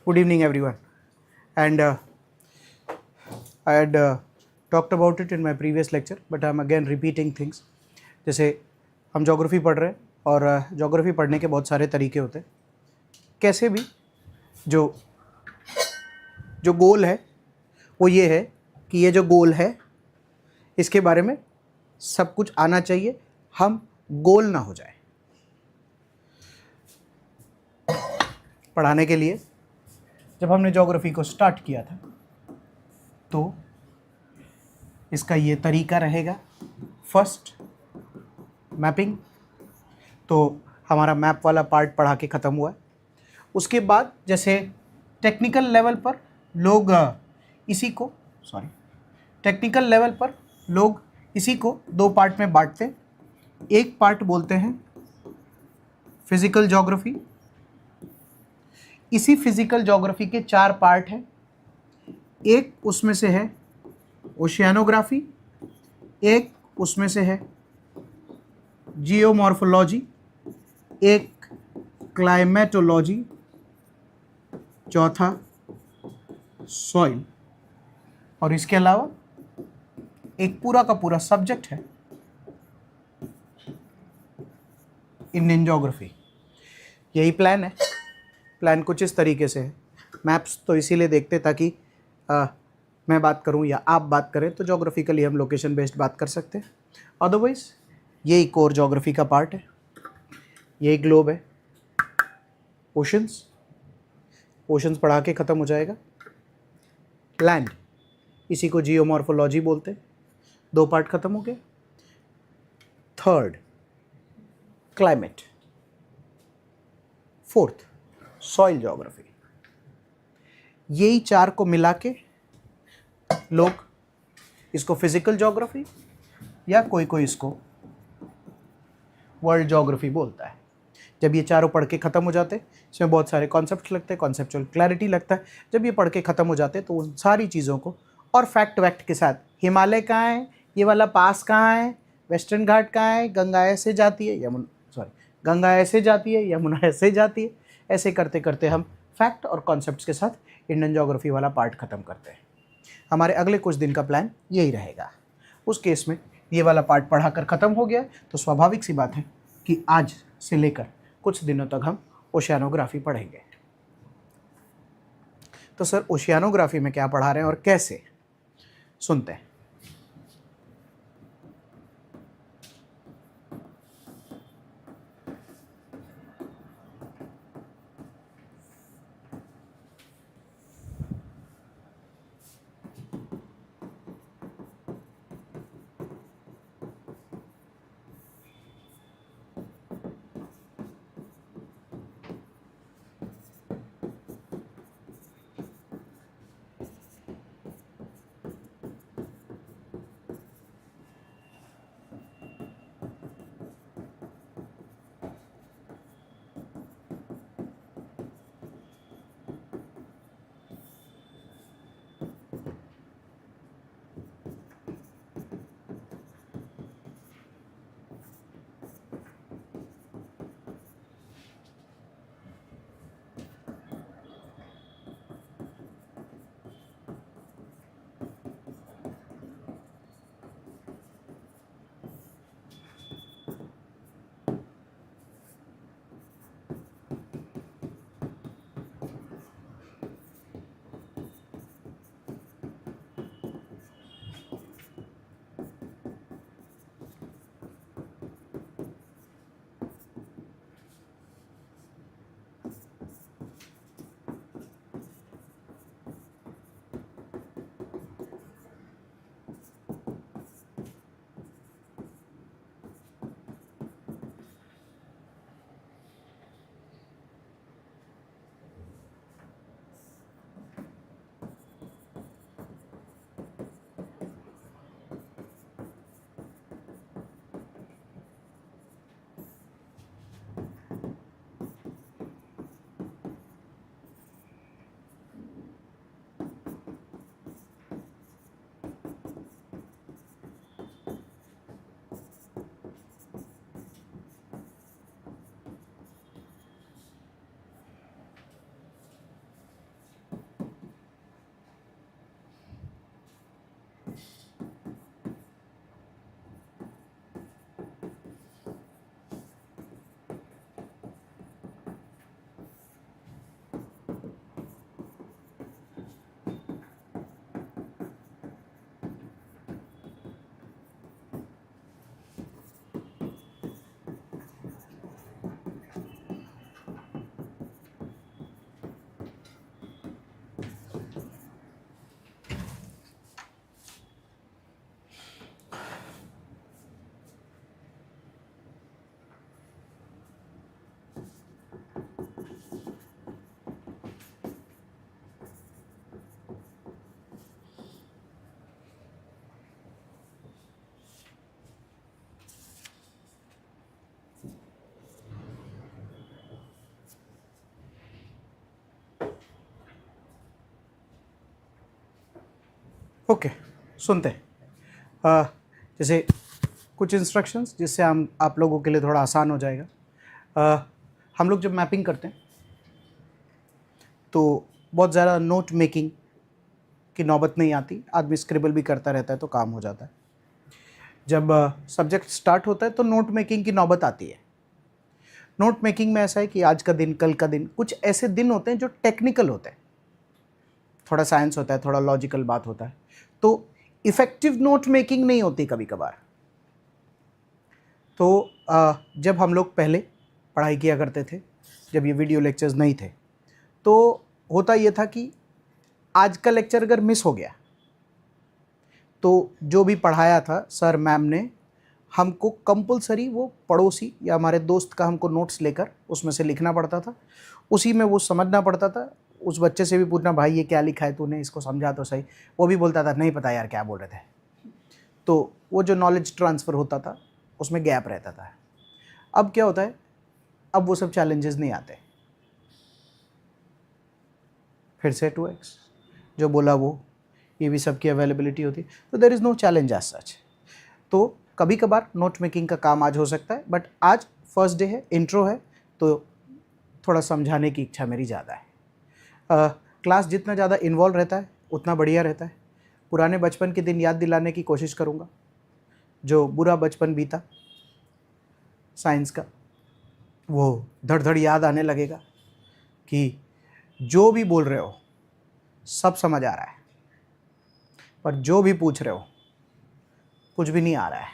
Good evening, everyone. And I had talked about it in my previous lecture, but I'm again repeating things. जैसे हम geography पढ़ रहे हैं और geography पढ़ने के बहुत सारे तरीके होते हैं. कैसे भी जो जो गोल है वो ये है कि ये जो गोल है इसके बारे में सब कुछ आना चाहिए, हम गोल ना हो जाए. पढ़ाने के लिए जब हमने ज्योग्राफी को स्टार्ट किया था तो इसका ये तरीका रहेगा. फर्स्ट मैपिंग, तो हमारा मैप वाला पार्ट पढ़ा के ख़त्म हुआ है. उसके बाद जैसे टेक्निकल लेवल पर लोग इसी को दो पार्ट में बांटते हैं. एक पार्ट बोलते हैं फिजिकल ज्योग्राफी. इसी फिजिकल ज्योग्राफी के 4 पार्ट हैं. एक उसमें से है ओशियानोग्राफी, एक उसमें से है जियोमॉर्फोलॉजी, एक क्लाइमेटोलॉजी, चौथा सॉइल, और इसके अलावा एक पूरा का पूरा सब्जेक्ट है इंडियन ज्योग्राफी. यही प्लान है. प्लान कुछ इस तरीके से है. मैप्स तो इसीलिए देखते ताकि मैं बात करूं या आप बात करें तो ज्योग्राफिकली हम लोकेशन बेस्ड बात कर सकते हैं. अदरवाइज यही कोर ज्योग्राफी का पार्ट है. यही ग्लोब है. ओशंस पढ़ा के ख़त्म हो जाएगा. लैंड, इसी को जियोमॉर्फोलॉजी बोलते हैं. 2 पार्ट ख़त्म हो गए. Third climate, fourth soil geography. यही 4 को मिला के लोग इसको फिजिकल ज्योग्राफी या कोई इसको वर्ल्ड ज्योग्राफी बोलता है. जब ये चारों पढ़ के ख़त्म हो जाते हैं, इसमें बहुत सारे कॉन्सेप्ट लगते हैं, कॉन्सेप्चुअल क्लैरिटी लगता है. जब ये पढ़ के ख़त्म हो जाते हैं तो उन सारी चीज़ों को और फैक्ट वैक्ट के साथ, हिमालय कहाँ है, ये वाला पास कहाँ है, वेस्टर्न घाट कहाँ है, गंगा ऐसे जाती है, गंगा ऐसे जाती है, यमुना ऐसे जाती है, ऐसे करते करते हम फैक्ट और कॉन्सेप्ट्स के साथ इंडियन ज्योग्राफी वाला पार्ट ख़त्म करते हैं. हमारे अगले कुछ दिन का प्लान यही रहेगा. उस केस में ये वाला पार्ट पढ़ाकर ख़त्म हो गया तो स्वाभाविक सी बात है कि आज से लेकर कुछ दिनों तक हम ओशियानोग्राफी पढ़ेंगे. तो सर ओशियानोग्राफी में क्या पढ़ा रहे हैं और कैसे, सुनते हैं. ओके, सुनते हैं। जैसे कुछ इंस्ट्रक्शंस जिससे हम आप लोगों के लिए थोड़ा आसान हो जाएगा। हम लोग जब मैपिंग करते हैं तो बहुत ज़्यादा नोट मेकिंग की नौबत नहीं आती, आदमी स्क्रिबल भी करता रहता है तो काम हो जाता है। जब सब्जेक्ट स्टार्ट होता है तो नोट मेकिंग की नौबत आती है। नोट मेकिंग में ऐसा है कि आज का दिन, कल का दिन, कुछ ऐसे दिन होते हैं जो टेक्निकल होते हैं, थोड़ा साइंस होता है, थोड़ा लॉजिकल बात होता है, तो इफ़ेक्टिव नोट मेकिंग नहीं होती कभी कभार। तो जब हम लोग पहले पढ़ाई किया करते थे, जब ये वीडियो लेक्चर्स नहीं थे, तो होता ये था कि आज का लेक्चर अगर मिस हो गया तो जो भी पढ़ाया था सर मैम ने, हमको कंपलसरी वो पड़ोसी या हमारे दोस्त का हमको नोट्स लेकर उसमें से लिखना पड़ता था, उसी में वो समझना पड़ता था। उस बच्चे से भी पूछना, भाई ये क्या लिखा है तूने, इसको समझा तो सही। वो भी बोलता था नहीं पता यार क्या बोल रहे थे। तो वो जो नॉलेज ट्रांसफ़र होता था उसमें गैप रहता था। अब क्या होता है, अब वो सब चैलेंजेस नहीं आते। फिर से 2x जो बोला वो, ये भी सबकी अवेलेबिलिटी होती है, तो there is no challenge as such. तो कभी कभार नोट मेकिंग का काम आज हो सकता है, बट आज फर्स्ट डे है, इंट्रो है, तो थोड़ा समझाने की इच्छा मेरी ज़्यादा है। क्लास जितना ज़्यादा इन्वॉल्व रहता है उतना बढ़िया रहता है। पुराने बचपन के दिन याद दिलाने की कोशिश करूँगा, जो बुरा बचपन बीता साइंस का, वो धड़ धड़ याद आने लगेगा कि जो भी बोल रहे हो सब समझ आ रहा है, पर जो भी पूछ रहे हो कुछ भी नहीं आ रहा है।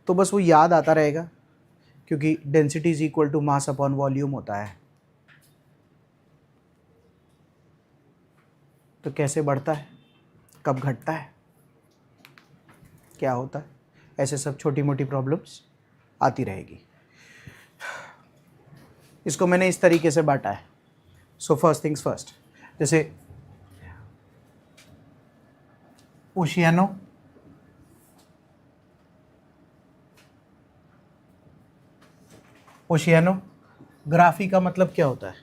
तो बस वो याद आता रहेगा, क्योंकि density is equal to mass upon volume होता है। तो कैसे बढ़ता है, कब घटता है, क्या होता है, ऐसे सब छोटी मोटी प्रॉब्लम्स आती रहेगी। इसको मैंने इस तरीके से बांटा है। सो फर्स्ट थिंग्स फर्स्ट, जैसे ओशियानोग्राफी का मतलब क्या होता है?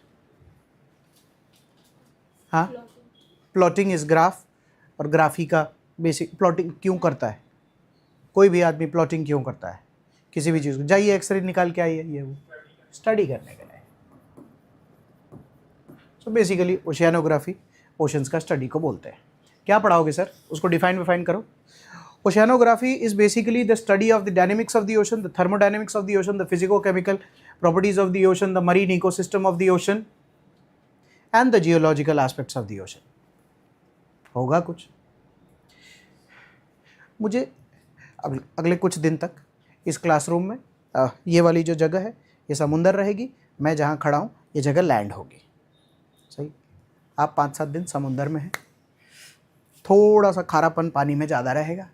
हाँ, प्लॉटिंग इज ग्राफ, और ग्राफी का बेसिक प्लॉटिंग क्यों करता है, कोई भी आदमी प्लॉटिंग क्यों करता है किसी भी चीज़ को? जाइए एक्सरे निकाल के आइए, ये वो स्टडी करने के लिए। सो बेसिकली ओशियानोग्राफी ओशंस का स्टडी को बोलते हैं। क्या पढ़ाओगे सर, उसको डिफाइन करो। Oceanography is basically the study of the dynamics of the ocean, the thermodynamics of the ocean, the physico-chemical properties of the ocean, the marine ecosystem of the ocean, and the geological aspects of the ocean. होगा कुछ? मुझे अगले कुछ दिन तक इस classroom में ये वाली जो जगह है ये समुंदर रहेगी, मैं जहाँ खड़ा हूँ ये जगह लैंड होगी। सही, आप 5-7 दिन समुंदर में हैं, थोड़ा सा खारापन पानी में ज़्यादा रहेगा,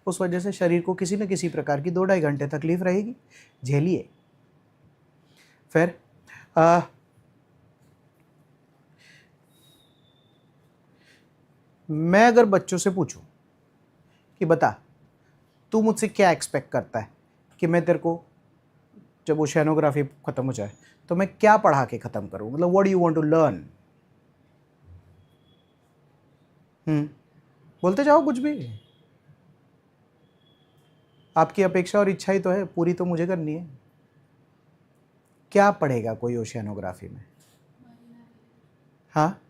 उस वजह से शरीर को किसी न किसी प्रकार की 2-2.5 घंटे तकलीफ रहेगी, झेलिए। फिर मैं अगर बच्चों से पूछूं कि बता तू मुझसे क्या एक्सपेक्ट करता है कि मैं तेरे को जब ओशियानोग्राफी ख़त्म हो जाए तो मैं क्या पढ़ा के ख़त्म करूं, मतलब what do you want to learn? बोलते जाओ कुछ भी, आपकी अपेक्षा और इच्छा ही तो है, पूरी तो मुझे करनी है। क्या पढ़ेगा कोई ओशियानोग्राफी में? हाँ,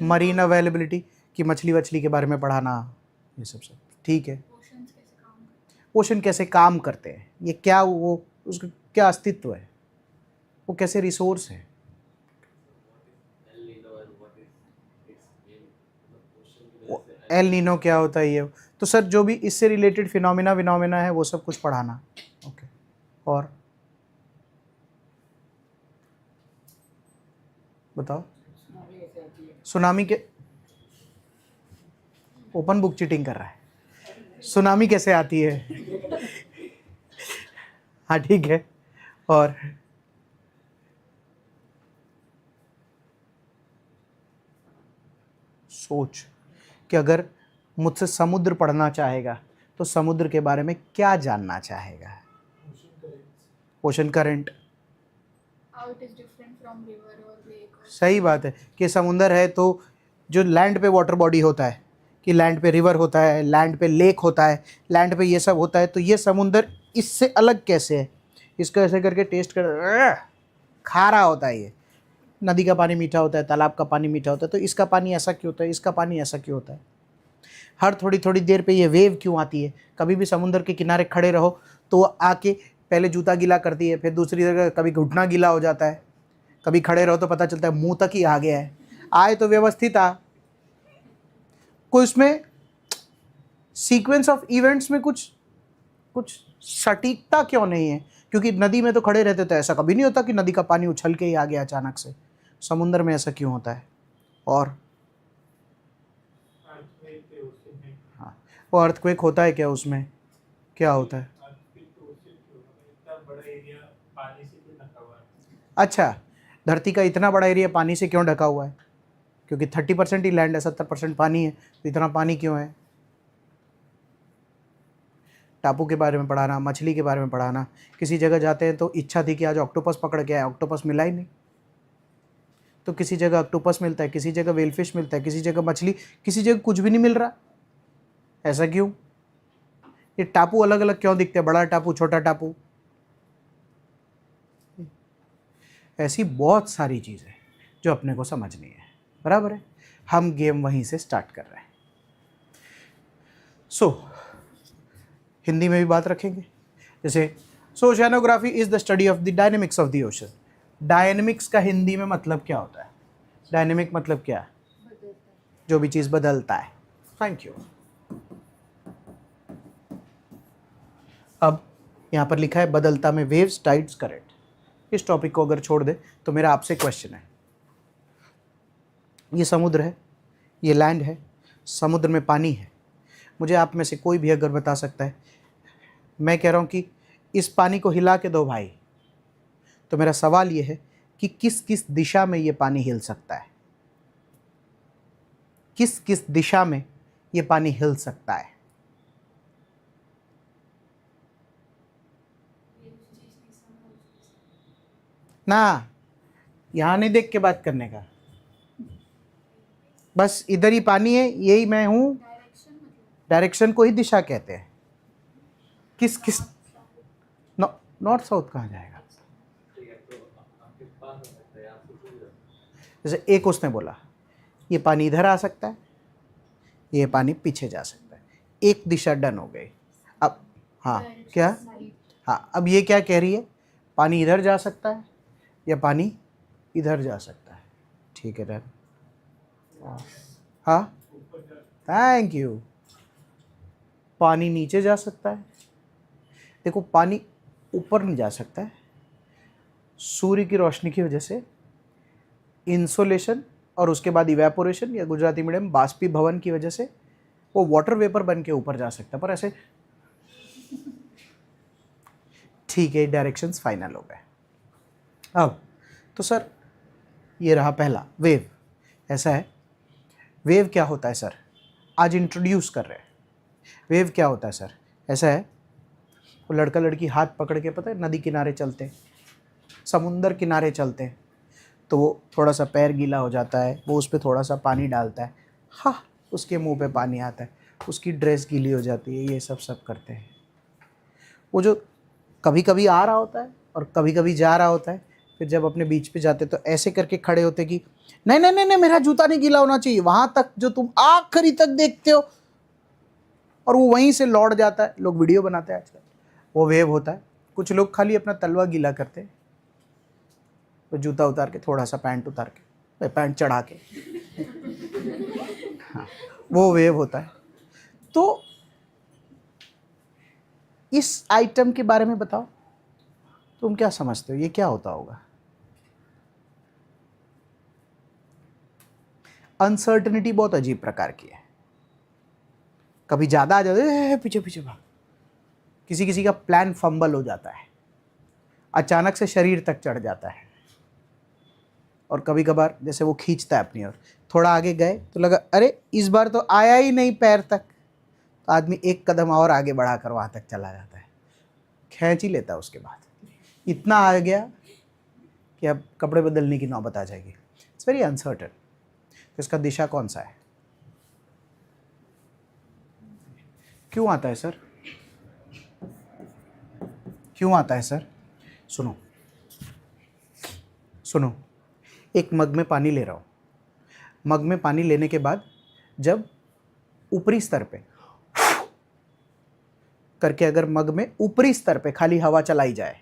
मरीन अवेलेबिलिटी की मछली के बारे में पढ़ाना, ये सब ठीक है। ओशन कैसे काम करते हैं, ये क्या, वो उसका क्या अस्तित्व है, वो कैसे रिसोर्स है। एल नीनो क्या होता है ये, तो सर जो भी इससे रिलेटेड फिनोमिना है वो सब कुछ पढ़ाना। ओके, और बताओ। सुनामी के, ओपन बुक चीटिंग कर रहा है, सुनामी कैसे आती है? हाँ ठीक है, और सोच कि अगर मुझसे समुद्र पढ़ना चाहेगा तो समुद्र के बारे में क्या जानना चाहेगा? ओशन करंट, सही बात है कि समुंदर है तो जो लैंड पे वाटर बॉडी होता है, कि लैंड पे रिवर होता है, लैंड पे लेक होता है, लैंड पे ये सब होता है, तो ये समुंदर इससे अलग कैसे है? इसको ऐसे करके टेस्ट कर, खारा होता है ये। नदी का पानी मीठा होता है, तालाब का पानी मीठा होता है, तो इसका पानी ऐसा क्यों होता है, इसका पानी ऐसा क्यों होता है? हर थोड़ी थोड़ी देर पे ये वेव क्यों आती है? कभी भी समुद्र के किनारे खड़े रहो तो आके पहले जूता गीला करती है, फिर दूसरी जगह कभी घुटना गीला हो जाता है, कभी खड़े रहो तो पता चलता है मुंह तक ही आ गया है। आए तो व्यवस्थित आ, कोई उसमें सीक्वेंस ऑफ इवेंट्स में कुछ सटीकता क्यों नहीं है? क्योंकि नदी में तो खड़े रहते तो ऐसा कभी नहीं होता कि नदी का पानी उछल के ही आ गया अचानक से। समुद्र में ऐसा क्यों होता है? और हाँ, वो अर्थक्वेक होता है क्या उसमें? क्या होता है? अच्छा, धरती का इतना बड़ा एरिया पानी से क्यों ढका हुआ है? क्योंकि 30% ही लैंड है, 70% पानी है, तो इतना पानी क्यों है? टापू के बारे में पढ़ाना, मछली के बारे में पढ़ाना। किसी जगह जाते हैं तो इच्छा थी कि आज ऑक्टोपस पकड़ के आए, ऑक्टोपस मिला ही नहीं। तो किसी जगह ऑक्टोपस मिलता है, किसी जगह वेलफिश मिलता है, किसी जगह मछली, किसी जगह कुछ भी नहीं मिल रहा। ऐसा क्यों? ये टापू अलग अलग क्यों दिखते हैं, बड़ा टापू, छोटा टापू? ऐसी बहुत सारी चीज़ें जो अपने को समझनी है, बराबर है। हम गेम वहीं से स्टार्ट कर रहे हैं। हिंदी में भी बात रखेंगे। जैसे oceanography is the study of the dynamics of the ocean. Dynamics का हिंदी में मतलब क्या होता है? डायनेमिक मतलब क्या है? जो भी चीज़ बदलता है। Thank you. अब यहाँ पर लिखा है बदलता में वेव्स, टाइड्स, करंट। इस टॉपिक को अगर छोड़ दे तो मेरा आपसे क्वेश्चन है, ये समुद्र है, ये लैंड है, समुद्र में पानी है। मुझे आप में से कोई भी अगर बता सकता है, मैं कह रहा हूँ कि इस पानी को हिला के दो भाई, तो मेरा सवाल ये है कि किस किस दिशा में ये पानी हिल सकता है? किस किस दिशा में ये पानी हिल सकता है? ना, यहाँ नहीं देख के बात करने का, बस इधर ही पानी है, यही मैं हूँ। डायरेक्शन को ही दिशा कहते हैं। किस किस नॉर्थ साउथ कहाँ जाएगा? जैसे एक उसने बोला ये पानी इधर आ सकता है, ये पानी पीछे जा सकता है, एक दिशा डन हो गई। अब हाँ क्या, हाँ अब ये क्या कह रही है, पानी इधर जा सकता है या पानी इधर जा सकता है? ठीक है डन। हाँ थैंक यू। पानी नीचे जा सकता है। देखो पानी ऊपर नहीं जा सकता है, सूर्य की रोशनी की वजह से इंसोलेशन और उसके बाद इवेपोरेशन या गुजराती मीडियम बाष्पीभवन की वजह से वो वाटर वेपर बन के ऊपर जा सकता है, पर ऐसे। ठीक है, डायरेक्शंस फाइनल हो गए। अब तो सर ये रहा पहला वेव। ऐसा है, वेव क्या होता है सर? आज इंट्रोड्यूस कर रहे हैं। वेव क्या होता है सर? ऐसा है, वो लड़का लड़की हाथ पकड़ के, पता है, नदी किनारे चलते हैं, समुंदर किनारे चलते हैं, तो वो थोड़ा सा पैर गीला हो जाता है, वो उस पर थोड़ा सा पानी डालता है, हाँ उसके मुंह पे पानी आता है, उसकी ड्रेस गीली हो जाती है, ये सब करते हैं। वो जो कभी कभी आ रहा होता है और कभी कभी जा रहा होता है, फिर जब अपने बीच पे जाते तो ऐसे करके खड़े होते कि नहीं नहीं नहीं नहीं मेरा जूता नहीं गीला होना चाहिए, वहाँ तक जो तुम आखिरी तक देखते हो, और वो वहीं से लौट जाता है। लोग वीडियो बनाते हैं आजकल, वो वेव होता है। कुछ लोग खाली अपना तलवा गीला करते हैं, तो जूता उतार के, थोड़ा सा पैंट उतार के, पैंट चढ़ा के, हाँ वो वेव होता है। तो इस आइटम के बारे में बताओ, तुम क्या समझते हो, ये क्या होता होगा? अनसर्टनिटी बहुत अजीब प्रकार की है। कभी ज़्यादा आ जाता है, पीछे पीछे भाग, किसी किसी का प्लान फंबल हो जाता है, अचानक से शरीर तक चढ़ जाता है, और कभी कभार जैसे वो खींचता है अपनी ओर, थोड़ा आगे गए तो लगा अरे इस बार तो आया ही नहीं पैर तक, तो आदमी एक कदम और आगे बढ़ाकर वहाँ तक चला जाता है, खींच ही लेता है। उसके बाद इतना आ गया कि अब कपड़े बदलने की नौबत आ जाएगी। It's very uncertain. इसका दिशा कौन सा है? क्यों आता है सर? क्यों आता है सर? सुनो सुनो, एक मग में पानी ले रहा हूं। मग में पानी लेने के बाद जब ऊपरी स्तर पे करके अगर मग में ऊपरी स्तर पे खाली हवा चलाई जाए,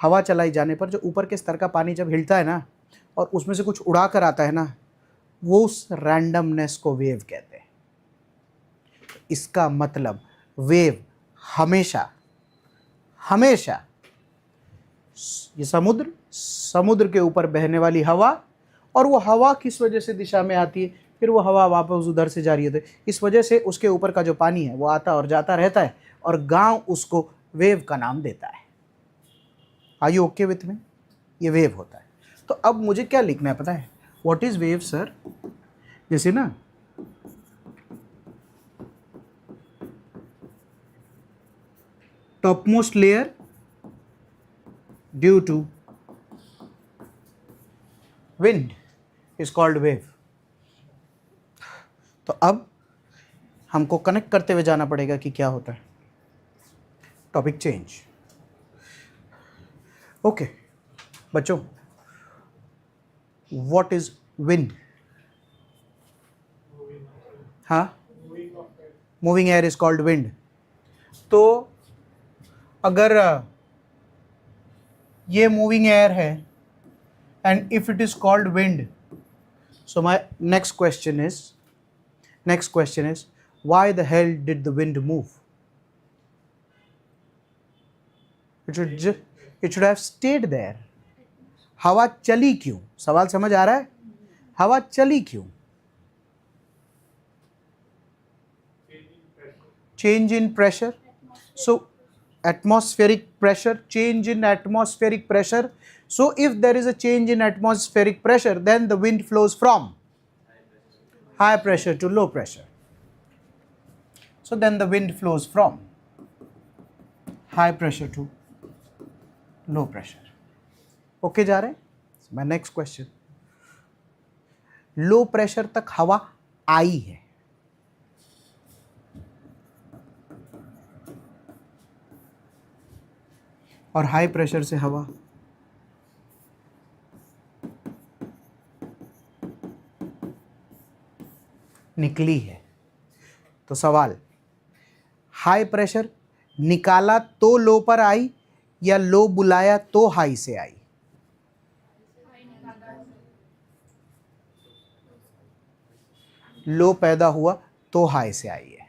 हवा चलाई जाने पर जो ऊपर के स्तर का पानी जब हिलता है ना और उसमें से कुछ उड़ा कर आता है ना, वो उस रैंडमनेस को वेव कहते हैं। इसका मतलब वेव हमेशा हमेशा ये समुद्र के ऊपर बहने वाली हवा, और वो हवा किस वजह से दिशा में आती है, फिर वो हवा वापस उधर से जा रही है, इस वजह से उसके ऊपर का जो पानी है वो आता और जाता रहता है, और गांव उसको वेव का नाम देता है। Are you okay with me? ये वेव होता है। तो अब मुझे क्या लिखना है पता है? What is wave sir? जैसे ना topmost layer due to wind is called wave. तो अब हमको कनेक्ट करते हुए जाना पड़ेगा कि क्या होता है। Topic change. ओके बच्चों, व्हाट इज विंड? हाँ, moving air is called wind. तो अगर ये मूविंग एयर है and if it is called wind, so my next question is why the hell did the wind move? It should have stayed there. हवा चली क्यों? सवाल समझ आ रहा है? हवा चली क्यों? Change in pressure. So atmospheric pressure, change in atmospheric pressure. So if there is a change in atmospheric pressure, then the wind flows from high pressure to low pressure. So then the wind flows from high pressure to low pressure. Okay जा रहे हैं? My next question. Low pressure तक हवा आई है, और high pressure से हवा निकली है। तो सवाल, हाई प्रेशर निकाला तो लो पर आई या लो बुलाया तो हाई से आई? लो पैदा हुआ तो हाई से आई है,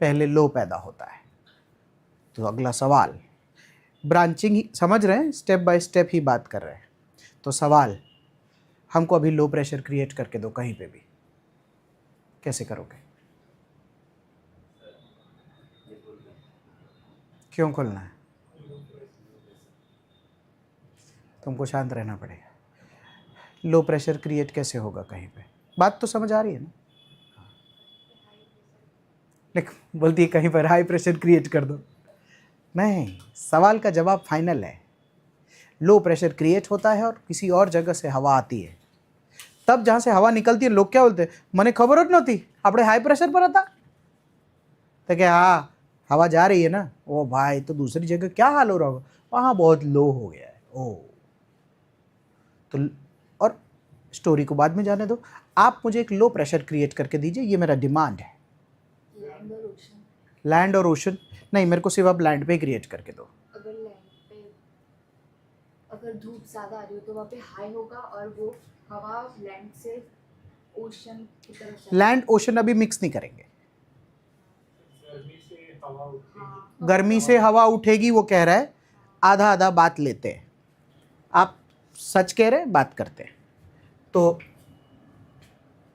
पहले लो पैदा होता है। तो अगला सवाल, ब्रांचिंग ही समझ रहे हैं, स्टेप बाय स्टेप ही बात कर रहे हैं। तो सवाल, हमको अभी लो प्रेशर क्रिएट करके दो कहीं पे भी, कैसे करोगे? क्यों खोलना है? तुमको शांत रहना पड़ेगा। लो प्रेशर क्रिएट कैसे होगा कहीं पे? बात तो समझ आ रही है ना? लेकिन बोलती है कहीं पर हाई प्रेशर क्रिएट कर दो। नहीं, सवाल का जवाब फाइनल है। लो प्रेशर क्रिएट होता है और किसी और जगह से हवा आती है, तब जहाँ से हवा निकलती है लोग क्या बोलते हैं, મને ખબર જ નહોતી આપણે हाई प्रेशर पर હતા। तो क्या हाँ हवा जा रही है ना, ओ भाई तो दूसरी जगह क्या हाल हो रहा होगा, वहाँ बहुत लो हो गया है। ओ तो और स्टोरी को बाद में जाने दो, आप मुझे एक लो प्रेशर क्रिएट करके दीजिए, ये मेरा डिमांड है। लैंड और ओशन नहीं, मेरे को सिर्फ आप लैंड पे क्रिएट करके दो। अगर लैंड पे अगर धूप ज़्यादा आ रही हो तो वहाँ पे हाई होगा और वो हवा लैंड से ओशन की तरफ लैंड ओशन अभी मिक्स नहीं करेंगे। गर्मी से हवा उठेगी वो कह रहा है, आधा आधा बात लेते हैं। आप सच कह रहे हैं, बात करते हैं। तो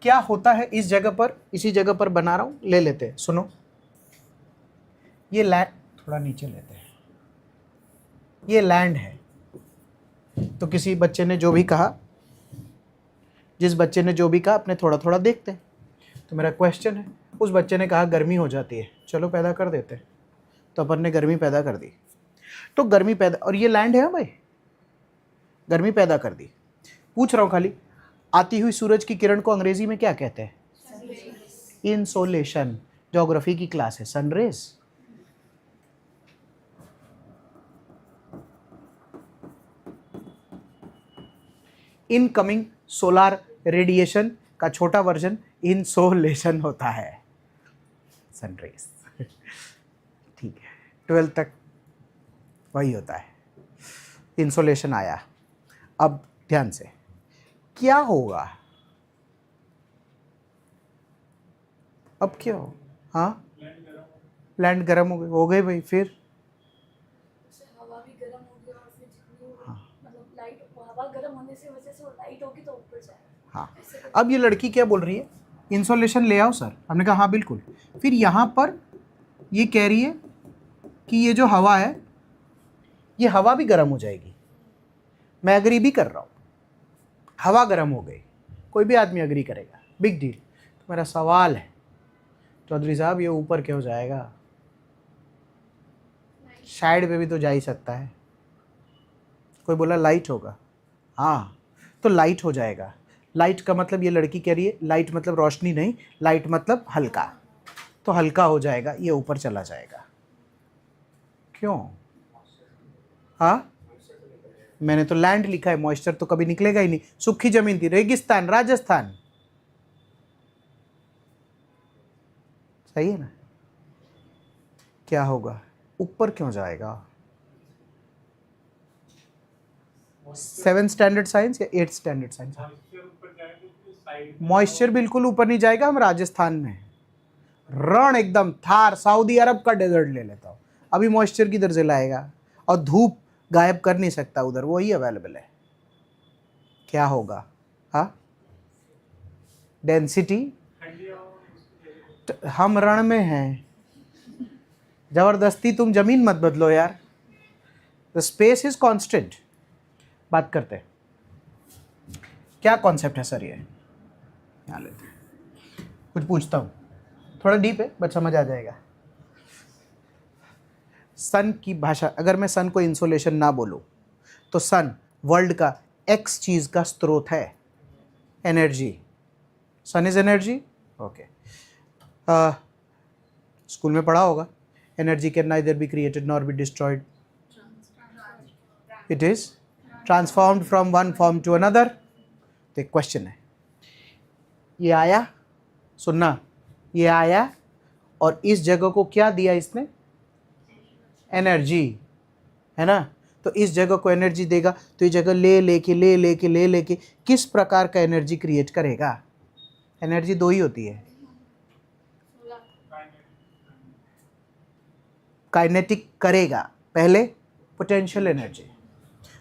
क्या होता है इस जगह पर, इसी जगह पर बना रहा हूं, ले लेते हैं। सुनो, ये लैंड थोड़ा नीचे लेते हैं, ये लैंड है। तो किसी बच्चे ने जो भी कहा, जिस बच्चे ने जो भी कहा अपने थोड़ा थोड़ा देखते हैं। तो मेरा क्वेश्चन है, उस बच्चे ने कहा गर्मी हो जाती है, चलो पैदा कर देते हैं। तो अपन ने गर्मी पैदा कर दी। तो गर्मी पैदा, और ये लैंड है भाई, गर्मी पैदा कर दी। पूछ रहा हूँ खाली, आती हुई सूरज की किरण को अंग्रेजी में क्या कहते हैं? इंसोलेशन। ज्योग्राफी की क्लास है, सनरेज। इनकमिंग सोलार रेडिएशन का छोटा वर्जन इंसोलेशन होता है, सनरेज। ठीक है, 12 तक वही होता है। इंसोलेशन आया। अब ध्यान से, क्या होगा अब? क्या हो? हाँ, लैंड गर्म हो गए भाई, फिर हवा भी गर्म होगी और फिर जितनी मतलब लाइट, हवा गर्म होने से वजह से वो लाइट होगी तो ऊपर जाएगा। हाँ। अब ये लड़की क्या बोल रही है? इंसोलेशन ले आओ सर। हमने कहा हाँ बिल्कुल। फिर यहाँ पर ये कह रही है कि ये जो हवा है, ये हवा भी गर्म हो जाएगी। मैं अग्री भी कर रहा हूँ, हवा गर्म हो गई, कोई भी आदमी अग्री करेगा, बिग डील। तो मेरा सवाल है चौधरी साहब, ये ऊपर क्यों जाएगा? साइड पे भी तो जा ही सकता है। कोई बोला लाइट होगा, हाँ तो लाइट हो जाएगा। लाइट का मतलब, ये लड़की कह रही है लाइट मतलब रोशनी नहीं, लाइट मतलब हल्का। तो हल्का हो जाएगा, ये ऊपर चला जाएगा। क्यों? हाँ, मैंने तो लैंड लिखा है, मॉइस्चर तो कभी निकलेगा ही नहीं। सूखी जमीन थी, रेगिस्तान, राजस्थान। सही है ना? क्या होगा? ऊपर क्यों जाएगा? 7th स्टैंडर्ड साइंस या 8th स्टैंडर्ड साइंस? मॉइस्चर बिल्कुल ऊपर नहीं जाएगा। हम राजस्थान में हैं, रण एकदम थार, सऊदी अरब का डेजर्ट ले लेता हूँ, अभी मॉइस्चर किधर से लाएगा? और धूप गायब कर नहीं सकता उधर, वही अवेलेबल है। क्या होगा? हाँ, डेंसिटी। हम रण में हैं, जबरदस्ती तुम जमीन मत बदलो यार। The space is constant. बात करते हैं, क्या कॉन्सेप्ट है सर ये? यहाँ लेते हैं, कुछ पूछता हूँ, थोड़ा डीप है बट समझ आ जाएगा। सन की भाषा, अगर मैं सन को इंसोलेशन ना बोलूं तो सन वर्ल्ड का एक्स चीज का स्रोत है, energy. Sun is energy. Okay, school में पढ़ा होगा, energy can neither be created nor be destroyed, it is transformed from one form to another. तो एक क्वेश्चन है, ये आया, सुनना, ये आया और इस जगह को क्या दिया इसने? एनर्जी, है ना? तो इस जगह को एनर्जी देगा, तो ये जगह ले लेके किस प्रकार का एनर्जी क्रिएट करेगा? एनर्जी दो ही होती है, काइनेटिक करेगा, पहले पोटेंशियल एनर्जी।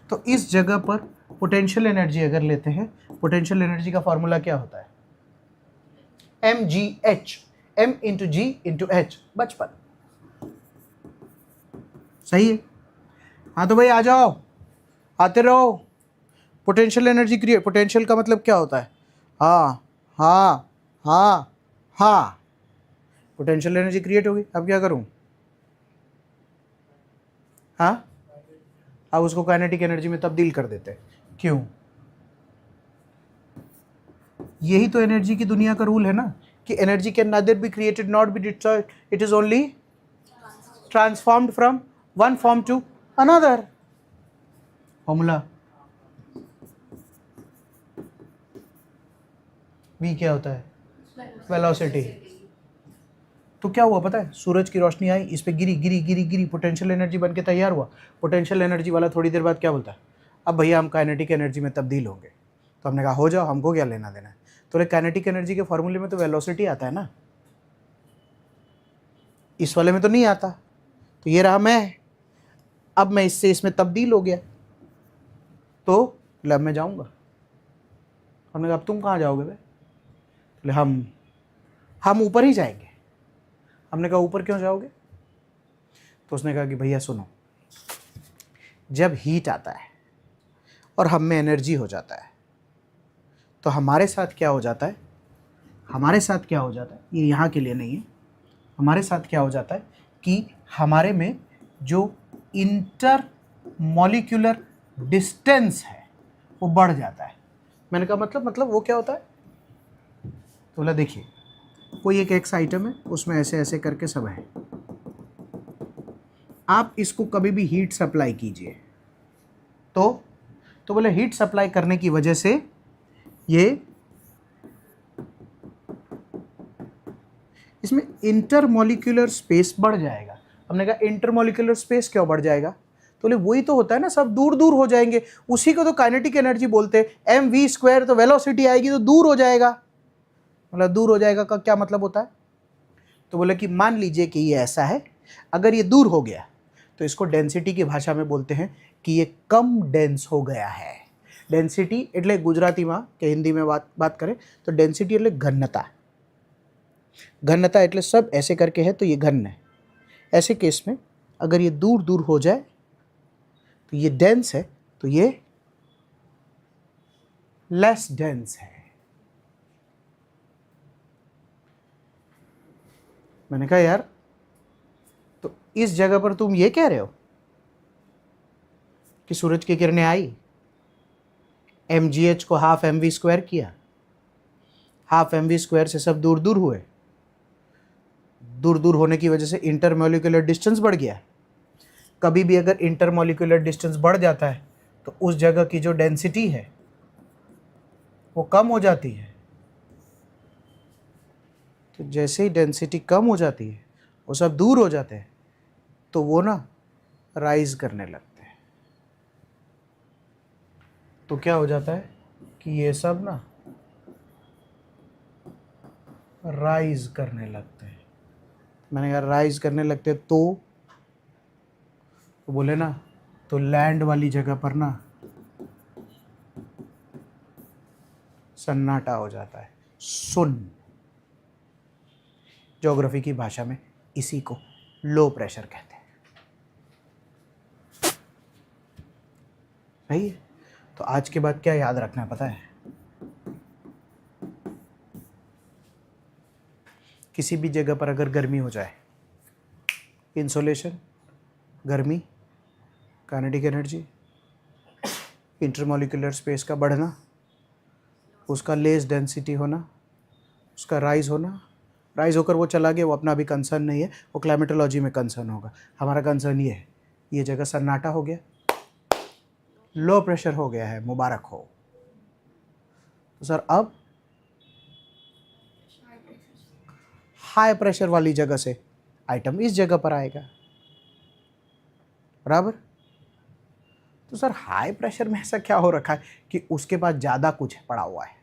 तो इस जगह पर पोटेंशियल एनर्जी अगर लेते हैं, पोटेंशियल एनर्जी का फॉर्मूला क्या होता है? mgh, m इंटू जी इंटू एच। बचपन सही है? हाँ तो भाई आ जाओ, आते रहो। पोटेंशियल एनर्जी क्रिएट, पोटेंशियल का मतलब क्या होता है? हाँ हाँ हाँ हाँ, पोटेंशियल एनर्जी क्रिएट होगी। अब क्या करूँ? हाँ, अब उसको काइनेटिक एनर्जी में तब्दील कर देते हैं। क्यों? यही तो एनर्जी की दुनिया का रूल है ना, कि energy can neither be created not be destroyed, it is only transformed from one form to another. Formula v क्या होता है? वेलोसिटी। तो क्या हुआ पता है? सूरज की रोशनी आई, इस पे गिरी, पोटेंशियल एनर्जी बन के तैयार हुआ। पोटेंशियल एनर्जी वाला थोड़ी देर बाद क्या बोलता है? अब भैया हम काइनेटिक एनर्जी में तब्दील होंगे। तो हमने कहा हो जाओ, हमको क्या लेना देना है। तो काइनेटिक एनर्जी के फॉर्मूले में तो वेलोसिटी आता है ना, इस वाले में तो नहीं आता। तो ये रहा मैं, अब मैं इससे इसमें तब्दील हो गया, तो लैब में जाऊंगा। हमने कहा अब तुम कहाँ जाओगे भाई? बोले हम ऊपर ही जाएंगे। हमने कहा ऊपर क्यों जाओगे? तो उसने कहा कि भैया सुनो, जब हीट आता है और हम में एनर्जी हो जाता है, तो हमारे साथ क्या हो जाता है? ये यहाँ के लिए नहीं है, हमारे साथ क्या हो जाता है कि हमारे में जो इंटर मॉलिक्यूलर डिस्टेंस है वो बढ़ जाता है। मैंने कहा मतलब वो क्या होता है? तो बोला देखिए, कोई एक एक्स आइटम है, उसमें ऐसे ऐसे करके सब है, आप इसको कभी भी हीट सप्लाई कीजिए तो बोले हीट सप्लाई करने की वजह से ये इसमें इंटरमॉलिक्यूलर स्पेस बढ़ जाएगा। हमने कहा इंटरमॉलिक्यूलर स्पेस क्यों बढ़ जाएगा? तो बोले वही तो होता है ना, सब दूर दूर हो जाएंगे, उसी को तो काइनेटिक एनर्जी बोलते हैं। mv², तो वेलोसिटी आएगी तो दूर हो जाएगा। मतलब दूर हो जाएगा का क्या मतलब होता है? तो बोले कि मान लीजिए कि ये ऐसा है, अगर ये दूर हो गया तो इसको डेंसिटी की भाषा में बोलते हैं कि ये कम डेंस हो गया है। डेंसिटी એટલે ગુજરાતીમાં કે हिंदी में बात करें तो डेंसिटी એટલે घनता। घनता એટલે सब ऐसे करके है तो ये घन है। ऐसे केस में अगर ये दूर दूर हो जाए तो ये डेंस है, तो ये लेस डेंस है। मैंने कहा यार, तो इस जगह पर तुम ये कह रहे हो कि सूरज की किरणें आई, mgh को हाफ mv² किया, हाफ mv² से सब दूर दूर हुए, दूर दूर होने की वजह से इंटरमॉलिक्यूलर डिस्टेंस बढ़ गया। कभी भी अगर इंटरमॉलिक्यूलर डिस्टेंस बढ़ जाता है तो उस जगह की जो डेंसिटी है वो कम हो जाती है। तो जैसे ही डेंसिटी कम हो जाती है, वो सब दूर हो जाते हैं, तो वो ना राइज करने लगते हैं। तो क्या हो जाता है कि ये सब ना राइज करने लगते हैं। मैंने कहा राइज करने लगते तो बोले ना, तो लैंड वाली जगह पर ना सन्नाटा हो जाता है, सुन्न। ज्योग्राफी की भाषा में इसी को लो प्रेशर कहते हैं। सही है? तो आज के बाद क्या याद रखना है पता है? किसी भी जगह पर अगर गर्मी हो जाए, इंसोलेशन, गर्मी, काइनेटिक एनर्जी, इंटरमॉलिक्यूलर स्पेस का बढ़ना, उसका लेस डेंसिटी होना, उसका राइज होना, राइज होकर वो चला गया, वो अपना भी कंसर्न नहीं है, वो क्लाइमेटोलॉजी में कंसर्न होगा। हमारा कंसर्न ये है, ये जगह सन्नाटा हो गया, लो प्रेशर हो गया है, मुबारक हो। तो सर अब हाई प्रेशर वाली जगह से आइटम इस जगह पर आएगा, बराबर? तो सर हाई प्रेशर में ऐसा क्या हो रखा है कि उसके पास ज़्यादा कुछ पड़ा हुआ है?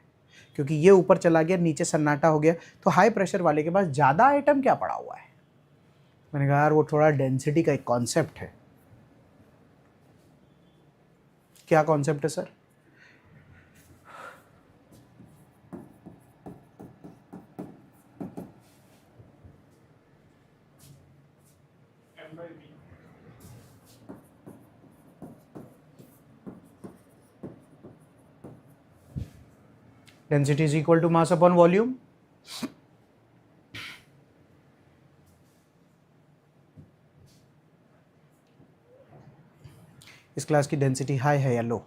क्योंकि ये ऊपर चला गया, नीचे सन्नाटा हो गया, तो हाई प्रेशर वाले के पास ज़्यादा आइटम क्या पड़ा हुआ है? मैंने कहा यार वो थोड़ा डेंसिटी का एक कॉन्सेप्ट है। क्या कॉन्सेप्ट है sir? Density is equal to mass upon volume. इस क्लास की डेंसिटी हाई है या लो?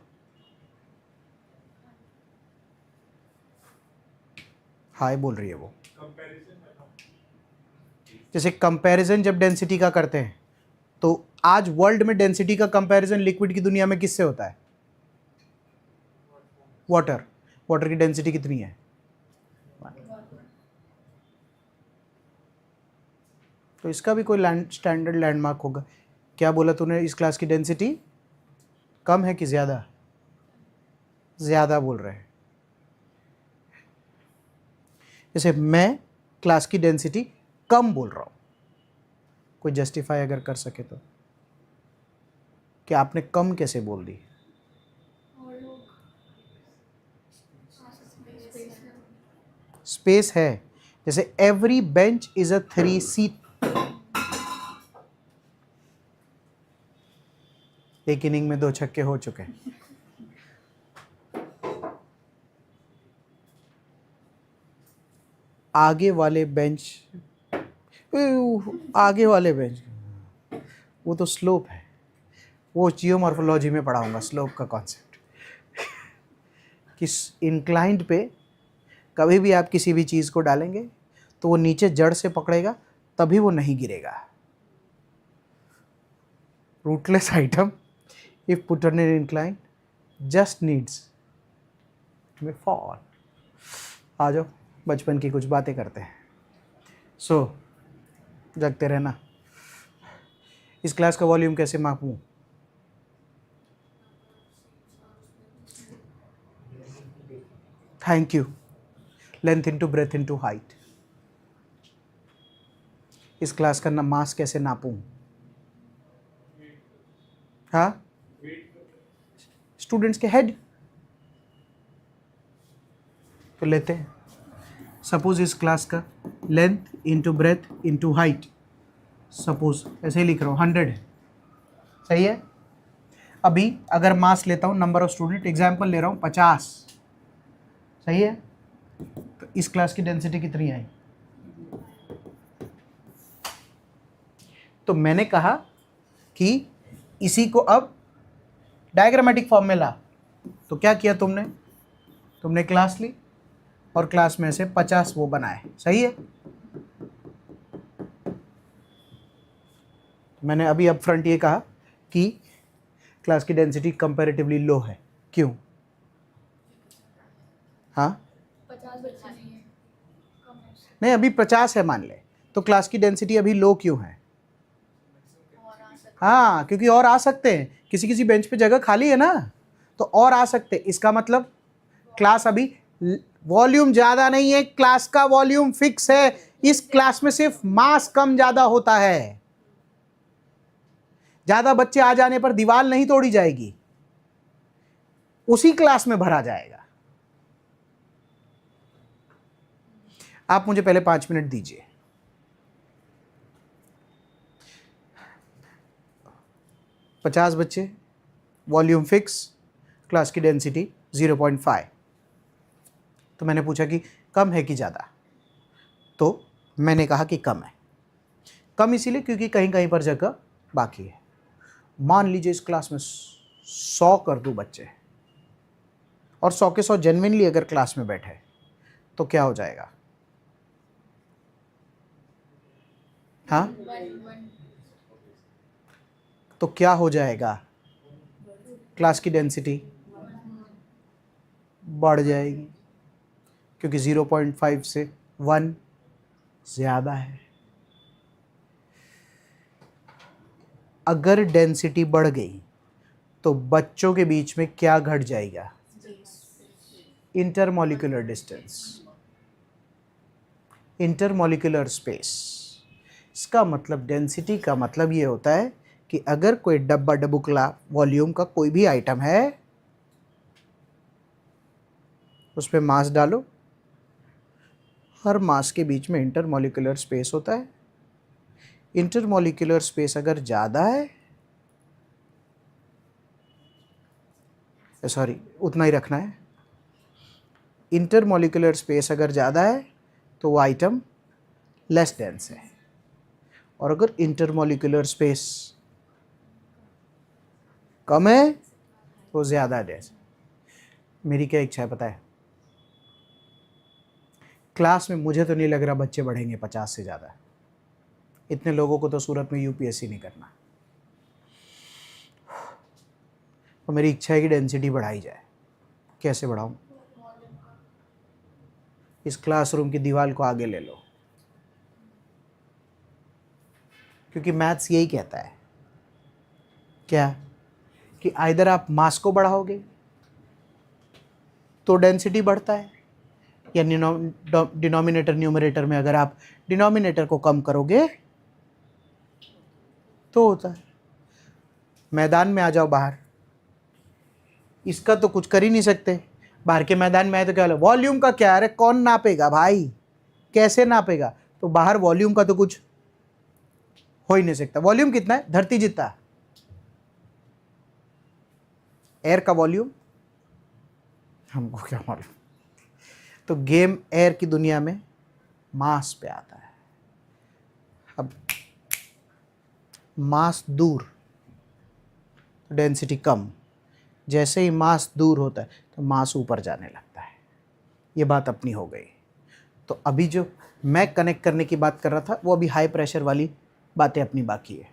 हाई बोल रही है वो। जैसे कंपैरिजन जब डेंसिटी का करते हैं, तो आज वर्ल्ड में डेंसिटी का कंपैरिजन लिक्विड की दुनिया में किससे होता है? वाटर। वाटर की डेंसिटी कितनी है? तो इसका भी कोई स्टैंडर्ड लैंडमार्क होगा। क्या बोला तूने? इस क्लास की डेंसिटी कम है कि ज़्यादा? ज़्यादा बोल रहे हैं। जैसे मैं क्लास की डेंसिटी कम बोल रहा हूँ, कोई जस्टिफाई अगर कर सके तो, कि आपने कम कैसे बोल दी? स्पेस है। जैसे every bench is a 3 seat. एक इनिंग में 2 छक्के हो चुके हैं। आगे वाले बेंच, आगे वाले बेंच, वो तो स्लोप है, वो जियोमॉर्फोलॉजी में पढ़ाऊंगा स्लोप का कॉन्सेप्ट। किस इंक्लाइंड पे कभी भी आप किसी भी चीज़ को डालेंगे तो वो नीचे जड़ से पकड़ेगा, तभी वो नहीं गिरेगा। Rootless item if put on an incline just needs में फॉल। आ जाओ, बचपन की कुछ बातें करते हैं। सो जगते रहना। इस क्लास का वॉल्यूम कैसे मापूं? Thank you. Length into breadth into height. इस क्लास का मास कैसे नापूं? हाँ, स्टूडेंट्स के हेड तो लेते हैं। सपोज इस क्लास का length into breadth into height, suppose ऐसे ही लिख रहा हूँ 100 है, सही है। अभी अगर मास लेता हूँ, नंबर ऑफ स्टूडेंट एग्जाम्पल ले रहा हूँ 50, सही है। तो इस क्लास की डेंसिटी कितनी आई? तो मैंने कहा कि इसी को अब डायग्रामेटिक फॉर्म में ला। तो क्या किया तुमने क्लास ली और क्लास में से 50 वो बनाए, सही है। मैंने अभी अप फ्रंट ये कहा कि क्लास की डेंसिटी कंपैरेटिवली लो है, क्यों? हाँ, 50 बच्चे नहीं है, नहीं अभी 50 है मान ले, तो क्लास की डेंसिटी अभी लो क्यों है? हाँ, क्योंकि और आ सकते हैं, किसी किसी बेंच पे जगह खाली है ना, तो और आ सकते हैं। इसका मतलब क्लास अभी वॉल्यूम ज़्यादा नहीं है, क्लास का वॉल्यूम फिक्स है। इस क्लास में सिर्फ मास कम ज़्यादा होता है। ज़्यादा बच्चे आ जाने पर दीवार नहीं तोड़ी जाएगी, उसी क्लास में भरा जाएगा। आप मुझे पहले 5 मिनट दीजिए। पचास बच्चे, वॉल्यूम फिक्स, क्लास की डेंसिटी 0.5। तो मैंने पूछा कि कम है कि ज़्यादा, तो मैंने कहा कि कम है। कम इसीलिए क्योंकि कहीं कहीं पर जगह बाकी है। मान लीजिए इस क्लास में 100 कर दूँ बच्चे, और 100 के 100 जेन्युइनली अगर क्लास में बैठे तो क्या हो जाएगा? हाँ, तो क्या हो जाएगा? क्लास की डेंसिटी बढ़ जाएगी, क्योंकि 0.5 से 1 ज़्यादा है। अगर डेंसिटी बढ़ गई तो बच्चों के बीच में क्या घट जाएगा? Intermolecular distance, intermolecular space. इसका मतलब डेंसिटी का मतलब ये होता है कि अगर कोई डब्बा डबुकला वॉल्यूम का कोई भी आइटम है, उस पर मास डालो, हर मास के बीच में इंटरमॉलिक्यूलर स्पेस होता है। इंटरमॉलिक्यूलर स्पेस अगर ज़्यादा है, सॉरी उतना ही रखना है। इंटरमॉलिक्यूलर स्पेस अगर ज़्यादा है तो वो आइटम लेस डेंस है, और अगर इंटरमॉलिक्यूलर स्पेस कम है तो ज़्यादा डेंस। मेरी क्या इच्छा है पता है? क्लास में मुझे तो नहीं लग रहा बच्चे बढ़ेंगे 50 से ज़्यादा। इतने लोगों को तो सूरत में यूपीएससी नहीं करना। तो मेरी इच्छा है कि डेंसिटी बढ़ाई जाए। कैसे बढ़ाऊं? इस क्लासरूम की दीवार को आगे ले लो, क्योंकि मैथ्स यही कहता है क्या, कि आइदर आप मास को बढ़ाओगे तो डेंसिटी बढ़ता है, या डिनोमिनेटर न्यूमरेटर में अगर आप डिनोमिनेटर को कम करोगे तो होता है। मैदान में आ जाओ बाहर, इसका तो कुछ कर ही नहीं सकते। बाहर के मैदान में आए तो क्या बोला, वॉल्यूम का क्या, अरे कौन नापेगा भाई, कैसे नापेगा? तो बाहर वॉल्यूम का तो कुछ हो ही नहीं सकता। वॉल्यूम कितना है? धरती जितना। एयर का वॉल्यूम हमको क्या मालूम। तो गेम एयर की दुनिया में मास पे आता है। अब मास दूर, डेंसिटी कम, जैसे ही मास दूर होता है तो मास ऊपर जाने लगता है। ये बात अपनी हो गई। तो अभी जो मैं कनेक्ट करने की बात कर रहा था वो अभी हाई प्रेशर वाली बातें अपनी बाकी है।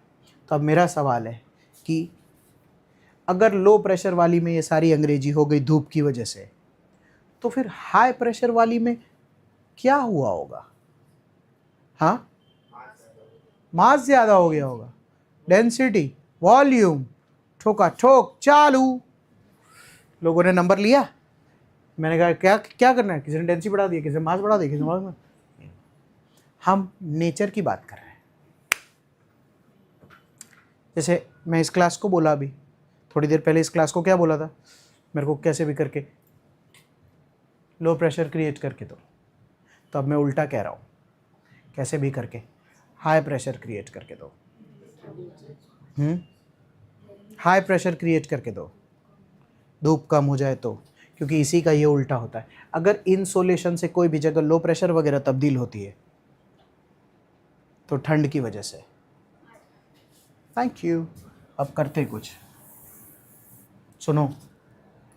तो अब मेरा सवाल है कि अगर लो प्रेशर वाली में ये सारी अंग्रेजी हो गई धूप की वजह से, तो फिर हाई प्रेशर वाली में क्या हुआ होगा? हाँ, मास ज़्यादा हो गया होगा, डेंसिटी, वॉल्यूम, ठोका ठोक चालू। लोगों ने नंबर लिया, मैंने कहा क्या क्या करना है, किसी ने डेंसिटी बढ़ा दी, किसी ने मास बढ़ा दी, किसी ने मास। हम नेचर की बात कर रहे हैं। जैसे मैं इस क्लास को बोला अभी थोड़ी देर पहले, इस क्लास को क्या बोला था, मेरे को कैसे भी करके लो प्रेशर क्रिएट करके दो। तो अब मैं उल्टा कह रहा हूँ, कैसे भी करके हाई प्रेशर क्रिएट करके दो। हाई प्रेशर क्रिएट करके दो, धूप कम हो जाए तो, क्योंकि इसी का ये उल्टा होता है। अगर इंसोलेशन से कोई भी जगह लो प्रेशर वगैरह तब्दील होती है तो ठंड की वजह से। Thank you. अब करते कुछ, सुनो,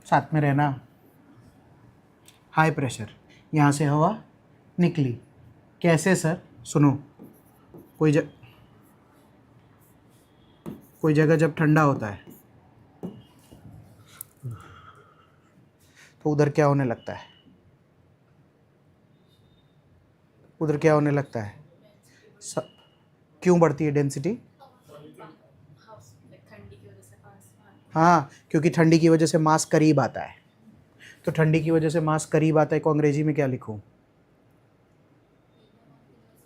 साथ में रहना। हाई प्रेशर, यहाँ से हवा निकली, कैसे सर? सुनो, कोई जगह जब ठंडा होता है तो उधर क्या होने लगता है? उधर क्या होने लगता है? क्यों बढ़ती है डेंसिटी? हाँ, क्योंकि ठंडी की वजह से मास करीब आता है। तो ठंडी की वजह से मास करीब आता है को अंग्रेजी में क्या लिखूं?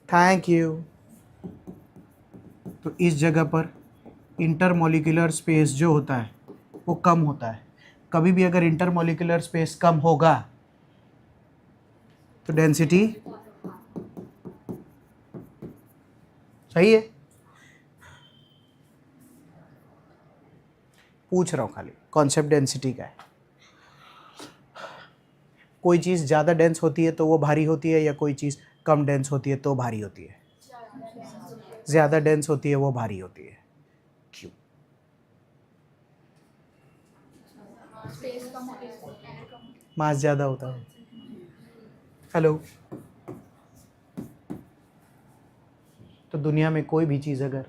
Thank you. तो इस जगह पर इंटरमॉलिक्यूलर स्पेस जो होता है वो कम होता है। कभी भी अगर इंटरमॉलिक्यूलर स्पेस कम होगा तो डेंसिटी सही है। पूछ रहा हूँ खाली, कॉन्सेप्ट डेंसिटी का है। कोई चीज़ ज़्यादा डेंस होती है तो वो भारी होती है, या कोई चीज़ कम डेंस होती है तो भारी होती है? ज़्यादा डेंस होती है वो भारी होती है। क्यों? मास ज़्यादा होता है। हेलो। तो दुनिया में कोई भी चीज़ अगर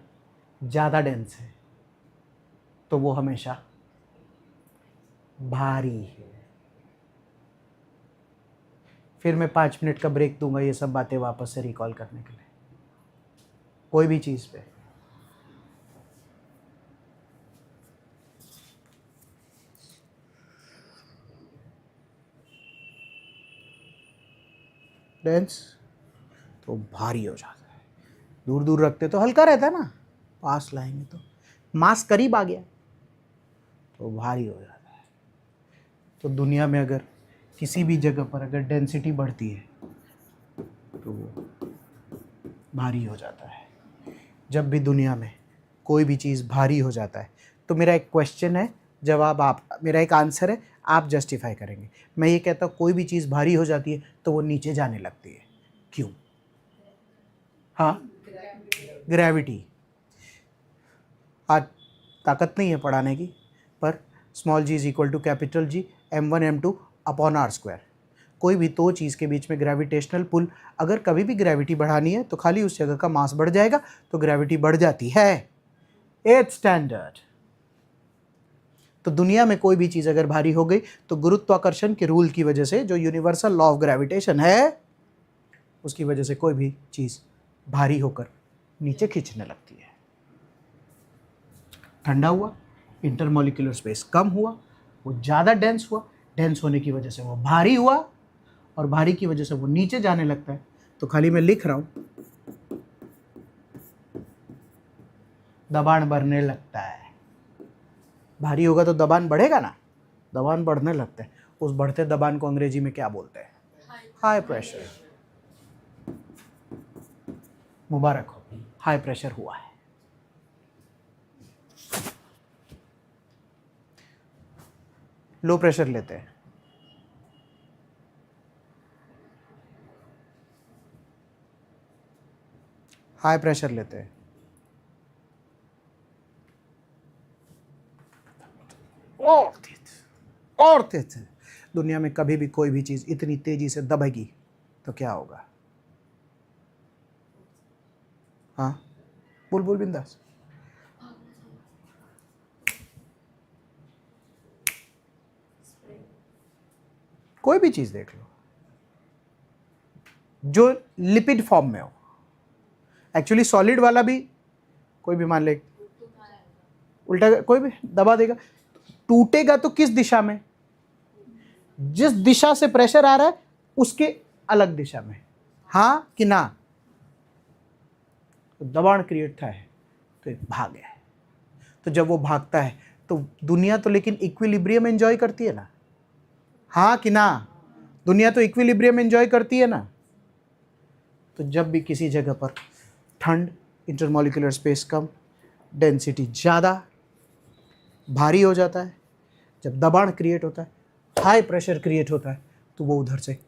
ज़्यादा डेंस है तो वो हमेशा भारी है। फिर मैं 5 मिनट का ब्रेक दूंगा ये सब बातें वापस से रिकॉल करने के लिए, कोई भी चीज़ पे। डेंस तो भारी हो जाता है, दूर दूर रखते तो हल्का रहता है ना, पास लाएंगे तो मास करीब आ गया तो भारी हो जाता है। तो दुनिया में अगर किसी भी जगह पर अगर डेंसिटी बढ़ती है तो वो भारी हो जाता है। जब भी दुनिया में कोई भी चीज़ भारी हो जाता है तो मेरा एक क्वेश्चन है, जवाब आप, मेरा एक आंसर है, आप जस्टिफाई करेंगे। मैं ये कहता हूँ कोई भी चीज़ भारी हो जाती है तो वो नीचे जाने लगती है, क्यों? हाँ, ग्रेविटी। आज ताकत नहीं है पढ़ाने की, पर small g is equal to capital G m1 m2 upon r square. कोई भी दो चीज़ के बीच में ग्रेविटेशनल पुल, अगर कभी भी ग्रेविटी बढ़ानी है तो खाली उस जगह का मास बढ़ जाएगा तो ग्रेविटी बढ़ जाती है। 8th standard. तो दुनिया में कोई भी चीज़ अगर भारी हो गई तो गुरुत्वाकर्षण के रूल की वजह से, जो यूनिवर्सल लॉ ऑफ ग्रेविटेशन है, उसकी वजह से कोई भी चीज़ भारी होकर नीचे खींचने लगती है। ठंडा हुआ, इंटरमॉलिक्यूलर स्पेस कम हुआ, वो ज़्यादा डेंस हुआ, डेंस होने की वजह से वो भारी हुआ, और भारी की वजह से वो नीचे जाने लगता है। तो खाली मैं लिख रहा हूँ, दबान बढ़ने लगता है। भारी होगा तो दबान बढ़ेगा ना, दबान बढ़ने लगता है। उस बढ़ते दबान को अंग्रेजी में क्या बोलते हैं? High pressure. मुबारक हो, हाई प्रेशर हुआ है। लो प्रेशर लेते हैं। हाई प्रेशर लेते हैं। और तेज, और तेज। दुनिया में कभी भी कोई भी चीज़ इतनी तेजी से दबेगी तो क्या होगा? हाँ, बोल बोल बिंदास। कोई भी चीज़ देख लो जो लिपिड फॉर्म में हो। एक्चुअली सॉलिड वाला भी कोई भी मान ले उल्टा कोई भी दबा देगा, टूटेगा तो किस दिशा में? जिस दिशा से प्रेशर आ रहा है उसके अलग दिशा में, हाँ कि ना? तो दबाण क्रिएट था है तो एक भाग है। तो जब वो भागता है तो दुनिया तो लेकिन इक्विलिब्रियम एंजॉय करती है ना, हाँ कि ना? दुनिया तो इक्विलिब्रियम एंजॉय करती है ना। तो जब भी किसी जगह पर ठंड, इंटरमॉलिक्यूलर स्पेस कम, डेंसिटी ज़्यादा, भारी हो जाता है, जब दबाण क्रिएट होता है, हाई प्रेशर क्रिएट होता है, तो वो उधर से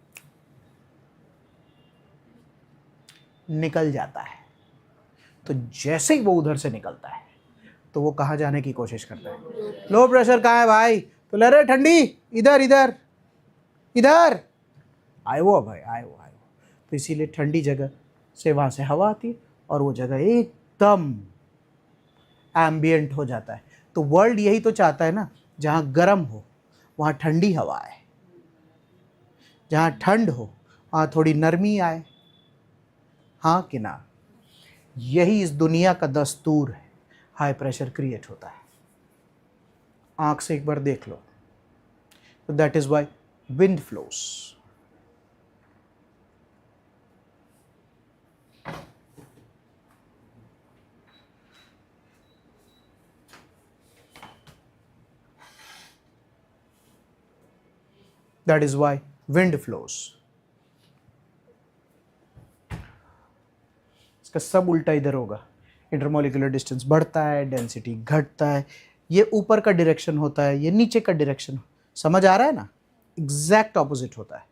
निकल जाता है। तो जैसे ही वो उधर से निकलता है तो वो कहाँ जाने की कोशिश करता है? लो प्रेशर कहाँ है भाई? तो ले रहे ठंडी, इधर इधर इधर आए वो भाई, आए वो। तो इसीलिए ठंडी जगह से वहाँ से हवा आती है और वो जगह एकदम एम्बियंट हो जाता है। तो वर्ल्ड यही तो चाहता है ना, जहाँ गर्म हो वहाँ ठंडी हवा आए, जहाँ ठंड हो वहाँ थोड़ी नरमी आए, हाँ कि ना? यही इस दुनिया का दस्तूर है। हाई प्रेशर क्रिएट होता है, आँख से एक बार देख लो। तो that is why wind flows. That is why wind flows. इसका सब उल्टा इधर होगा। इंटरमॉलिक्यूलर डिस्टेंस बढ़ता है, डेंसिटी घटता है। ये ऊपर का डायरेक्शन होता है, ये नीचे का डायरेक्शन। समझ आ रहा है ना? एग्जैक्ट ऑपोजिट होता है।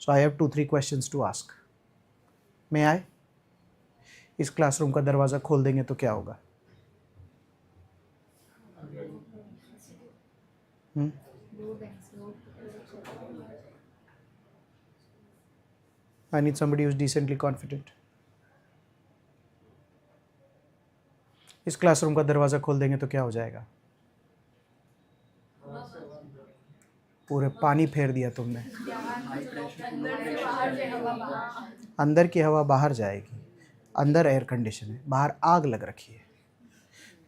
So I have 2-3 questions to ask. मैं आए इस क्लासरूम का दरवाज़ा खोल देंगे तो क्या होगा? I need somebody who's decently confident. इस क्लासरूम का दरवाज़ा खोल देंगे तो क्या हो जाएगा? पूरे पानी फेर दिया तुमने। अंदर की हवा बाहर जाएगी। अंदर एयर कंडीशन है, बाहर आग लग रखी है।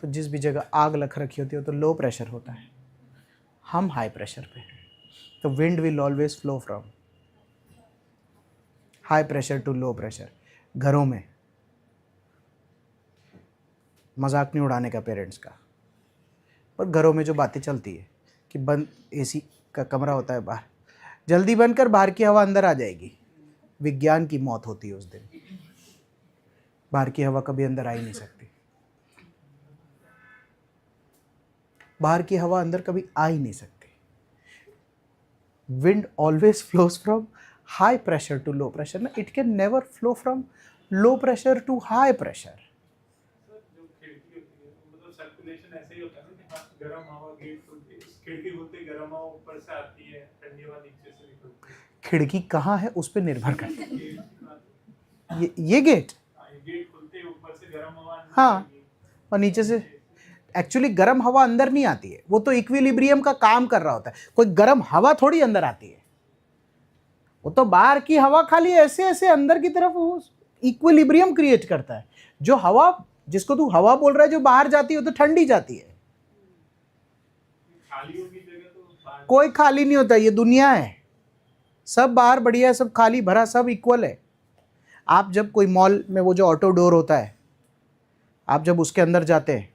तो जिस भी जगह आग लग रखी होती है तो लो प्रेशर होता है, हम हाई प्रेशर पे हैं। तो wind will always flow from high pressure to low pressure. घरों में मजाक नहीं उड़ाने का पेरेंट्स का, पर घरों में जो बातें चलती है कि बंद एसी का कमरा होता है बाहर, जल्दी बंद कर, बाहर की हवा अंदर आ जाएगी। विज्ञान की मौत होती है उस दिन। बाहर की हवा कभी अंदर आ ही नहीं सकती। बाहर की हवा अंदर कभी आ ही नहीं सकती। Wind always flows from high pressure to low pressure ना, it can never flow from low pressure to high pressure. जो खिड़की होती है मतलब सर्कुलेशन ऐसे ही होता है ना कि गर्म हवा गेट खुलती है, खिड़की खुलती है, गर्म हवा ऊपर से आती है, ठंडी हवा नीचे से निकलती है। खिड़की कहाँ है उस पर निर्भर करता है। ये गेट, गेट खुलते ही ऊपर से गर्म हवा अंदर हाँ, आएगी। और नीचे से एक्चुअली गर्म हवा अंदर नहीं आती है, वो तो इक्विलिब्रियम का काम कर रहा होता है। कोई गर्म हवा थोड़ी अंदर आती है, वो तो बाहर की हवा खाली ऐसे ऐसे अंदर की तरफ वो इक्विलिब्रियम क्रिएट करता है। जो हवा, जिसको तू हवा बोल रहा है, जो बाहर जाती है वो तो ठंडी जाती है। खाली होगी जगह तो बाहर कोई खाली नहीं होता, ये दुनिया है। सब बाहर बढ़िया है, सब खाली भरा, सब इक्वल है। आप जब कोई मॉल में वो जो ऑटो डोर होता है, आप जब उसके अंदर जाते हैं,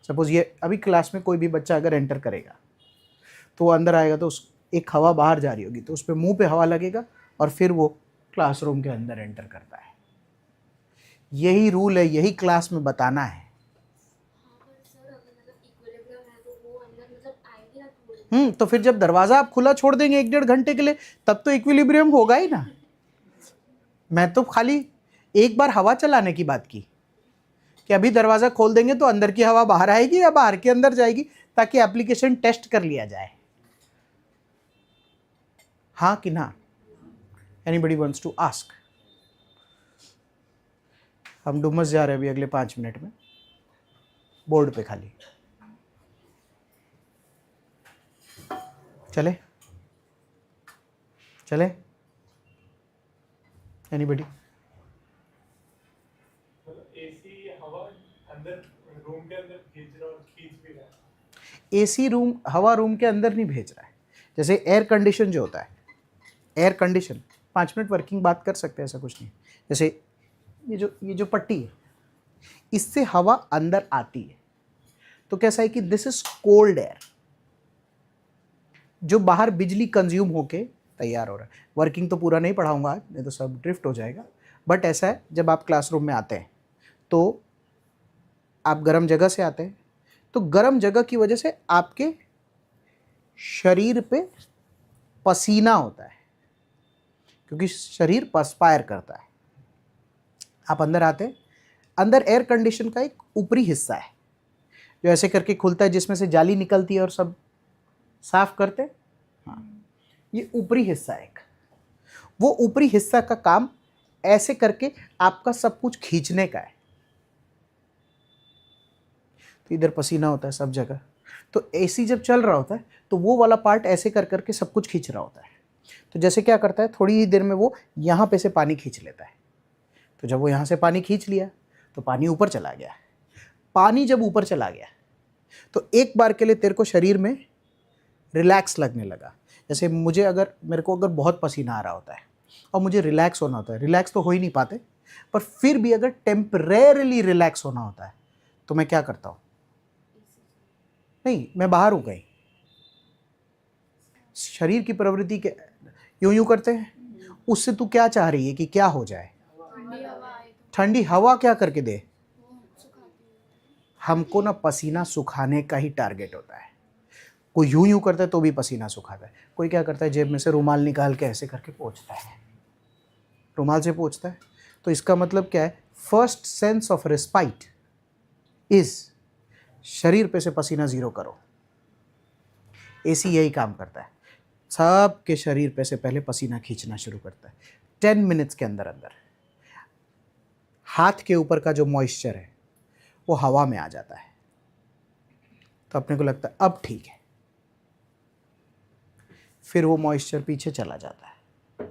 सपोज ये अभी क्लास में कोई भी बच्चा अगर एंटर करेगा तो वो अंदर आएगा तो उस एक हवा बाहर जा रही होगी तो उस पर मुंह पे हवा लगेगा और फिर वो क्लासरूम के अंदर एंटर करता है। यही रूल है, यही क्लास में बताना है। तो फिर जब दरवाज़ा आप खुला छोड़ देंगे 1-1.5 घंटे के लिए, तब तो इक्विलिब्रियम होगा ही ना। मैं तो खाली एक बार हवा चलाने की बात की कि अभी दरवाज़ा खोल देंगे तो अंदर की हवा बाहर आएगी या बाहर के अंदर जाएगी। ताकि एप्लीकेशन टेस्ट कर लिया जाए। हाँ कि ना? Anybody wants to ask? हम डुमस जा रहे हैं अभी अगले 5 मिनट में, बोर्ड पे खाली। चले चले? एनीबडी? एसी हवा अंदर रूम के अंदर खींच रहा और खींच भी रहा है। एसी रूम हवा रूम के अंदर नहीं भेज रहा है। जैसे एयर कंडीशन जो होता है, एयर कंडीशन 5 मिनट वर्किंग बात कर सकते हैं, ऐसा कुछ नहीं। जैसे ये जो पट्टी है, इससे हवा अंदर आती है, तो कैसा है कि दिस इज कोल्ड एयर जो बाहर बिजली कंज्यूम होके तैयार हो रहा है। वर्किंग तो पूरा नहीं पढ़ाऊंगा आज, नहीं तो सब ड्रिफ्ट हो जाएगा। बट ऐसा है, जब आप क्लासरूम में आते हैं तो आप गर्म जगह से आते हैं, तो गर्म जगह की वजह से आपके शरीर पे पसीना होता है, क्योंकि शरीर पर्सपायर करता है। आप अंदर आते हैं, अंदर एयर कंडीशन का एक ऊपरी हिस्सा है जो ऐसे करके खुलता है, जिसमें से जाली निकलती है और सब साफ करते हैं। हाँ, ये ऊपरी हिस्सा है एक। वो ऊपरी हिस्सा का काम ऐसे करके आपका सब कुछ खींचने का है। तो इधर पसीना होता है सब जगह, तो एसी जब चल रहा होता है तो वो वाला पार्ट ऐसे कर करके सब कुछ खींच रहा होता है। तो जैसे क्या करता है, थोड़ी ही देर में वो यहाँ पे से पानी खींच लेता है। तो जब वो यहाँ से पानी खींच लिया तो पानी ऊपर चला गया। पानी जब ऊपर चला गया तो एक बार के लिए तेरे को शरीर में रिलैक्स लगने लगा। जैसे मेरे को अगर बहुत पसीना आ रहा होता है और मुझे रिलैक्स होना होता है, रिलैक्स तो हो ही नहीं पाते, पर फिर भी अगर टेम्परेरली रिलैक्स होना होता है तो मैं क्या करता हूँ? नहीं, मैं बाहर हूँ कहीं। शरीर की प्रवृत्ति के यूं यूं करते हैं, उससे तू क्या चाह रही है कि क्या हो जाए? ठंडी हवा क्या करके दे? हमको ना पसीना सुखाने का ही टारगेट होता है। कोई यूं यूं करता है तो भी पसीना सुखाता है। कोई क्या करता है, जेब में से रुमाल निकाल के ऐसे करके पोंछता है, रुमाल से पोंछता है। तो इसका मतलब क्या है? First sense of respite is शरीर पे से पसीना जीरो करो। एसी यही काम करता है, सबके शरीर पे से पहले पसीना खींचना शुरू करता है। 10 मिनट्स के अंदर अंदर हाथ के ऊपर का जो मॉइस्चर है वो हवा में आ जाता है। तो अपने को लगता है अब ठीक है, फिर वो मॉइस्चर पीछे चला जाता है।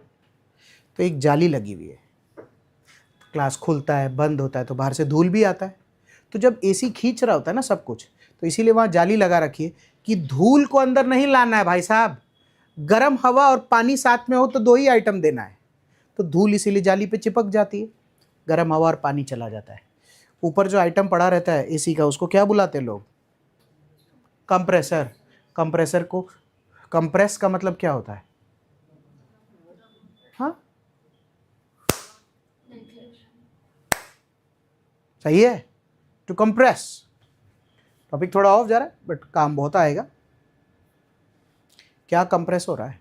तो एक जाली लगी हुई है, क्लास खुलता है बंद होता है तो बाहर से धूल भी आता है। तो जब एसी खींच रहा होता है ना सब कुछ, तो इसीलिए वहाँ जाली लगा रखी है कि धूल को अंदर नहीं लाना है भाई साहब। गर्म हवा और पानी साथ में हो तो 2 ही आइटम देना है। तो धूल इसीलिए जाली पे चिपक जाती है, गर्म हवा और पानी चला जाता है। ऊपर जो आइटम पड़ा रहता है एसी का, उसको क्या बुलाते हैं लोग? कंप्रेसर। कंप्रेसर को, कंप्रेस का मतलब क्या होता है? हाँ, सही है, टू कंप्रेस। टॉपिक थोड़ा ऑफ जा रहा है बट काम बहुत आएगा। क्या कंप्रेस हो रहा है?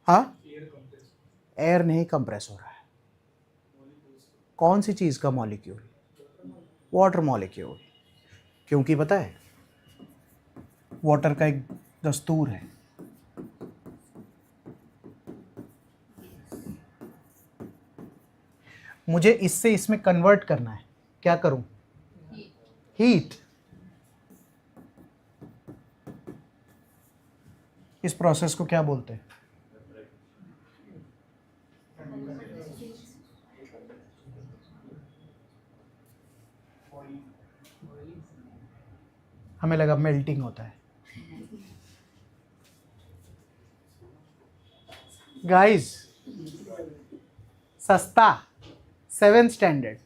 हाँ, एयर नहीं कंप्रेस हो रहा है। कौन सी चीज़ का मॉलिक्यूल? Water molecule. क्योंकि पता है, वाटर का एक दस्तूर है, मुझे इससे इसमें कन्वर्ट करना है। क्या करूं? हीट। इस प्रोसेस को क्या बोलते हैं? हमें लगा मेल्टिंग होता है। गाइस, सस्ता 7th स्टैंडर्ड।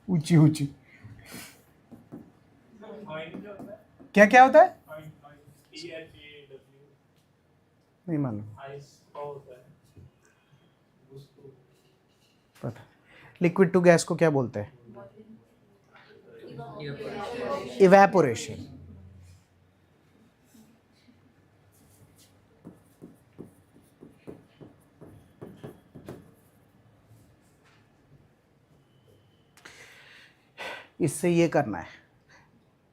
ऊंची ऊंची। क्या क्या होता है? नहीं मालूम, पता। लिक्विड टू गैस को क्या बोलते हैं? इवेपोरेशन। इससे ये करना है,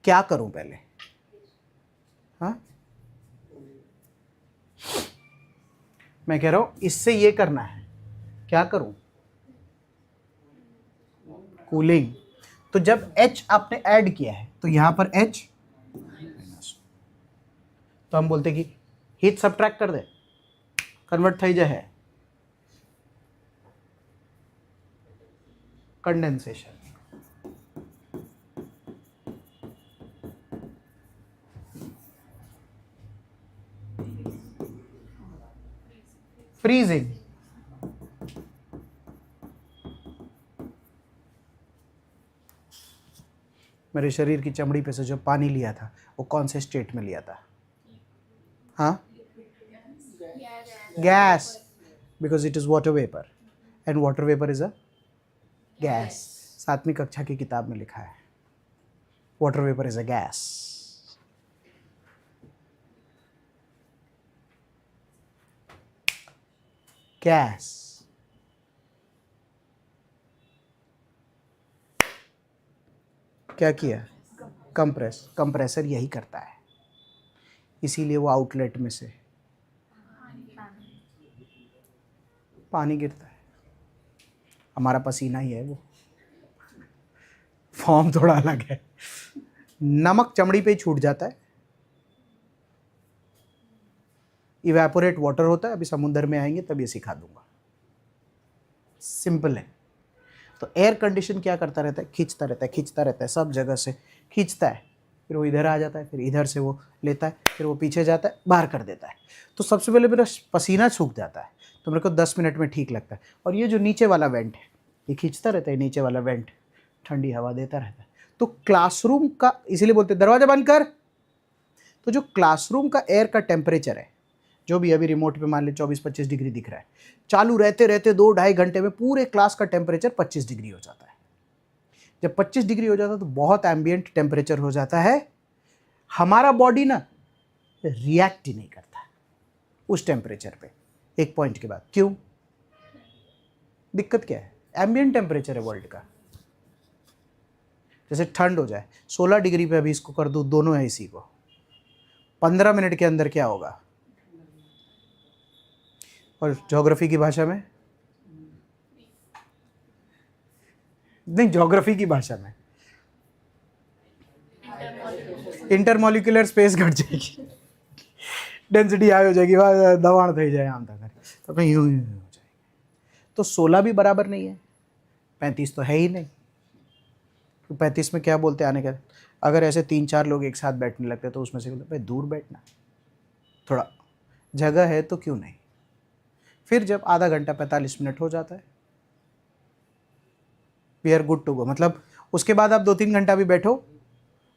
क्या करूं पहले? हाँ, मैं कह रहा हूं इससे ये करना है, क्या करूं? कूलिंग। तो जब H आपने ऐड किया है तो यहां पर H, तो हम बोलते कि हीट सबट्रैक्ट कर दे, कन्वर्ट થઈ જાય कंडेंसेशन। फ्रीजिंग। मेरे शरीर की चमड़ी पे से जो पानी लिया था वो कौन से स्टेट में लिया था? हाँ, gas, because it is water vapour and water vapour is a gas. 7वीं कक्षा की किताब में लिखा है water vapour is a gas. Gas. क्या किया? कंप्रेस। कंप्रेसर यही करता है, इसीलिए वो आउटलेट में से पानी गिरता है। हमारा पसीना ही है वो, फॉर्म थोड़ा अलग है। नमक चमड़ी पे ही छूट जाता है, इवेपोरेट वाटर होता है। अभी समुद्र में आएंगे तब ये सिखा दूंगा, सिंपल है। तो एयर कंडीशन क्या करता रहता है? खींचता रहता है, खींचता रहता है, सब जगह से खींचता है, फिर वो इधर आ जाता है, फिर इधर से वो लेता है, फिर वो पीछे जाता है, बाहर कर देता है। तो सबसे पहले मेरा पसीना सूख जाता है, तो मेरे को 10 मिनट में ठीक लगता है। और ये जो नीचे वाला वेंट है, ये खींचता रहता है, नीचे वाला वेंट ठंडी हवा देता रहता है। तो क्लासरूम का, इसीलिए बोलते हैं दरवाजा बंद कर। तो जो क्लासरूम का एयर का टेम्परेचर है, जो भी अभी रिमोट पे मान ले 24-25 डिग्री दिख रहा है, चालू रहते रहते 2-2.5 घंटे में पूरे क्लास का टेम्परेचर 25 डिग्री हो जाता है। जब 25 डिग्री हो जाता है तो बहुत एम्बियंट टेम्परेचर हो जाता है। हमारा बॉडी ना रिएक्ट ही नहीं करता उस टेम्परेचर पे एक पॉइंट के बाद। क्यों? दिक्कत क्या है? एम्बियंट टेम्परेचर है वर्ल्ड का। जैसे ठंड हो जाए 16 डिग्री पे, अभी इसको कर दूँ दोनों एसी को, 15 मिनट के अंदर क्या होगा? और ज्योग्राफी की भाषा में, नहीं ज्योग्राफी की भाषा में इंटरमोलिकुलर स्पेस घट जाएगी, डेंसिटी हाई हो जाएगी, वहाँ दबाण થઈ જાય આમ तक, तो कहीं यूँ हो जाएगी। तो 16 भी बराबर नहीं है, 35 तो है ही नहीं। तो 35 में क्या बोलते आने का? अगर ऐसे 3-4 लोग एक साथ बैठने लगते तो उसमें से बोलते भाई दूर बैठना, थोड़ा जगह है तो क्यों नहीं। फिर जब आधा घंटा 45 मिनट हो जाता है, we are good to go. मतलब उसके बाद आप 2-3 घंटा भी बैठो,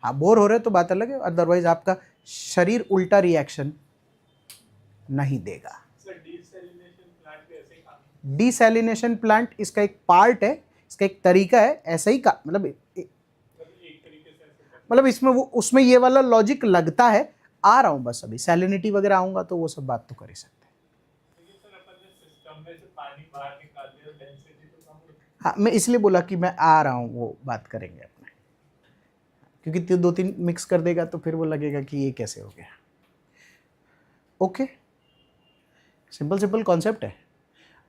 आप बोर हो रहे तो बात अलग है, अदरवाइज आपका शरीर उल्टा रिएक्शन नहीं देगा। डिसैलिनेशन प्लांट इसका एक पार्ट है, इसका एक तरीका है, ऐसा ही का मतलब इसमें वो उसमें ये वाला लॉजिक लगता है। आ रहा हूँ बस, अभी सैलिनिटी वगैरह आऊँगा तो वो सब बात तो कर ही सकते हैं। हाँ, मैं इसलिए बोला कि मैं आ रहा हूँ, वो बात करेंगे अपने, क्योंकि 2-3 मिक्स कर देगा तो फिर वो लगेगा कि ये कैसे हो गया। ओके, सिंपल कॉन्सेप्ट है।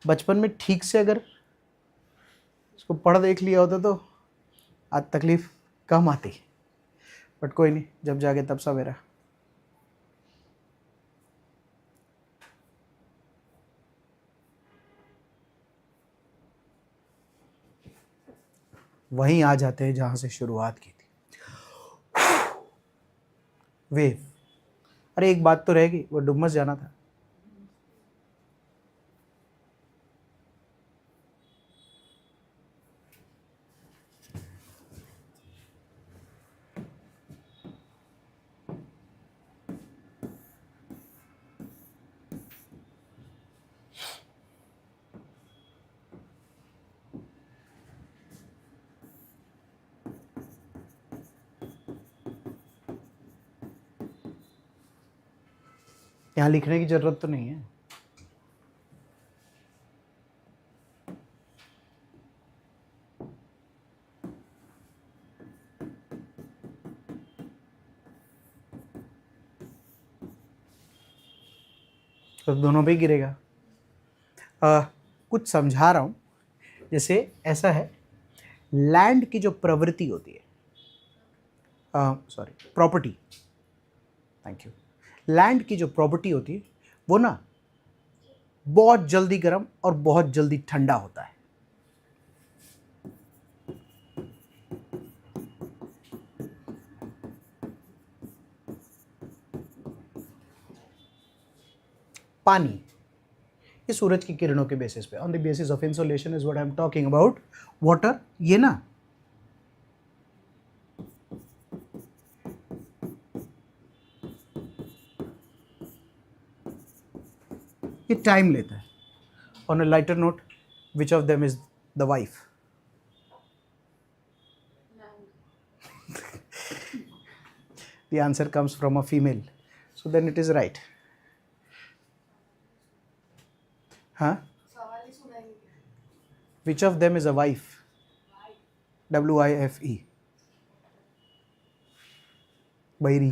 बचपन में ठीक से अगर इसको पढ़ देख लिया होता तो आज तकलीफ कम आती, बट कोई नहीं, जब जागे तब सवेरा। वहीं आ जाते हैं जहां से शुरुआत की थी, वेव। अरे एक बात तो रहेगी, वो डुमस जाना था। यहाँ लिखने की जरूरत तो नहीं है। तो दोनों पे ही गिरेगा। कुछ समझा रहा हूँ, जैसे ऐसा है, लैंड की जो प्रवृत्ति होती है, प्रॉपर्टी, थैंक यू, लैंड की जो प्रॉपर्टी होती है वो ना बहुत जल्दी गर्म और बहुत जल्दी ठंडा होता है। पानी, ये सूरज की किरणों के बेसिस पे, on the basis of insolation is what I am talking about. Water, ये ना ये टाइम लेता है। On a lighter note, which of them is the wife? The answer comes from a female, so then it is right. Huh? Which of them is a wife? WIFE. Bairi.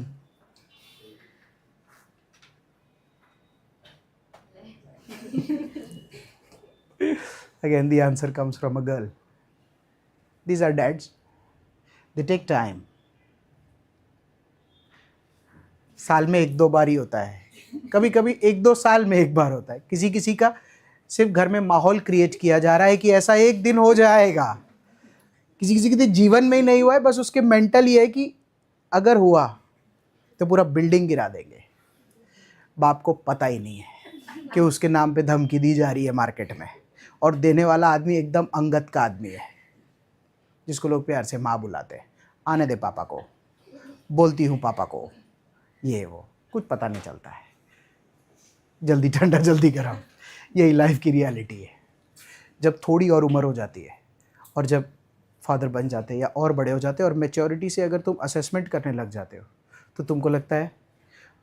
Again, the answer comes from a girl. These are dads. They take time. साल में एक दो बार ही होता है, कभी कभी एक दो साल में एक बार होता है। किसी किसी का सिर्फ घर में माहौल क्रिएट किया जा रहा है कि ऐसा एक दिन हो जाएगा। किसी किसी के तो जीवन में ही नहीं हुआ है, बस उसके मेंटल ये है कि अगर हुआ तो पूरा बिल्डिंग गिरा देंगे। बाप को पता ही नहीं है कि उसके नाम पे धमकी दी जा रही है मार्केट में, और देने वाला आदमी एकदम अंगत का आदमी है, जिसको लोग प्यार से माँ बुलाते हैं। आने दे पापा को, बोलती हूँ पापा को, ये वो कुछ पता नहीं चलता है। जल्दी ठंडा जल्दी गर्म, यही लाइफ की रियलिटी है। जब थोड़ी और उम्र हो जाती है और जब फादर बन जाते हैं या और बड़े हो जाते हैं, और मैच्योरिटी से अगर तुम असेसमेंट करने लग जाते हो, तो तुमको लगता है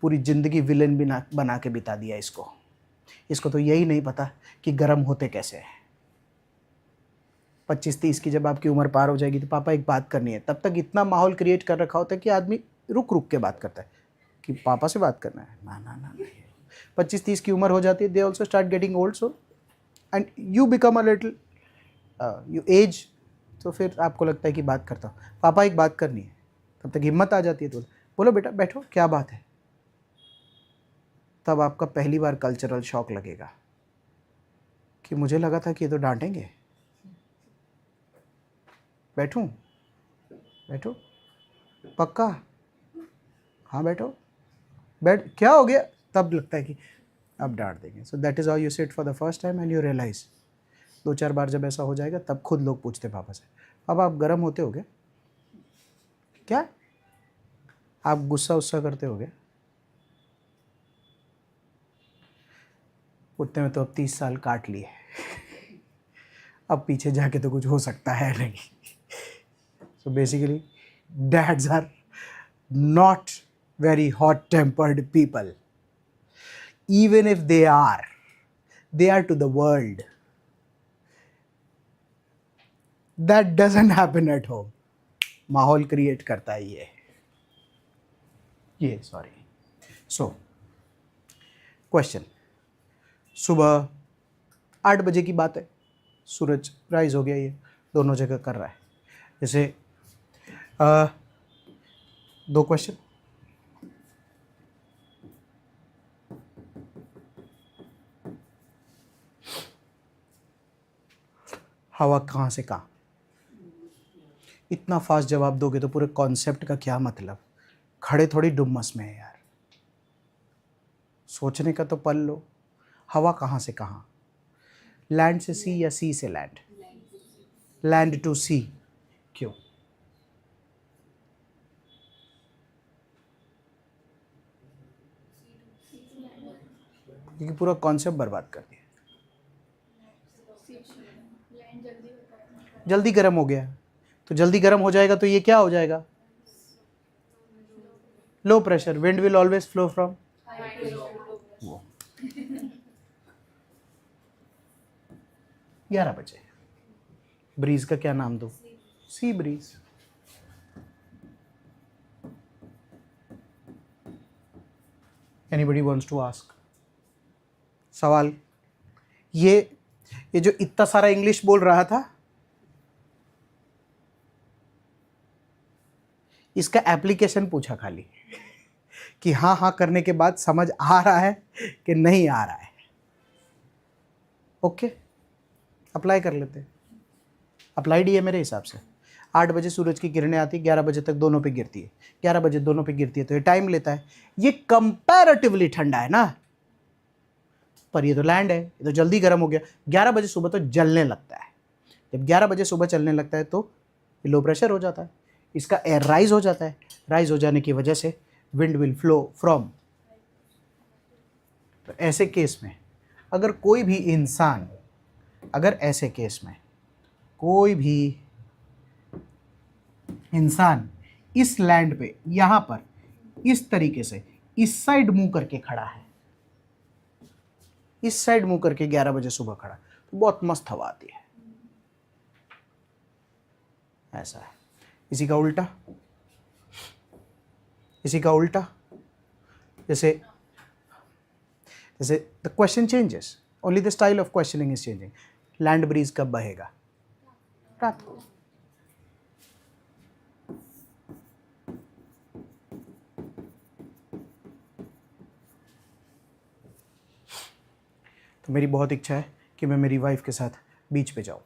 पूरी ज़िंदगी विलन बना के बिता दिया इसको तो यही नहीं पता कि गर्म होते कैसे हैं। 25-30 की जब आपकी उम्र पार हो जाएगी तो पापा एक बात करनी है, तब तक इतना माहौल क्रिएट कर रखा होता है कि आदमी रुक रुक के बात करता है कि पापा से बात करना है। ना ना ना, 25-30 की उम्र हो जाती है, they also start getting old, so and you become a little, you age, तो फिर आपको लगता है कि बात करता हूँ, पापा एक बात करनी है, तब तक हिम्मत आ जाती है तो बोलो बेटा बैठो, क्या बात है। तब आपका पहली बार कल्चरल शॉक लगेगा कि मुझे लगा था कि ये तो डांटेंगे, बैठूं, बैठो, पक्का, हाँ बैठो, बैठ, क्या हो गया, तब लगता है कि अब डांट देंगे। So that is how you sit for the first time and you realize. 2-4 बार जब ऐसा हो जाएगा तब खुद लोग पूछते पापा से, पापा आप गर्म होते हो गए क्या, आप गुस्सा उस्सा करते हो गए। उतने में तो अब 30 साल काट लिए, अब पीछे जाके तो कुछ हो सकता है नहीं। So basically dads are not very hot tempered people. Even if they are to the world. That doesn't happen at home. माहौल क्रिएट करता है ये सॉरी। सो क्वेश्चन, सुबह 8 बजे की बात है, सूरज राइज हो गया, ये दोनों जगह कर रहा है। जैसे 2 क्वेश्चन, हवा कहाँ से कहाँ, इतना फास्ट जवाब दोगे तो पूरे कॉन्सेप्ट का क्या मतलब। खड़े थोड़ी डुम्मस में है यार, सोचने का तो पल लो। हवा कहाँ से कहाँ, लैंड से सी या सी से लैंड, लैंड टू सी, क्यों? क्योंकि पूरा कॉन्सेप्ट बर्बाद कर दिया। जल्दी गर्म हो गया, तो जल्दी गर्म हो जाएगा तो ये क्या हो जाएगा, low pressure, wind will always flow from 11 बजे। ब्रीज का क्या नाम दो, sea breeze. Anybody wants to ask? सवाल, ये जो इतना सारा इंग्लिश बोल रहा था, इसका एप्लीकेशन पूछा खाली कि हाँ हाँ करने के बाद समझ आ रहा है कि नहीं आ रहा है। ओके, अप्लाई कर लेते हैं। अप्लाइड ही है मेरे हिसाब से। 8 बजे सूरज की किरणें आती है, 11 बजे तक दोनों पे गिरती है, 11 बजे दोनों पे गिरती है, तो ये टाइम लेता है। ये कंपैरेटिवली ठंडा है ना, पर ये तो लैंड है, ये तो जल्दी गर्म हो गया। 11 बजे सुबह तो जलने लगता है। जब 11 बजे सुबह चलने लगता है तो लो प्रेशर हो जाता है, इसका एयर राइज हो जाता है। राइज हो जाने की वजह से विंड विल फ्लो फ्रॉम। तो ऐसे केस में अगर कोई भी इंसान, अगर ऐसे केस में कोई भी इंसान इस लैंड पे यहां पर इस तरीके से इस साइड मुंह करके खड़ा है, इस साइड मुंह करके 11 बजे सुबह खड़ा, तो बहुत मस्त हवा आती है। ऐसा है। इसी का उल्टा, इसी का उल्टा, जैसे the question changes, only the style of questioning is changing. Land breeze कब बहेगा? रात को। तो मेरी बहुत इच्छा है कि मैं मेरी वाइफ के साथ बीच पे जाऊं,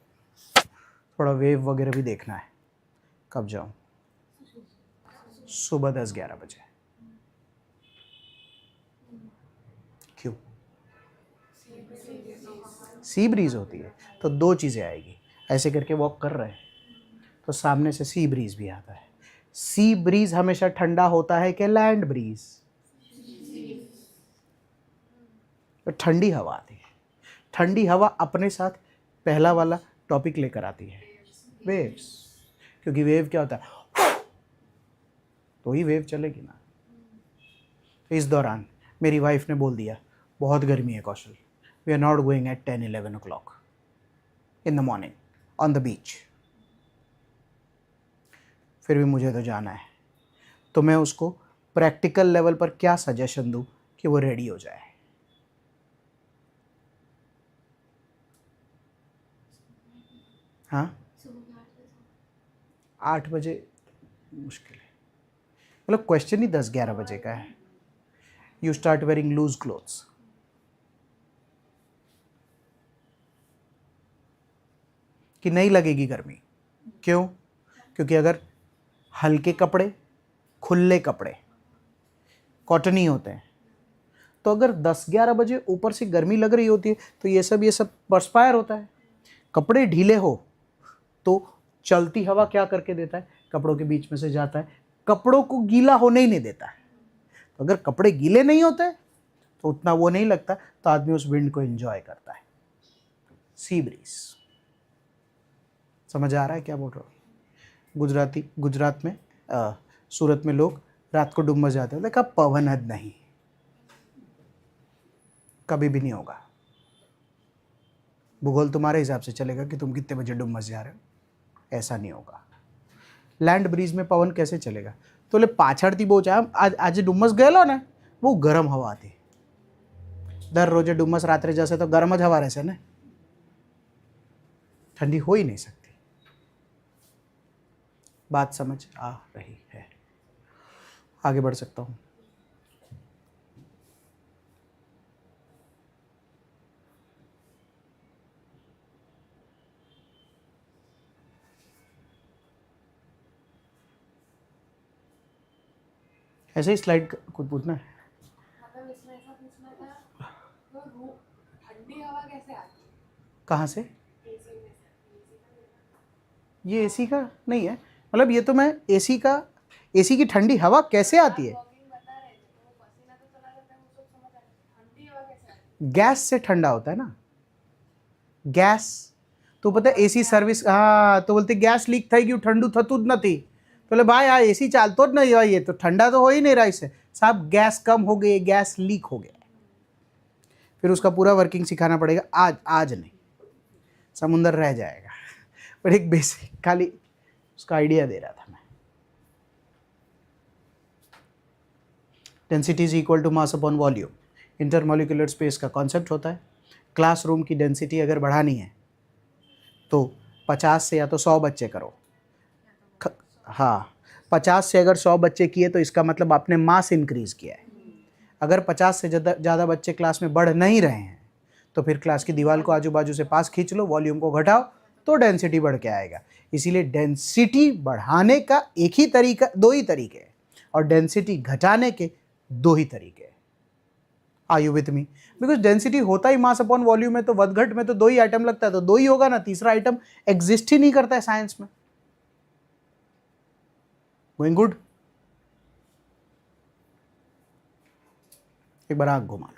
थोड़ा वेव वगैरह भी देखना है। कब जाऊं? सुबह 10-11 बजे। क्यों? सी ब्रीज होती है तो 2 चीज़ें आएगी। ऐसे करके वॉक कर रहे हैं तो सामने से सी ब्रीज भी आता है। सी ब्रीज हमेशा ठंडा होता है कि लैंड ब्रीज? तो ठंडी हवा आती है। ठंडी हवा अपने साथ पहला वाला टॉपिक लेकर आती है, वेव्स। क्योंकि वेव क्या होता है, तो ही वेव चलेगी ना। तो इस दौरान मेरी वाइफ ने बोल दिया बहुत गर्मी है Kaushal, we are not going at 10-11 o'clock in the morning on the beach. फिर भी मुझे तो जाना है, तो मैं उसको प्रैक्टिकल लेवल पर क्या सजेशन दूं कि वो रेडी हो जाए। हाँ, 8 बजे मुश्किल है। मतलब क्वेश्चन ही 10-11 बजे का है। You start wearing loose clothes. कि नहीं लगेगी गर्मी। क्यों? क्योंकि अगर हल्के कपड़े, खुले कपड़े, कॉटनी होते हैं, तो अगर 10-11 बजे ऊपर से गर्मी लग रही होती है तो ये सब परस्पायर होता है। कपड़े ढीले हो तो चलती हवा क्या करके देता है, कपड़ों के बीच में से जाता है, कपड़ों को गीला होने ही नहीं देता है। तो अगर कपड़े गीले नहीं होते तो उतना वो नहीं लगता, तो आदमी उस विंड को एंजॉय करता है। Sea breeze. समझ आ रहा है क्या बोल रहा हूँ? गुजरात में सूरत में लोग रात को डूमस जाते हैं, देखा पवन हद नहीं, कभी भी नहीं होगा। भूगोल तुम्हारे हिसाब से चलेगा कि तुम कितने बजे डूमस जा रहे हो, ऐसा नहीं होगा। लैंड ब्रीज में पवन कैसे चलेगा? तो ले पाछड़ती बोचा आज डुम्मस गए ना, वो गरम हवा आती। दर रोजे डुम्मस रात्रे जैसे तो गरम ज हवा रहसे ने, ठंडी हो ही नहीं सकती। बात समझ आ रही है? आगे बढ़ सकता हूं। ऐसे ही स्लाइड कुछ पूछना है? मतलब इसमें ऐसा पूछना था, तो ठंडी हवा कैसे आती है? कहाँ से? एसी में से। ये एसी का नहीं है, मतलब ये तो मैं एसी की ठंडी हवा कैसे आती है? वॉकिंग बता रहे थे तो वो पसीना तो चला जाता है, वो सब समझ आ रहा है। ठंडी हवा कैसे आती है? गैस से ठंडा होता है ना, गैस। तो पता है एसी सर्विस, हाँ, तो बोलते गैस लीक થઈ ગયું, ठंडू થતું જ નથી। तो बोले भाई आ एसी चालतो જ नहीं भाई, ये तो ठंडा तो हो ही नहीं रहा इससे। साहब गैस कम हो गई, गैस लीक हो गया। फिर उसका पूरा वर्किंग सिखाना पड़ेगा। आज नहीं, समुंदर रह जाएगा। पर एक बेसिक खाली उसका आइडिया दे रहा था मैं। Density is equal to mass upon volume. Intermolecular space का कॉन्सेप्ट होता है। क्लासरूम की डेंसिटी अगर बढ़ानी है तो 50 से या तो 100 बच्चे करो। हाँ, 50 से अगर 100 बच्चे किए तो इसका मतलब आपने मास इंक्रीज किया है। अगर 50 से ज़्यादा बच्चे क्लास में बढ़ नहीं रहे हैं तो फिर क्लास की दीवार को आजू बाजू से पास खींच लो, वॉल्यूम को घटाओ तो डेंसिटी बढ़ के आएगा। इसीलिए डेंसिटी बढ़ाने का एक ही तरीका, दो ही तरीके हैं, और डेंसिटी घटाने के दो ही तरीके हैं। Are you with me? Because density होता ही मास अपॉन वॉल्यूम है, तो वदघट में तो दो ही आइटम लगता है, तो दो ही होगा ना, तीसरा आइटम एग्जिस्ट ही नहीं करता है साइंस में। Going good? एक बार आग घुमा लो।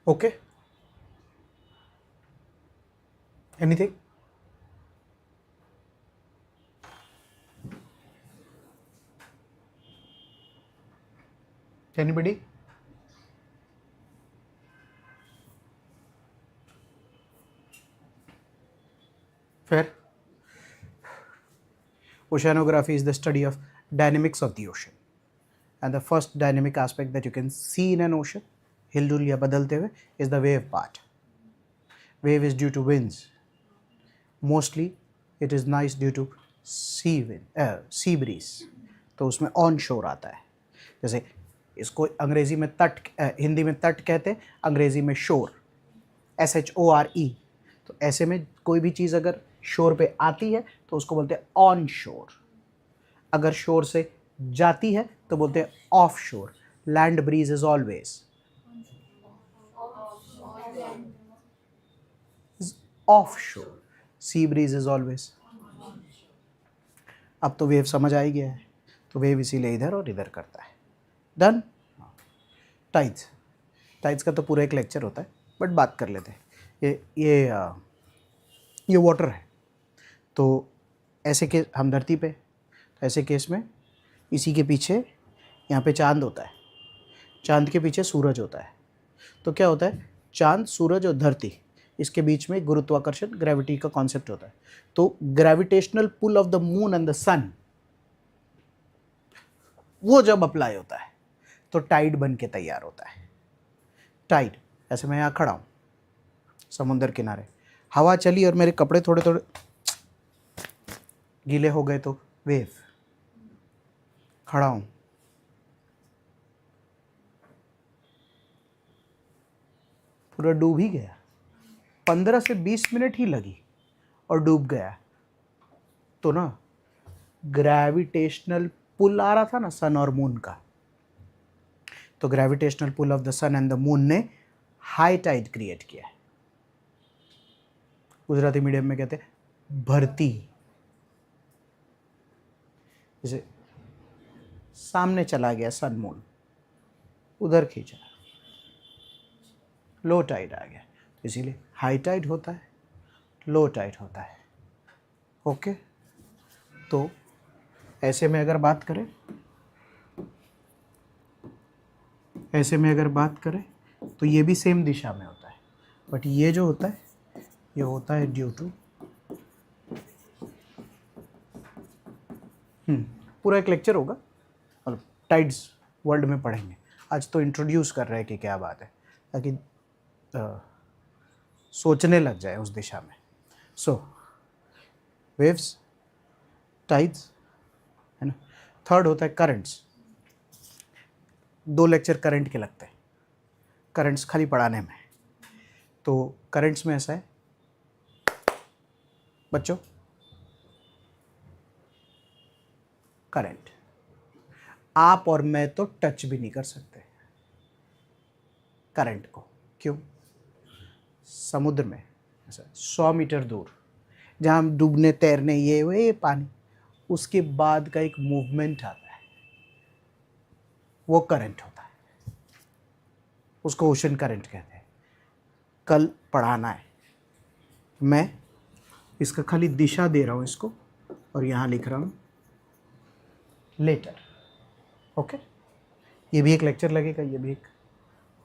Okay? Anything? Anybody? Fair? Oceanography is the study of dynamics of the ocean. And the first dynamic aspect that you can see in an ocean, हिलडुल या बदलते हुए, is the wave part. Wave is due to winds. Mostly it is nice due to sea breeze. तो उसमें on शोर आता है। जैसे इसको अंग्रेजी में तट, हिंदी में तट कहते हैं, अंग्रेजी में शोर, SHORE। तो ऐसे में कोई भी चीज़ अगर शोर पे आती है तो उसको बोलते हैं ऑन शोर, अगर शोर से जाती है तो बोलते हैं ऑफ शोर। Land breeze is always of शोर, सी ब्रीज इज ऑलवेज। अब तो वेव समझ आ ही गया है, तो वेव इसीलिए इधर और इधर करता है। डन? टाइड्स, टाइड्स का तो पूरा एक लेक्चर होता है, बट बात कर लेते हैं। ये वाटर है, तो ऐसे केस हम धरती पे, तो ऐसे केस में इसी के पीछे यहाँ पे चांद होता है, चांद के पीछे सूरज होता है। तो क्या होता है, चांद, सूरज और धरती, इसके बीच में गुरुत्वाकर्षण, ग्रेविटी का कॉन्सेप्ट होता है। तो gravitational pull of the moon and the sun, वो जब अप्लाई होता है तो टाइड बन के तैयार होता है। टाइड, ऐसे मैं यहाँ खड़ा हूँ समुद्र किनारे, हवा चली और मेरे कपड़े थोड़े थोड़े गीले हो गए तो वेव। खड़ा हूँ, पूरा डूब ही गया, 15 से 20 मिनट ही लगी और डूब गया। तो ना ग्रेविटेशनल पुल आ रहा था ना सन और मून का, तो gravitational pull of the sun and the moon ने हाई टाइड क्रिएट किया है। गुजराती मीडियम में कहते हैं भरती। जैसे सामने चला गया सन मून, उधर खींचा, लो टाइड आ गया, तो इसीलिए हाई टाइड होता है, लो टाइड होता है। ओके, तो ऐसे में अगर बात करें, ऐसे में अगर बात करें तो ये भी सेम दिशा में होता है, बट ये जो होता है ये होता है ड्यू टू, पूरा एक लेक्चर होगा और टाइड्स वर्ल्ड में पढ़ेंगे। आज तो इंट्रोड्यूस कर रहे हैं कि क्या बात है, ताकि सोचने लग जाए उस दिशा में। सो वेव्स, टाइड्स, है ना। थर्ड होता है करंट्स। 2 लेक्चर करंट के लगते हैं, करंट्स खाली पढ़ाने में। तो करंट्स में ऐसा है बच्चों, करंट आप और मैं तो टच भी नहीं कर सकते करंट को। क्यों? समुद्र में ऐसा 100 मीटर दूर जहाँ हम डूबने तैरने ये पानी, उसके बाद का एक मूवमेंट आता है, वो करंट होता है, उसको ओशन करंट कहते हैं। कल पढ़ाना है, मैं इसका खाली दिशा दे रहा हूँ इसको, और यहाँ लिख रहा हूँ लेटर। ओके, ये भी एक लेक्चर लगेगा, ये भी एक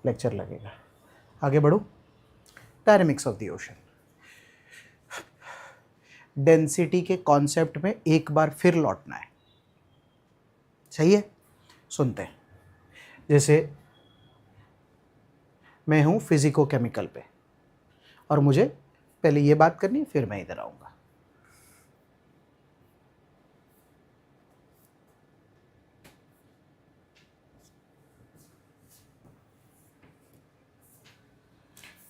लेक्चर लगेगा। आगे बढ़ो। Dynamics of the ocean, density के कॉन्सेप्ट में एक बार फिर लौटना है। सही है, सुनते हैं। जैसे मैं हूँ फिजिको केमिकल पे, और मुझे पहले ये बात करनी है, फिर मैं इधर आऊँगा।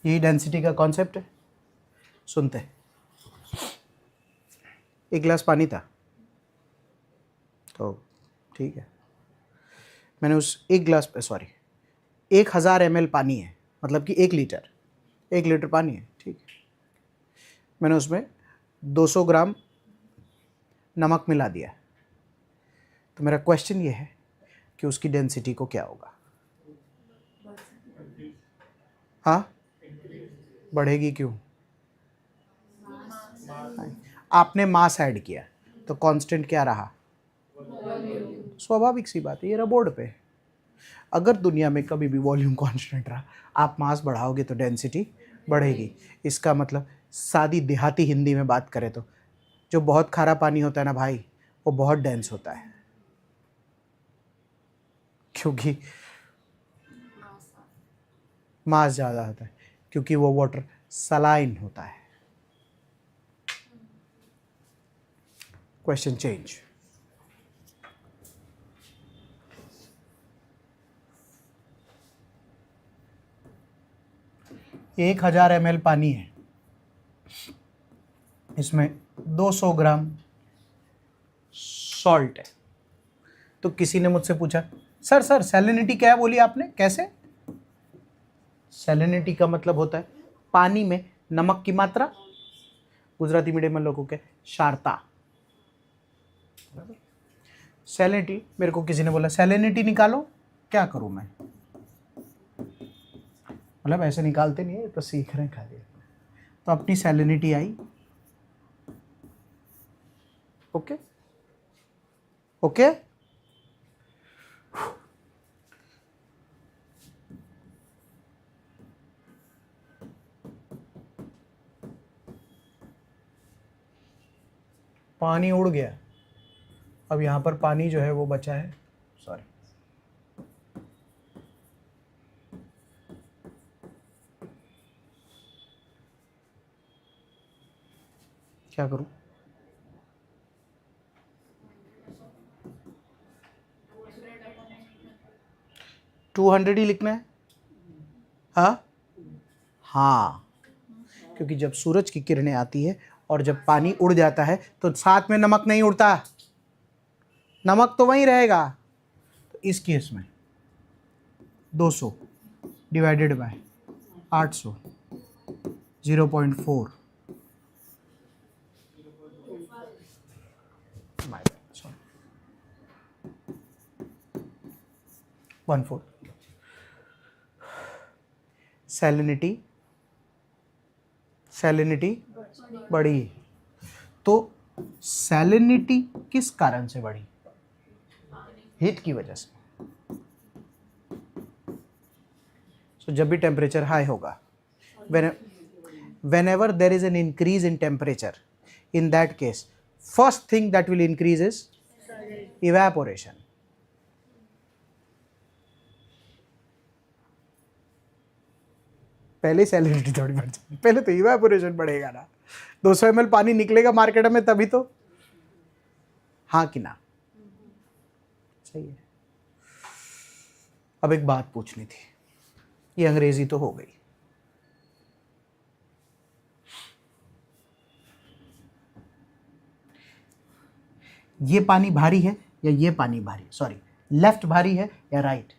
यही डेंसिटी का कॉन्सेप्ट है, सुनते हैं। एक गिलास पानी था, तो ठीक है, मैंने उस एक गिलास पे, सॉरी 1000 ml पानी है, मतलब कि 1 लीटर पानी है, ठीक है। मैंने उसमें 200 ग्राम नमक मिला दिया। तो मेरा क्वेश्चन ये है कि उसकी डेंसिटी को क्या होगा? हाँ, बढ़ेगी क्यों? आपने मास ऐड किया, तो कांस्टेंट क्या रहा? स्वाभाविक सी बात है, ये रहा बोर्ड पे। अगर दुनिया में कभी भी वॉल्यूम कांस्टेंट रहा, आप मास बढ़ाओगे तो डेंसिटी बढ़ेगी। इसका मतलब सादी देहाती हिंदी में बात करें तो जो बहुत खारा पानी होता है ना भाई, वो बहुत डेंस होता है, क्योंकि मास ज़्यादा होता है, क्योंकि वो वाटर सलाइन होता है। Question change. एक 1000 ml पानी है, इसमें 200 ग्राम सॉल्ट है। तो किसी ने मुझसे पूछा, सर सैलिनिटी क्या है बोली आपने, कैसे? सैलिनिटी का मतलब होता है पानी में नमक की मात्रा, गुजराती मीडियम में लोगों के शारता। सैलिनिटी, मेरे को किसी ने बोला सैलिनिटी निकालो, क्या करूं मैं? मतलब ऐसे निकालते नहीं है, तो सीख रहे हैं खाली। तो अपनी सैलिनिटी आई, ओके ओके। पानी उड़ गया, अब यहाँ पर पानी जो है वो बचा है, सॉरी, क्या करूं? $200 ही लिखना है। हाँ, क्योंकि जब सूरज की किरणें आती है और जब पानी उड़ जाता है तो साथ में नमक नहीं उड़ता, नमक तो वहीं रहेगा। तो इस केस में 200 डिवाइडेड बाय 800, 0.4, 1/4 सैलिनिटी बढ़ी। तो सैलिनिटी किस कारण से बढ़ी? हीट की वजह से। तो जब भी टेम्परेचर हाई होगा, whenever there is an increase in temperature, in that case first thing that will increase is evaporation. पहले सैलिनिटी थोड़ी बढ़ जाएगी, पहले तो इवेपोरेशन बढ़ेगा ना। 200 ml पानी निकलेगा मार्केट में तभी तो, हाँ कि ना? सही है। अब एक बात पूछनी थी, ये अंग्रेजी तो हो गई। ये पानी भारी है या ये पानी भारी, सॉरी लेफ्ट भारी है या राइट?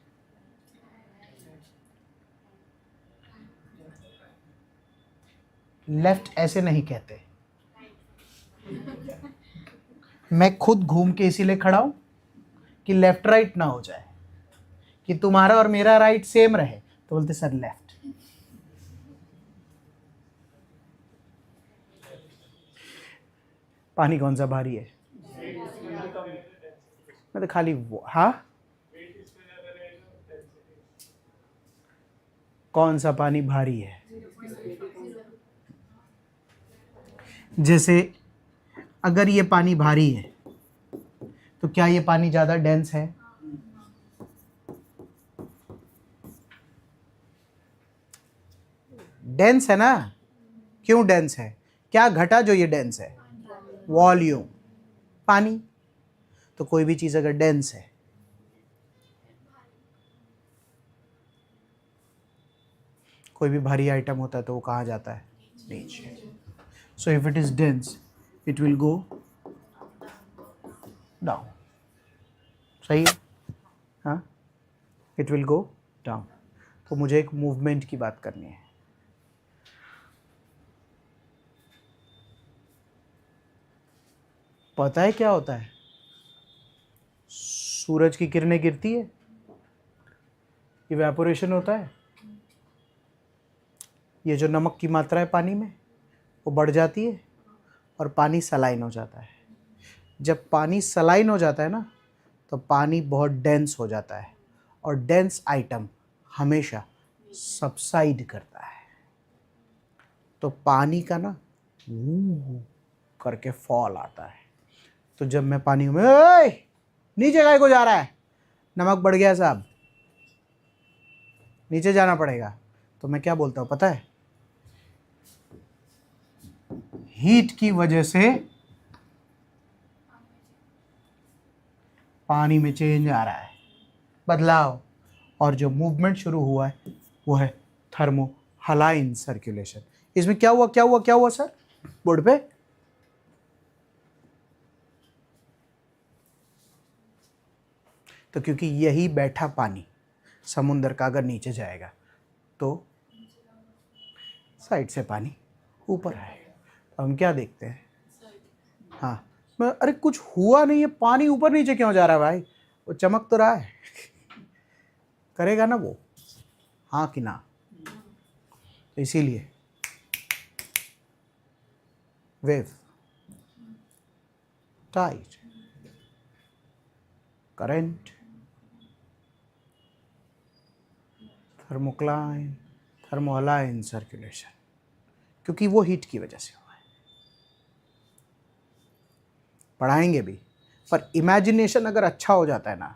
लेफ्ट ऐसे नहीं कहते, मैं खुद घूम के इसीलिए खड़ा हूं कि लेफ्ट राइट ना हो जाए, कि तुम्हारा और मेरा राइट सेम रहे। तो बोलते सर लेफ्ट। पानी कौन सा भारी है? मैं तो खाली वो, हाँ, कौन सा पानी भारी है? जैसे अगर ये पानी भारी है तो क्या ये पानी ज़्यादा डेंस है? डेंस है ना। क्यों डेंस है? क्या घटा जो ये डेंस है? वॉल्यूम, पानी। तो कोई भी चीज़ अगर डेंस है, कोई भी भारी आइटम होता है तो वो कहाँ जाता है? नीचे। So if it is dense it will go down. सही है? हाँ, इट विल गो डाउन। तो मुझे एक मूवमेंट की बात करनी है। पता है क्या होता है? सूरज की किरणें गिरती है, इवेपोरेशन होता है, ये जो नमक की मात्रा है पानी में वो बढ़ जाती है और पानी सलाइन हो जाता है। जब पानी सलाइन हो जाता है ना तो पानी बहुत डेंस हो जाता है, और डेंस आइटम हमेशा सबसाइड करता है। तो पानी का ना करके फॉल आता है। तो जब मैं पानी में, ओए नीचे काय को जा रहा है? नमक बढ़ गया साहब, नीचे जाना पड़ेगा। तो मैं क्या बोलता हूँ पता है? हीट की वजह से पानी में चेंज आ रहा है, बदलाव। और जो मूवमेंट शुरू हुआ है वो है थर्मो हलाइन सर्कुलेशन। इसमें क्या हुआ, क्या हुआ, क्या हुआ सर बोर्ड पे? तो क्योंकि यही बैठा पानी समुद्र का अगर नीचे जाएगा तो साइड से पानी ऊपर आएगा। तो हम क्या देखते हैं? हाँ, मैं अरे कुछ हुआ नहीं है, पानी ऊपर नीचे क्यों जा रहा है भाई? वो चमक तो रहा है। करेगा ना वो, हाँ कि ना? तो इसीलिए wave, tide, current, thermocline, thermohaline circulation, क्योंकि वो हीट की वजह से हुआ है। पढ़ाएंगे भी, पर इमेजिनेशन अगर अच्छा हो जाता है ना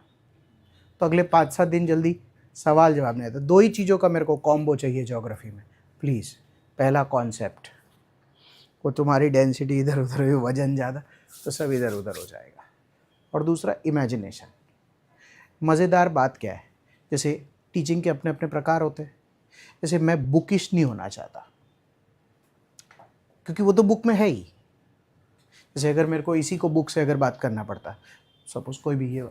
तो अगले 5-7 दिन जल्दी सवाल जवाब नहीं आता। 2 ही चीज़ों का मेरे को कॉम्बो चाहिए ज्योग्राफी में प्लीज़। पहला कॉन्सेप्ट, वो तुम्हारी डेंसिटी इधर उधर हुई, वजन ज़्यादा तो सब इधर उधर हो जाएगा। और दूसरा इमेजिनेशन। मज़ेदार बात क्या है, जैसे टीचिंग के अपने अपने प्रकार होते हैं। जैसे मैं बुकिश नहीं होना चाहता क्योंकि वो तो बुक में है ही। जैसे अगर मेरे को इसी को बुक से अगर बात करना पड़ता, सपोज कोई भी ये,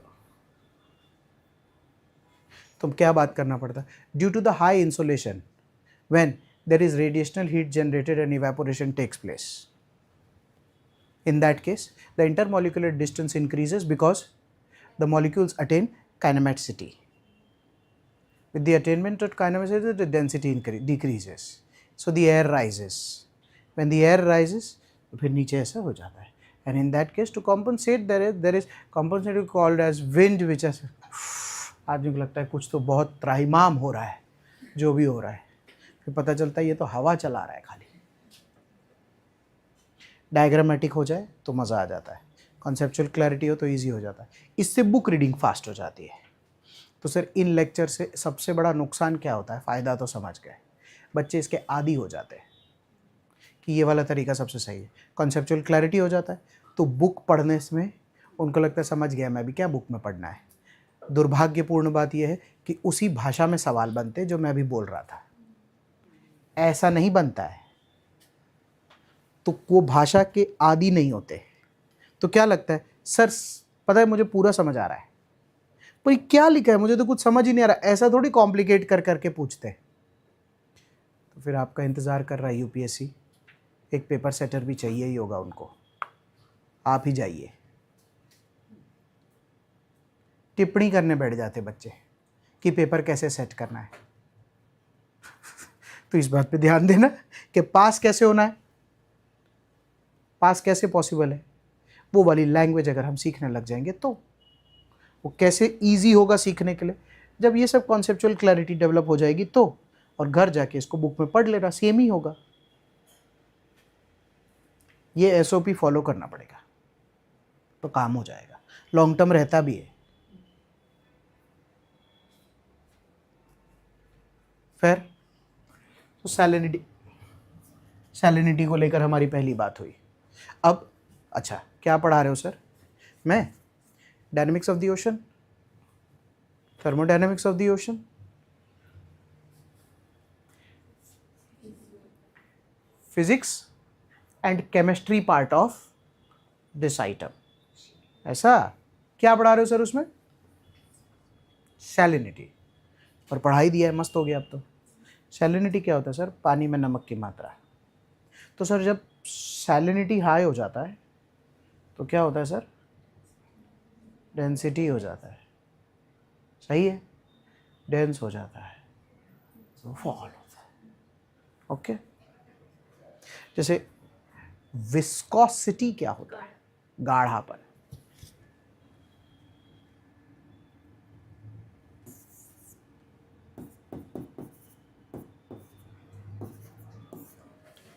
तो क्या बात करना पड़ता? Due to the high insolation when there is radiational heat generated and evaporation takes place, in that case the intermolecular distance increases because the molecules attain kinematicity. With the attainment of kinematicity the density decreases, so the air rises. When the air rises तो फिर नीचे ऐसा हो जाता है, and in that case to compensate there is compensating called as wind which has, आदमी को लगता है कुछ तो बहुत त्राहिमाम हो रहा है, जो भी हो रहा है, फिर पता चलता है ये तो हवा चला रहा है खाली। डायग्रामेटिक हो जाए तो मज़ा आ जाता है, कॉन्सेप्चुअल क्लैरिटी हो तो इजी हो जाता है, इससे बुक रीडिंग फास्ट हो जाती है। तो सर इन लेक्चर से सबसे बड़ा नुकसान क्या होता है? फ़ायदा तो समझ गए, बच्चे इसके आदी हो जाते हैं कि ये वाला तरीका सबसे सही है। कॉन्सेप्चुअल क्लैरिटी हो जाता है तो बुक पढ़ने में उनको लगता है समझ गया मैं भी, क्या बुक में पढ़ना है। दुर्भाग्यपूर्ण बात यह है कि उसी भाषा में सवाल बनते जो मैं भी बोल रहा था, ऐसा नहीं बनता है। तो वो भाषा के आदी नहीं होते, तो क्या लगता है सर पता है मुझे पूरा समझ आ रहा है, पर क्या लिखा है मुझे तो कुछ समझ ही नहीं आ रहा। ऐसा थोड़ी कॉम्प्लिकेट कर करके पूछते हैं। तो फिर आपका इंतज़ार कर रहा है यूपीएससी, एक पेपर सेटर भी चाहिए ही होगा उनको, आप ही जाइए। टिप्पणी करने बैठ जाते बच्चे कि पेपर कैसे सेट करना है। तो इस बात पे ध्यान देना कि पास कैसे होना है, पास कैसे पॉसिबल है। वो वाली लैंग्वेज अगर हम सीखने लग जाएंगे तो वो कैसे इजी होगा सीखने के लिए। जब ये सब कॉन्सेप्चुअल क्लैरिटी डेवलप हो जाएगी तो, और घर जाके इसको बुक में पढ़ लेना, सेम ही होगा। ये एसओपी फॉलो करना पड़ेगा तो काम हो जाएगा, लॉन्ग टर्म रहता भी है। फिर तो सैलिनिटी को लेकर हमारी पहली बात हुई। अब अच्छा, क्या पढ़ा रहे हो सर? मैं dynamics of the ocean, thermodynamics of the ocean, physics and chemistry part of this item. ऐसा क्या पढ़ा रहे हो सर उसमें? सैलिनिटी। और पढ़ाई दिया है, मस्त हो गया अब तो। सैलिनिटी क्या होता है सर? पानी में नमक की मात्रा। तो सर जब सैलिनिटी हाई हो जाता है तो क्या होता है सर? डेंसिटी हो जाता है। सही है, डेंस हो जाता है, तो फॉल होता है। ओके, जैसे विस्कोसिटी क्या होता है? गाढ़ापन।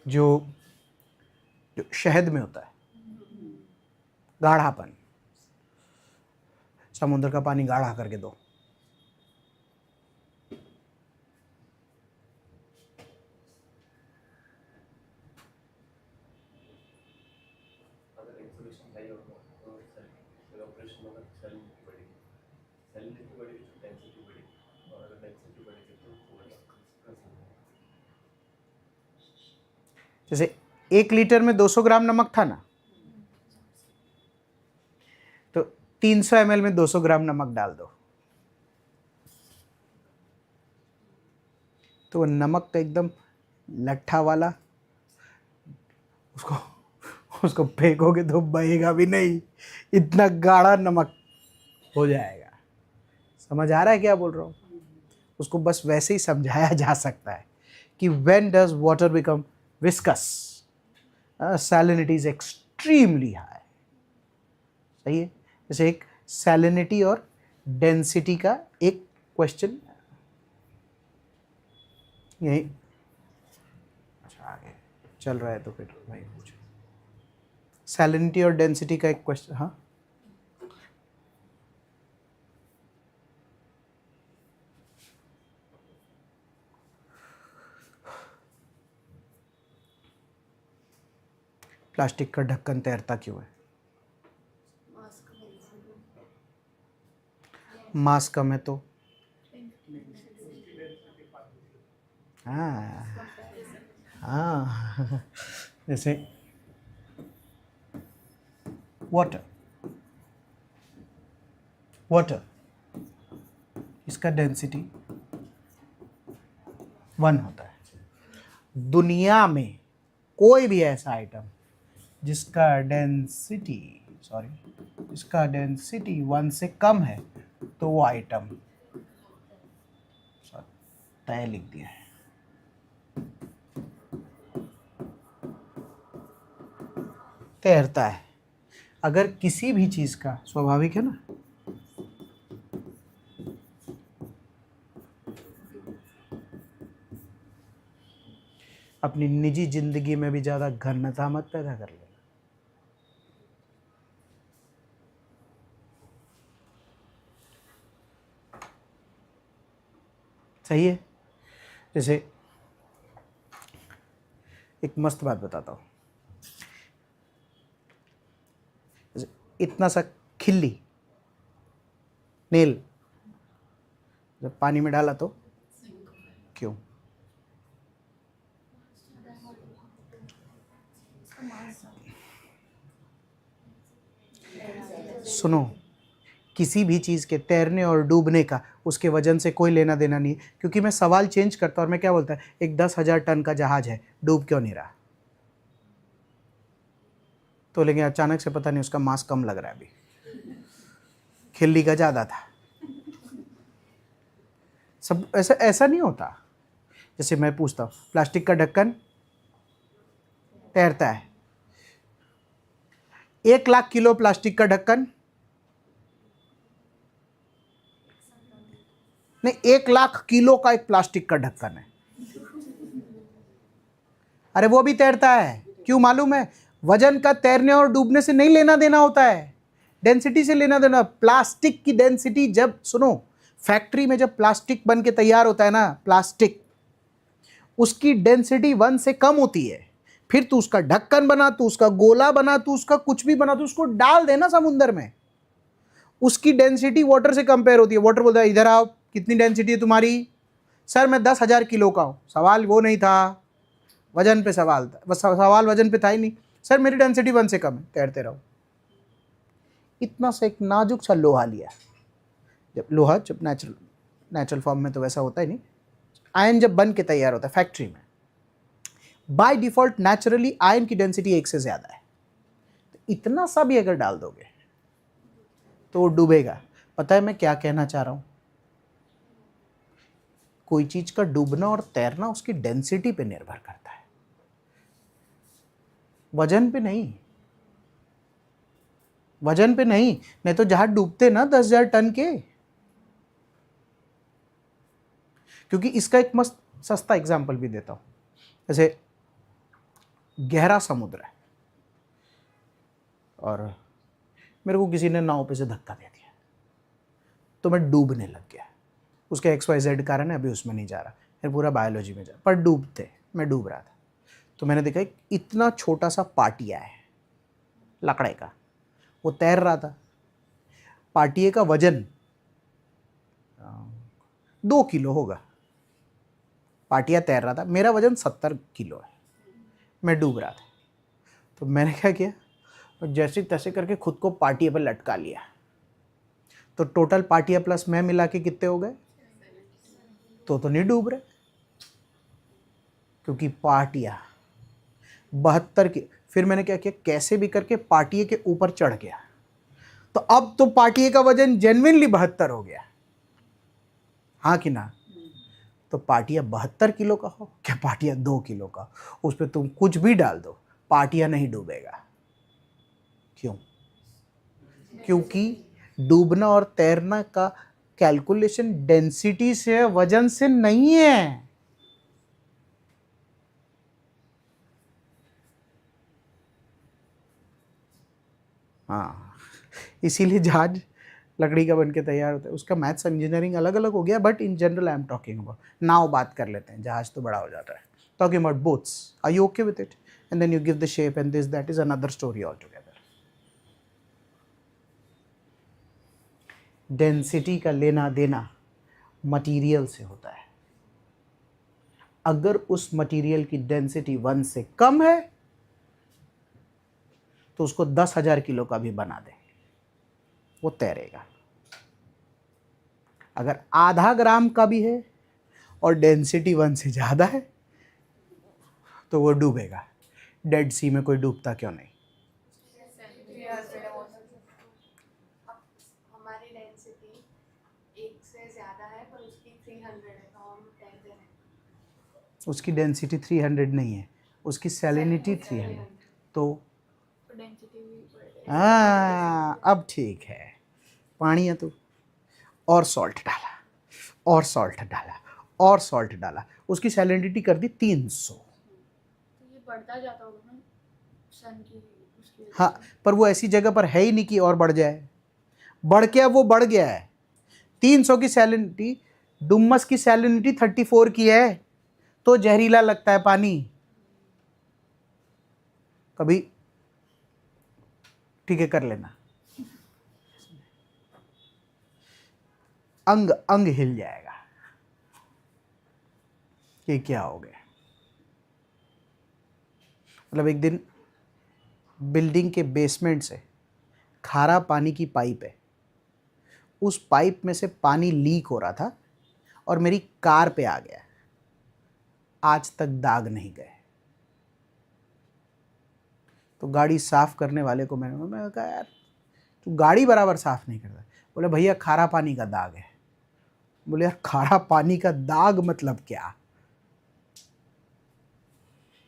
जो शहद में होता है, गाढ़ापन। समुद्र का पानी गाढ़ा करके दो, जैसे 1 लीटर में 200 ग्राम नमक था ना, तो 300 ml में 200 ग्राम नमक डाल दो, तो वो नमक का एकदम लट्ठा वाला, उसको फेंकोगे तो बहेगा भी नहीं, इतना गाढ़ा नमक हो जाएगा। समझ आ रहा है क्या बोल रहा हूँ? उसको बस वैसे ही समझाया जा सकता है कि when does water become viscous? Salinity is extremely high। सही है। जैसे एक सैलिनिटी और डेंसिटी का एक क्वेश्चन यही, अच्छा आगे चल रहा है तो फिर भाई पूछो। सैलिनिटी और डेंसिटी का एक क्वेश्चन। हाँ, प्लास्टिक का ढक्कन तैरता क्यों है? मास कम है तो। हाँ हाँ, जैसे वाटर इसका डेंसिटी 1 होता है। दुनिया में कोई भी ऐसा आइटम जिसका डेंसिटी 1 से कम है तो वो आइटम तय लिख दिया है। तैरता है। अगर किसी भी चीज का, स्वाभाविक है ना, अपनी निजी जिंदगी में भी ज्यादा घनता मत पैदा कर लेना। सही है। जैसे एक मस्त बात बताता हूँ। जैसे इतना सा खिल्ली नेल जब पानी में डाला तो क्यों? सुनो, किसी भी चीज़ के तैरने और डूबने का उसके वजन से कोई लेना देना नहीं, क्योंकि मैं सवाल चेंज करता और मैं क्या बोलता है, एक 10,000 टन का जहाज है, डूब क्यों नहीं रहा? तो लेकिन अचानक से पता नहीं उसका मास कम लग रहा है, अभी खिल्ली का ज़्यादा था। सब ऐसा ऐसा नहीं होता। जैसे मैं पूछता हूँ प्लास्टिक का ढक्कन तैरता है, 1 लाख किलो प्लास्टिक का ढक्कन, नहीं 1 लाख किलो का एक प्लास्टिक का ढक्कन है, अरे वो भी तैरता है। क्यों मालूम है? वजन का तैरने और डूबने से नहीं लेना देना होता है, डेंसिटी से लेना देना। प्लास्टिक की डेंसिटी, जब सुनो, फैक्ट्री में जब प्लास्टिक बन के तैयार होता है ना, प्लास्टिक, उसकी डेंसिटी 1 से कम होती है। फिर तू उसका ढक्कन बना, तू उसका गोला बना, तू उसका कुछ भी बना, तू उसको डाल देना समुद्र में, उसकी डेंसिटी वाटर से कंपेयर होती है। वाटर बोलता है इधर आओ, कितनी डेंसिटी है तुम्हारी? सर मैं 10,000 किलो का हूँ। सवाल वो नहीं था, वजन पे सवाल था, बस सवाल वजन पे था ही नहीं। सर मेरी डेंसिटी 1 से कम है, तैरते रहो। इतना सा एक नाजुक सा लोहा लिया, जब लोहा जब नेचुरल फॉर्म में तो वैसा होता ही नहीं, आयन जब बन के तैयार होता है फैक्ट्री में, बाय डिफॉल्ट नेचुरली आयन की डेंसिटी 1 से ज़्यादा है। तो इतना सा भी अगर डाल दोगे तो वो डूबेगा। पता है मैं क्या कहना चाह रहा हूँ? कोई चीज का डूबना और तैरना उसकी डेंसिटी पे निर्भर करता है, वजन पे नहीं। वजन पे नहीं तो जहाज डूबते ना 10,000 टन के। क्योंकि इसका एक मस्त सस्ता एग्जाम्पल भी देता हूं। जैसे गहरा समुद्र है और मेरे को किसी ने नाव पे से धक्का दे दिया, तो मैं डूबने लग गया। उसके XYZ कारण है, अभी उसमें नहीं जा रहा, फिर पूरा बायोलॉजी में जा, पर मैं डूब रहा था। तो मैंने देखा एक इतना छोटा सा पाटिया है लकड़े का, वो तैर रहा था। पाटिये का वजन 2 किलो होगा। पाटिया तैर रहा था, मेरा वजन 70 किलो है, मैं डूब रहा था। तो मैंने क्या किया, जैसे तैसे करके खुद को पाटिये पर लटका लिया। तो टोटल पाटिया प्लस मैं मिला के कितने हो गए? तो नहीं डूब रहे, क्योंकि पाटिया 72 की। फिर मैंने क्या किया, कैसे भी करके पाटिये के ऊपर चढ़ गया। तो अब तो पाटिये का वजन जेन्युइनली 72 हो गया, हाँ कि ना? तो पाटिया 72 किलो का हो क्या पाटिया 2 किलो का, उस पर तुम कुछ भी डाल दो, पाटिया नहीं डूबेगा। क्यों? क्योंकि डूबना और तैरना का कैलकुलेशन डेंसिटी से, वजन से नहीं है। हाँ, इसीलिए जहाज लकड़ी का बन के तैयार होता है। उसका मैथ्स इंजीनियरिंग अलग अलग हो गया, but in general I am talking about, now बात कर लेते हैं, जहाज तो बड़ा हो जाता है। Talking about boats, are you okay with it? And then you give the shape and this that is another story all together. Density का लेना देना मटेरियल से होता है। अगर उस मटेरियल की डेंसिटी 1 से कम है तो उसको 10,000 किलो का भी बना दे, वो तैरेगा। अगर आधा ग्राम का भी है और डेंसिटी 1 से ज़्यादा है तो वो डूबेगा। डेड सी में कोई डूबता क्यों नहीं? हमारी डेंसिटी 1 से ज़्यादा है पर उसकी 300 है, तो हम तैरते हैं। उसकी डेंसिटी 300 नहीं है, उसकी सैलिनिटी 300। तो डेंसिटी भी बढ़ गई। हाँ, अब ठीक है। पानी है तो और सॉल्ट डाला और सॉल्ट डाला और सॉल्ट डाला, उसकी सैलिनिटी कर दी 300। तो ये बढ़ता जाता होगा ना सन की उसकी वजह हाँ, से। पर वो ऐसी जगह पर है ही नहीं कि और बढ़ जाए। बढ़ के अब वो बढ़ गया है। 300 की सैलिनिटी, डुमस की सैलिनिटी 34 की है, तो जहरीला लगता है पानी। कभी ठीक है कर लेना, अंग अंग हिल जाएगा कि क्या हो गया। मतलब एक दिन बिल्डिंग के बेसमेंट से खारा पानी की पाइप है, उस पाइप में से पानी लीक हो रहा था और मेरी कार पे आ गया। आज तक दाग नहीं गए। तो गाड़ी साफ करने वाले को मैंने कहा यार तू गाड़ी बराबर साफ नहीं करता। बोले भैया खारा पानी का दाग है। बोले यार खारा पानी का दाग मतलब क्या,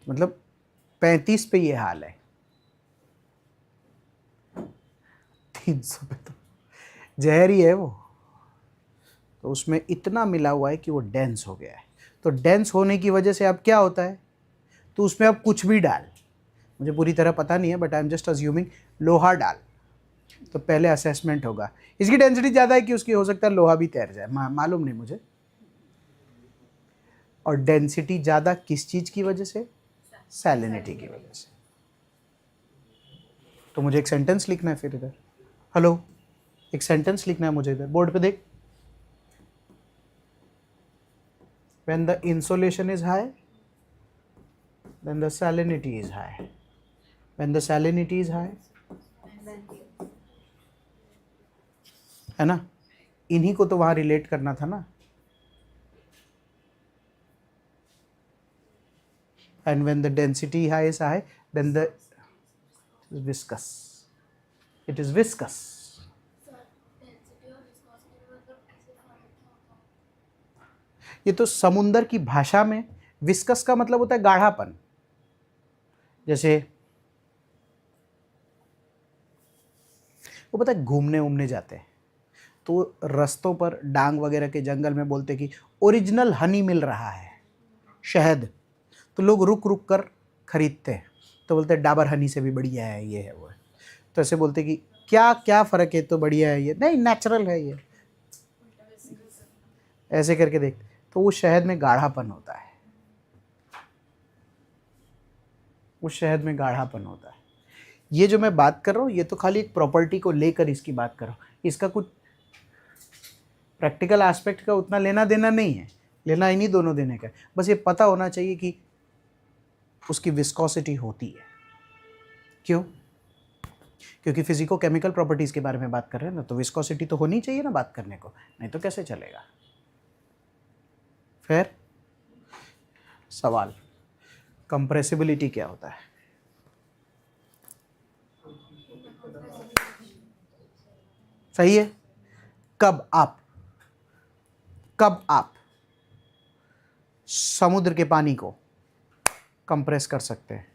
मतलब 35 पे ये हाल है, 300 पे तो जहर ही है वो, तो उसमें इतना मिला हुआ है कि वो डेंस हो गया है। तो डेंस होने की वजह से अब क्या होता है, तो उसमें अब कुछ भी डाल, मुझे पूरी तरह पता नहीं है but I am just assuming, लोहा डाल तो पहले असेसमेंट होगा, इसकी डेंसिटी ज़्यादा है कि उसकी हो सकता है लोहा भी तैर जाए, मालूम नहीं मुझे। और डेंसिटी ज़्यादा किस चीज़ की वजह से, सैलिनिटी की वजह से। तो मुझे एक सेंटेंस लिखना है फिर इधर, हेलो एक सेंटेंस लिखना है मुझे इधर बोर्ड पे देख, when the insolation is high then the salinity is high, when the salinity is high, है ना, इन्हीं को तो वहां रिलेट करना था ना। and when the density high is high then the viscous, it is viscous। ये तो समुंदर की भाषा में विस्कस का मतलब होता है गाढ़ापन। जैसे वो पता है घूमने उमने जाते हैं तो रास्तों पर डांग वगैरह के जंगल में बोलते कि ओरिजिनल हनी मिल रहा है, शहद, तो लोग रुक रुक कर खरीदते हैं, तो बोलते हैं डाबर हनी से भी बढ़िया है, ये है वो है। तो ऐसे बोलते कि क्या क्या फ़र्क है, तो बढ़िया है ये, नहीं नेचुरल है ये, ऐसे करके देखते, तो वो शहद में गाढ़ापन होता है, उस शहद में गाढ़ापन होता है। ये जो मैं बात कर रहा हूँ ये तो खाली एक प्रॉपर्टी को लेकर इसकी बात कर रहा हूँ, इसका कुछ प्रैक्टिकल एस्पेक्ट का उतना लेना देना नहीं है, लेना इन्हीं दोनों देने का, बस ये पता होना चाहिए कि उसकी विस्कोसिटी होती है। क्यों? क्योंकि फिजिको केमिकल प्रॉपर्टीज़ के बारे में बात कर रहे हैं ना, तो विस्कोसिटी तो होनी चाहिए ना बात करने को, नहीं तो कैसे चलेगा। फिर सवाल, कंप्रेसिबिलिटी क्या होता है? सही है। कब आप समुद्र के पानी को कंप्रेस कर सकते हैं?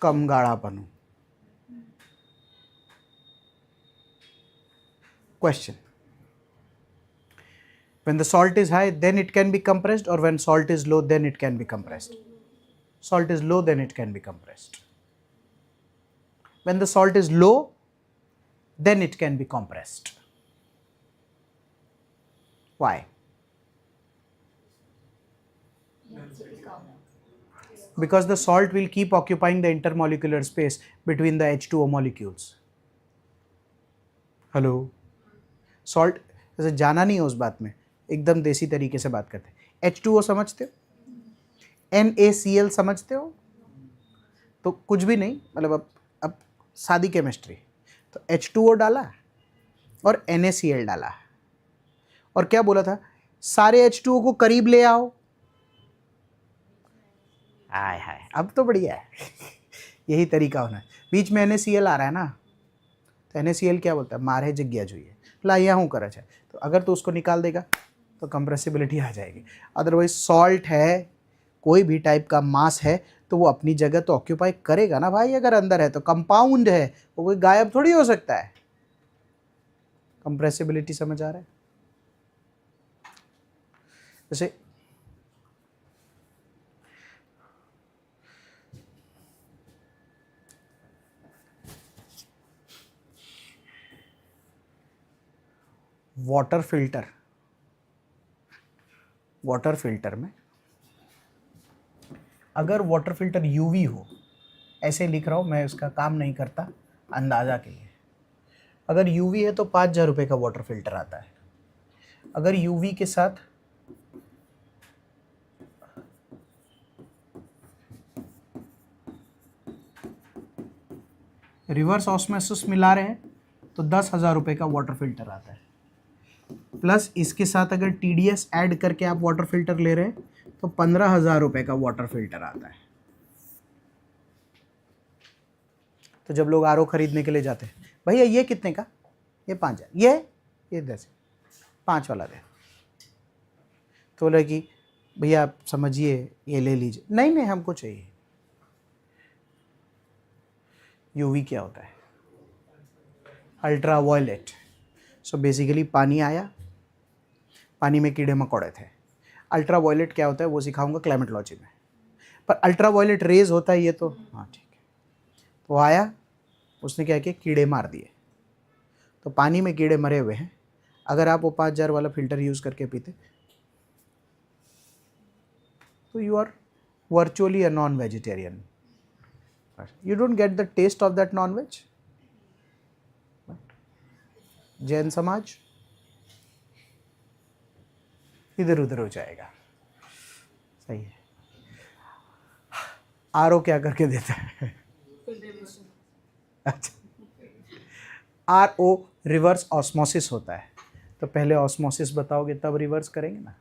कम गाढ़ापन हो। Question: when the salt is high then it can be compressed, or when salt is low then it can be compressed? Salt is low then it can be compressed. When the salt is low then it can be compressed. Why? Because the salt will keep occupying the intermolecular space between the H2O molecules. Hello? Salt जैसे जाना नहीं है उस बात में, एकदम देसी तरीके से बात करते हैं। H2O समझते हो, NaCl समझते हो, तो कुछ भी नहीं, मतलब अब सादी केमिस्ट्री, तो H2O डाला और NaCl डाला और क्या बोला था, सारे H2O को करीब ले आओ। हाय हाय, अब तो बढ़िया है यही तरीका होना है। बीच में NaCl आ रहा है ना, तो NaCl क्या बोलता है, मारे जग्या जुइए लाइया हूँ कर, तो अगर तो उसको निकाल देगा तो कंप्रेसिबिलिटी आ जाएगी। अदरवाइज सॉल्ट है, कोई भी टाइप का मास है, तो वो अपनी जगह तो ऑक्यूपाई करेगा ना भाई, अगर अंदर है तो कंपाउंड है, वो कोई गायब थोड़ी हो सकता है। कंप्रेसिबिलिटी समझ आ रहा है? जैसे वाटर फिल्टर में अगर वाटर फिल्टर यूवी हो, ऐसे लिख रहा हूँ मैं, उसका काम नहीं करता, अंदाज़ा के लिए, अगर यूवी है तो 5,000 रुपये का वाटर फिल्टर आता है। अगर यूवी के साथ रिवर्स ऑस्मोसिस मिला रहे हैं तो 10,000 रुपये का वाटर फिल्टर आता है। प्लस इसके साथ अगर TDS ऐड करके आप वाटर फिल्टर ले रहे हैं तो 15,000 रुपये का वाटर फिल्टर आता है। तो जब लोग RO खरीदने के लिए जाते हैं, भैया ये कितने का, ये 5,000, ये 10, 5 वाला दे। तो बोला कि भैया आप समझिए ये ले लीजिए, नहीं नहीं हमको चाहिए। यूवी क्या होता है? Ultra violet. सो बेसिकली पानी आया, पानी में कीड़े मकोड़े थे। अल्ट्रा वायलेट क्या होता है वो सिखाऊंगा क्लाइमेटोलॉजी में, पर अल्ट्रा वायलेट रेज होता है ये तो, हाँ ठीक है। वो आया, उसने क्या किया, कीड़े मार दिए। तो पानी में कीड़े मरे हुए हैं, अगर आप वो 5,000 वाला फिल्टर यूज़ करके पीते तो you are virtually a non vegetarian, you don't get the taste of that non veg. Jain समाज इधर उधर हो जाएगा। सही है। आरओ क्या करके देता है? अच्छा, आरओ रिवर्स ऑस्मोसिस होता है। तो पहले ऑस्मोसिस बताओगे तब रिवर्स करेंगे ना।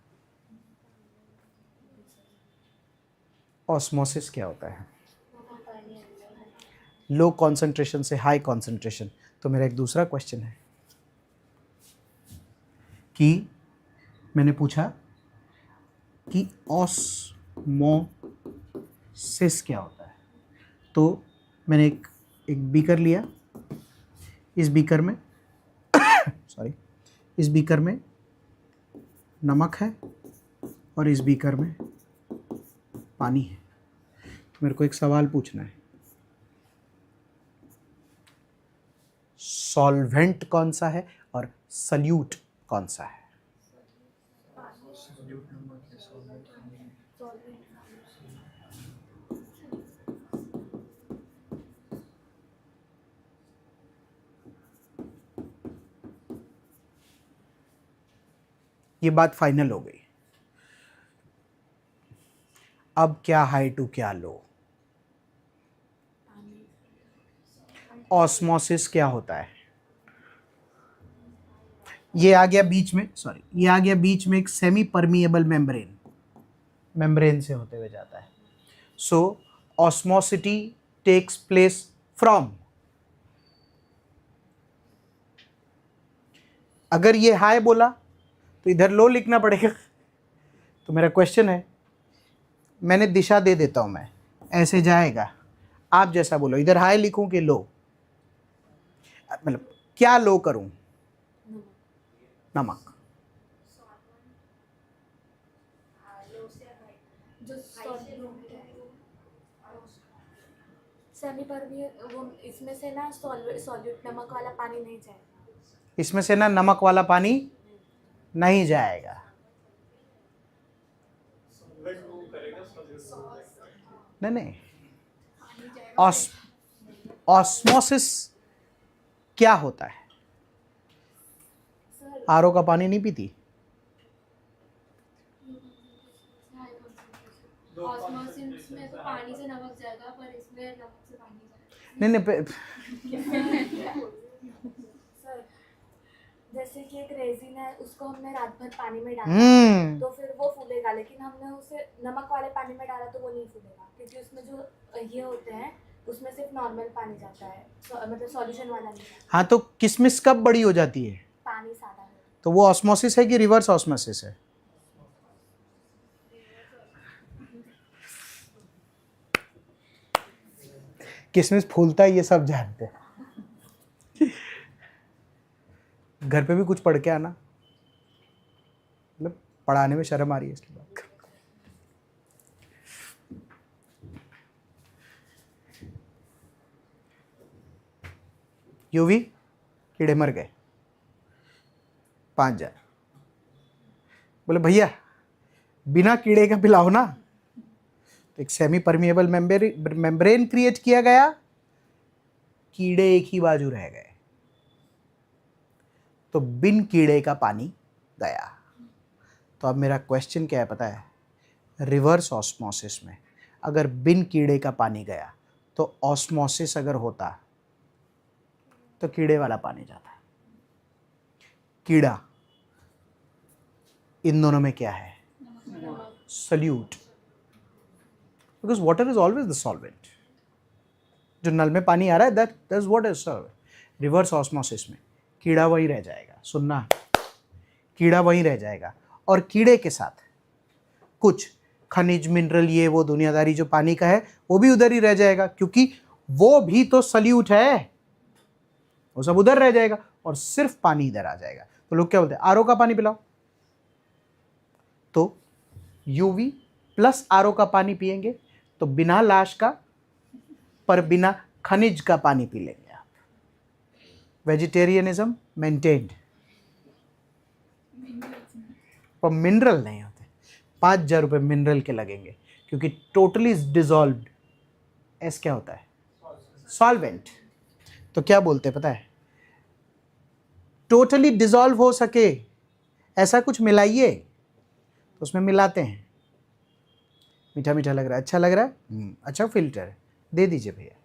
ऑस्मोसिस क्या होता है? लो कॉन्सेंट्रेशन से हाई कॉन्सेंट्रेशन। तो मेरा एक दूसरा क्वेश्चन है कि मैंने पूछा कि ऑस्मोसिस क्या होता है। तो मैंने एक बीकर लिया, इस बीकर में सॉरी, इस बीकर में नमक है और इस बीकर में पानी है। तो मेरे को एक सवाल पूछना है, सॉल्वेंट कौन सा है और सल्यूट कौन सा है? ये बात फाइनल हो गई। अब क्या हाई टू क्या लो? ऑस्मोसिस क्या होता है? ये आ गया बीच में, सॉरी, ये आ गया बीच में एक सेमी परमिएबल मेम्ब्रेन से होते हुए जाता है। सो ऑस्मोसिटी टेक्स प्लेस फ्रॉम, अगर ये हाई बोला तो इधर लो लिखना पड़ेगा। तो मेरा क्वेश्चन है, मैंने दिशा दे देता हूं, मैं ऐसे जाएगा, आप जैसा बोलो, इधर हाई लिखूं कि लो, मतलब क्या लो करूं? नमक। जो सेमी परमिएबल, वो इसमें से ना सॉल्यूट नमक वाला पानी नहीं जाएगा। इसमें से ना नमक वाला पानी नहीं जाएगा। नहीं, ऑस्मोसिस क्या होता है? आरओ का पानी नहीं पीती? ऑस्मोसिस में तो पानी से नमक जाएगा, पर इसमें नमक से पानी जाएगा। नहीं सर, जैसे कि एक रेजिन है, उसको हमने रात भर पानी में डाला तो फिर वो फूलेगा, लेकिन हमने उसे नमक वाले पानी में डाला तो वो नहीं फूलेगा, क्योंकि उसमें जो ये होते हैं उसमें सिर्फ नॉर्मल पानी जाता है, मतलब सॉल्यूशन वाला नहीं जाता। हाँ, तो किशमिश कब बड़ी हो जाती है? पानी सादा है तो वो ऑस्मोसिस है कि रिवर्स ऑस्मोसिस है? किशमिश फूलता है ये सब जानते हैं। घर पे भी कुछ पढ़ के आना, मतलब पढ़ाने में शर्म आ रही है इसकी बात। यूवी कीड़े मर गए 5,000। बोले भैया बिना कीड़े का पिलाओ ना। तो एक सेमी परमिएबल मेम्ब्रेन क्रिएट किया गया, कीड़े एक ही बाजू रह गए, तो बिन कीड़े का पानी गया। तो अब मेरा क्वेश्चन क्या है पता है? रिवर्स ऑस्मोसिस में अगर बिन कीड़े का पानी गया तो ऑस्मोसिस अगर होता तो कीड़े वाला पानी जाता। कीड़ा, इन दोनों में क्या है? Salute, because water is always the solvent. जो नल में पानी आ रहा है that is what is solvent. Reverse osmosis में कीड़ा वहीं रह जाएगा, सुनना, कीड़ा वहीं रह जाएगा, और कीड़े के साथ कुछ खनिज मिनरल ये वो दुनियादारी जो पानी का है वो भी उधर ही रह जाएगा, क्योंकि वो भी तो सल्यूट है, वो सब उधर रह जाएगा और सिर्फ पानी इधर आ जाएगा। तो लोग क्या बोलते हैं, आरओ का पानी पिलाओ, तो यूवी प्लस आरओ का पानी पिएंगे तो बिना लाश का पर बिना खनिज का पानी पी लेंगे आप। वेजिटेरियनिज्म मेंटेन्ड, पर मिनरल नहीं होते। 5,000 रुपये मिनरल के लगेंगे, क्योंकि टोटली डिजॉल्व्ड एस क्या होता है, सॉल्वेंट। तो क्या बोलते हैं पता है, टोटली डिजॉल्व हो सके ऐसा कुछ मिलाइए, तो उसमें मिलाते हैं, मीठा मीठा लग रहा है, अच्छा लग रहा है, अच्छा फिल्टर है, दे दीजिए भैया,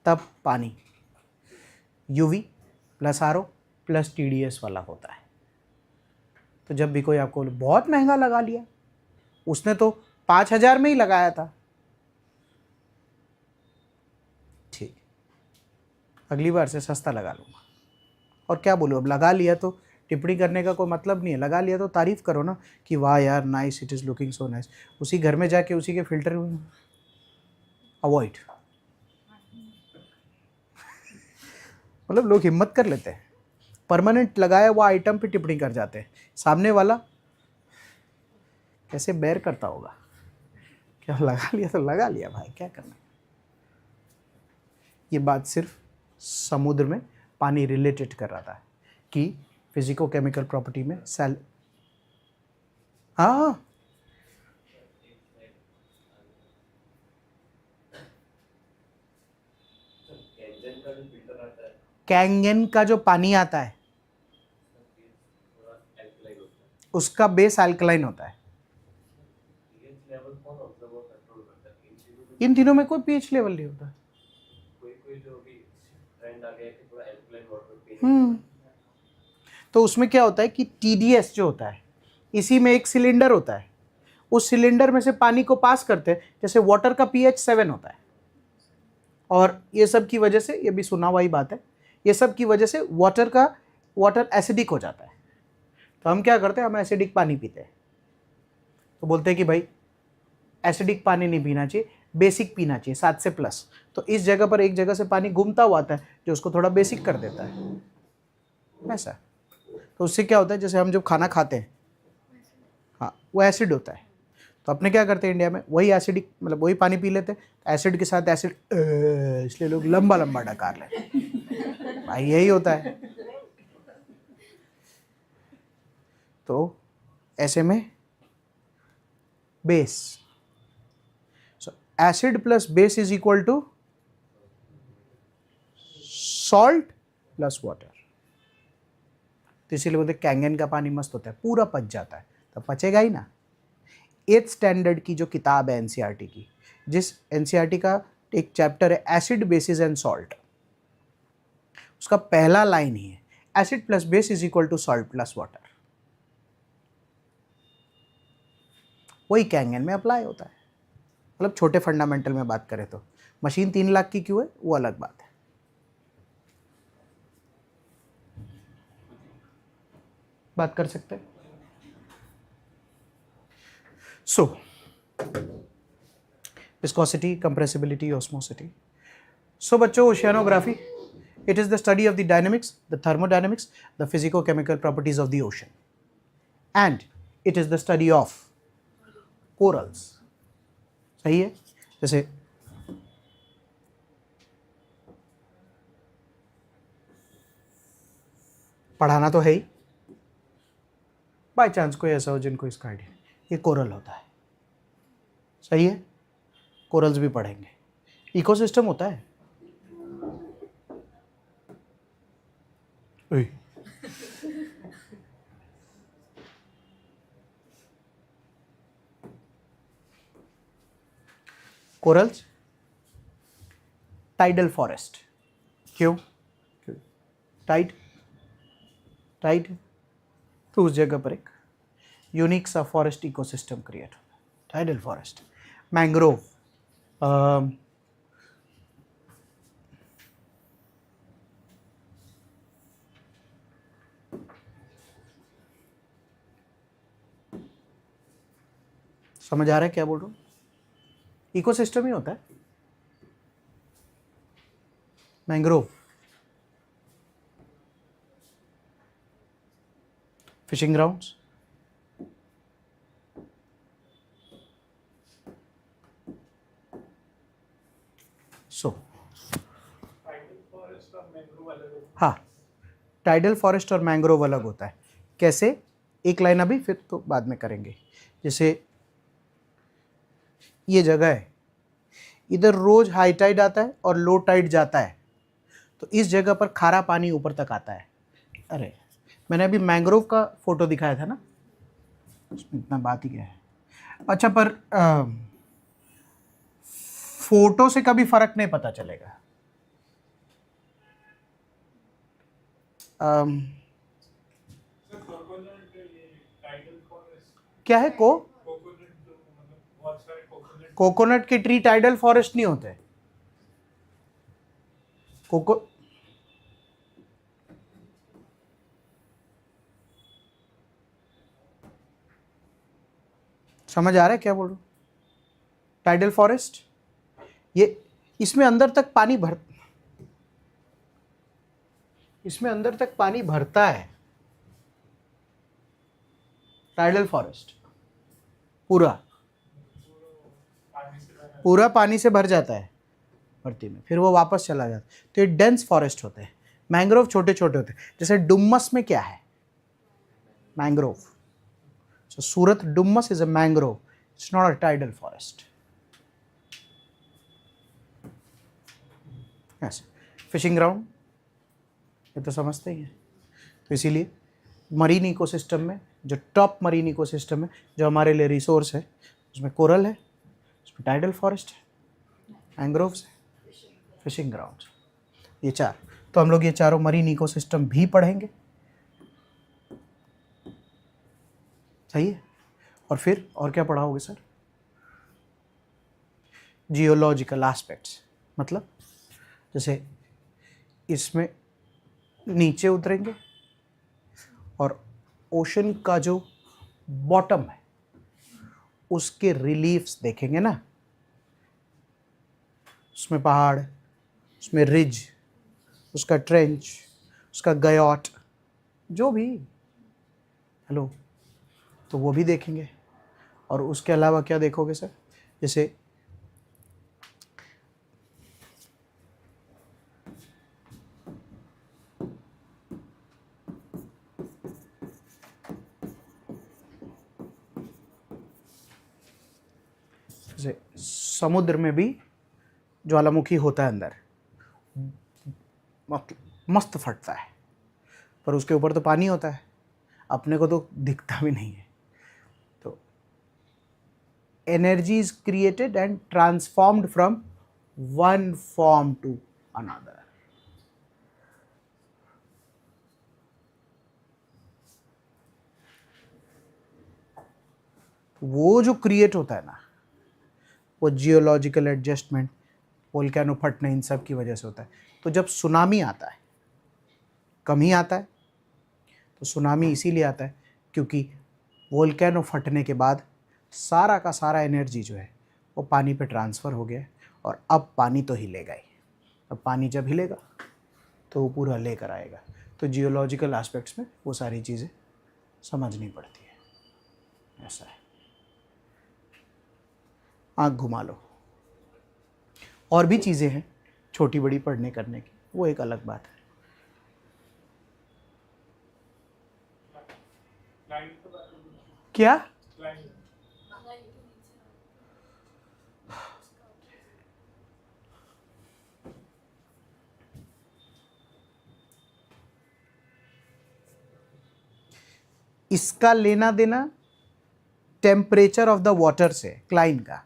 तब पानी UV plus RO plus TDS वाला होता है। तो जब भी कोई आपको बहुत महंगा लगा लिया, उसने तो 5,000 में ही लगाया था, ठीक, अगली बार से सस्ता लगा लूँगा। और क्या बोलूँ, अब लगा लिया तो टिप्पणी करने का कोई मतलब नहीं है, लगा लिया तो तारीफ़ करो ना कि वाह यार nice, it is looking so nice. उसी घर में जाके उसी के फिल्टर अवॉइड, मतलब लोग हिम्मत कर लेते हैं, परमानेंट लगाया हुआ आइटम पे टिप्पणी कर जाते हैं। सामने वाला कैसे बेयर करता होगा, क्या लगा लिया तो लगा लिया भाई, क्या करना। ये बात सिर्फ समुद्र में पानी रिलेटेड कर रहा था कि फिजिको केमिकल प्रॉपर्टी में हाँ कैंगन का जो पानी आता है उसका बेस अल्कलाइन होता है। इन तीनों में कोई पीएच लेवल नहीं होता। तो उसमें क्या होता है कि टीडीएस जो होता है, इसी में एक सिलेंडर होता है, उस सिलेंडर में से पानी को पास करते हैं, जैसे वाटर का पीएच 7 होता है, और ये सब की वजह से, ये भी सुना हुआ ही बात है, ये सब की वजह से वाटर एसिडिक हो जाता है। तो हम क्या करते हैं, हम एसिडिक पानी पीते हैं, तो बोलते हैं कि भाई एसिडिक पानी नहीं पीना चाहिए, बेसिक पीना चाहिए 7 से प्लस। तो इस जगह पर एक जगह से पानी घूमता हुआ आता है जो उसको थोड़ा बेसिक कर देता है, ऐसा। तो उससे क्या होता है, जैसे हम जब खाना खाते हैं, हाँ वो एसिड होता है, तो अपने क्या करते हैं इंडिया में, वही एसिडिक मतलब वही पानी पी लेते हैं, एसिड के साथ एसिड, इसलिए लोग लंबा लंबा डकार लेते हैं भाई, यही होता है। तो ऐसे में base, so acid plus base is equal to salt plus water. तो इसीलिए बोलते कैंगन का पानी मस्त होता है, पूरा पच जाता है, तो पचेगा ही ना। 8th स्टैंडर्ड की जो किताब है एनसीईआरटी की, जिस एनसीईआरटी का एक चैप्टर है एसिड बेसिस एंड सॉल्ट, उसका पहला लाइन ही है acid plus base is equal to salt plus water. वही कैंगन में अप्लाई होता है, मतलब छोटे फंडामेंटल में बात करें तो। मशीन 3 लाख की क्यों है वो अलग बात है। बात कर सकते हैं। सो विस्कोसिटी, कंप्रेसिबिलिटी, ऑस्मोसिटी। सो बच्चों, oceanography it is the study of the dynamics, the thermodynamics, the physico chemical properties of the ocean, and it is the study of corals. सही है। जैसे पढ़ाना तो है ही, बाय चांस कोई ऐसा हो जिनको इसका आइडिया, ये कोरल होता है, सही है, कोरल्स भी पढ़ेंगे। इकोसिस्टम होता है, कोरल्स, टाइडल फॉरेस्ट। क्यों? टाइड तो उस जगह पर एक यूनिक सा फॉरेस्ट इकोसिस्टम क्रिएट होता है, टाइडल फॉरेस्ट। मैंग्रोव, समझ आ रहा है क्या बोल रहा हूँ? इकोसिस्टम ही होता है मैंग्रोव, फिशिंग ग्राउंड्स, सो टाइडल फॉरेस्ट और मैंग्रोव अलग होते हाँ, टाइडल फॉरेस्ट और मैंग्रोव अलग होता है। कैसे? एक लाइन अभी, फिर तो बाद में करेंगे। जैसे ये जगह है, इधर रोज हाई टाइड आता है और लो टाइड जाता है, तो इस जगह पर खारा पानी ऊपर तक आता है। अरे मैंने अभी मैंग्रोव का फोटो दिखाया था ना, उसमें इतना बात ही क्या है। अच्छा, पर फोटो से कभी फर्क नहीं पता चलेगा। सर कोकोनट ये टाइडल फॉरेस्ट क्या है को कोकोनट जो मतलब बहुत सारे कोकोनट कोकोनट के ट्री टाइडल फॉरेस्ट नहीं होते। कोको समझ आ रहा है क्या बोल रहा हूँ? टाइडल फॉरेस्ट ये इसमें अंदर तक पानी भरता है। टाइडल फॉरेस्ट पूरा पानी से बना पूरा पानी से भर जाता है भरती में, फिर वो वापस चला जाता है। तो ये डेंस फॉरेस्ट होते हैं। मैंग्रोव छोटे छोटे होते हैं। जैसे डुम्मस में क्या है? Mangrove. So Surat Dumas is a mangrove, it's not a tidal forest. Yes, fishing ground ये तो समझते ही हैं। तो इसीलिए मरीन इकोसिस्टम में जो टॉप मरीन इकोसिस्टम है, जो हमारे लिए रिसोर्स है, उसमें कोरल है, उसमें टाइडल फॉरेस्ट है, मैंग्रोव्स है, फिशिंग ग्राउंड, ये चार। तो हम लोग ये चारों मरीन इकोसिस्टम भी पढ़ेंगे, सही है। और फिर और क्या पढ़ाओगे सर? जियोलॉजिकल एस्पेक्ट्स, मतलब जैसे इसमें नीचे उतरेंगे और ओशन का जो बॉटम है उसके रिलीफ्स देखेंगे ना, उसमें पहाड़, उसमें रिज, उसका ट्रेंच, उसका गयोट, जो भी, हेलो, तो वो भी देखेंगे। और उसके अलावा क्या देखोगे सर? जैसे जैसे समुद्र में भी ज्वालामुखी होता है अंदर, मस्त फटता है, पर उसके ऊपर तो पानी होता है, अपने को तो दिखता भी नहीं है। तो energy is created and transformed from one form to another. वो जो क्रिएट होता है ना, वो जियोलॉजिकल एडजस्टमेंट, वोल्केनो फटने, इन सब की वजह से होता है। तो जब सुनामी आता है, कम ही आता है, तो सुनामी इसीलिए आता है क्योंकि वोल्केनो फटने के बाद सारा का सारा एनर्जी जो है वो पानी पे ट्रांसफ़र हो गया है, और अब पानी तो हिलेगा ही। अब पानी जब हिलेगा तो वो पूरा लेकर आएगा। तो जियोलॉजिकल एस्पेक्ट्स में वो सारी चीज़ें समझनी पड़ती है। ऐसा है। आँख घुमा लो। और भी चीज़ें हैं छोटी बड़ी पढ़ने करने की, वो एक अलग बात है। क्लाइंट के बारे में क्या? क्लाइंट इसका लेना देना टेम्परेचर ऑफ द वाटर से, क्लाइन का।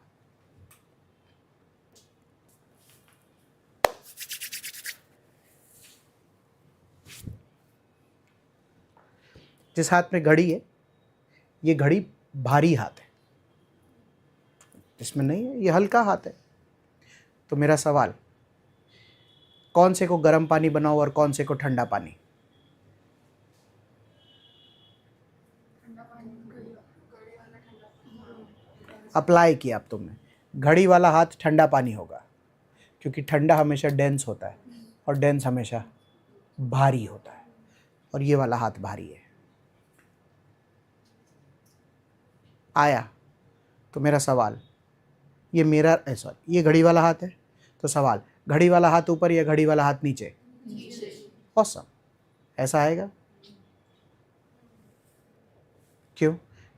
जिस हाथ में घड़ी है, ये घड़ी भारी हाथ है, इसमें नहीं है, ये हल्का हाथ है। तो मेरा सवाल, कौन से को गर्म पानी बनाओ और कौन से को ठंडा पानी? अप्लाई किया अब तुमने, घड़ी वाला हाथ ठंडा पानी होगा, क्योंकि ठंडा हमेशा डेंस होता है और डेंस हमेशा भारी होता है, और ये वाला हाथ भारी है। आया तो मेरा सवाल, ये मेरा सॉरी ये घड़ी वाला हाथ है, तो सवाल घड़ी वाला हाथ ऊपर या घड़ी वाला हाथ नीचे? ऑसम। ऐसा आएगा क्यों?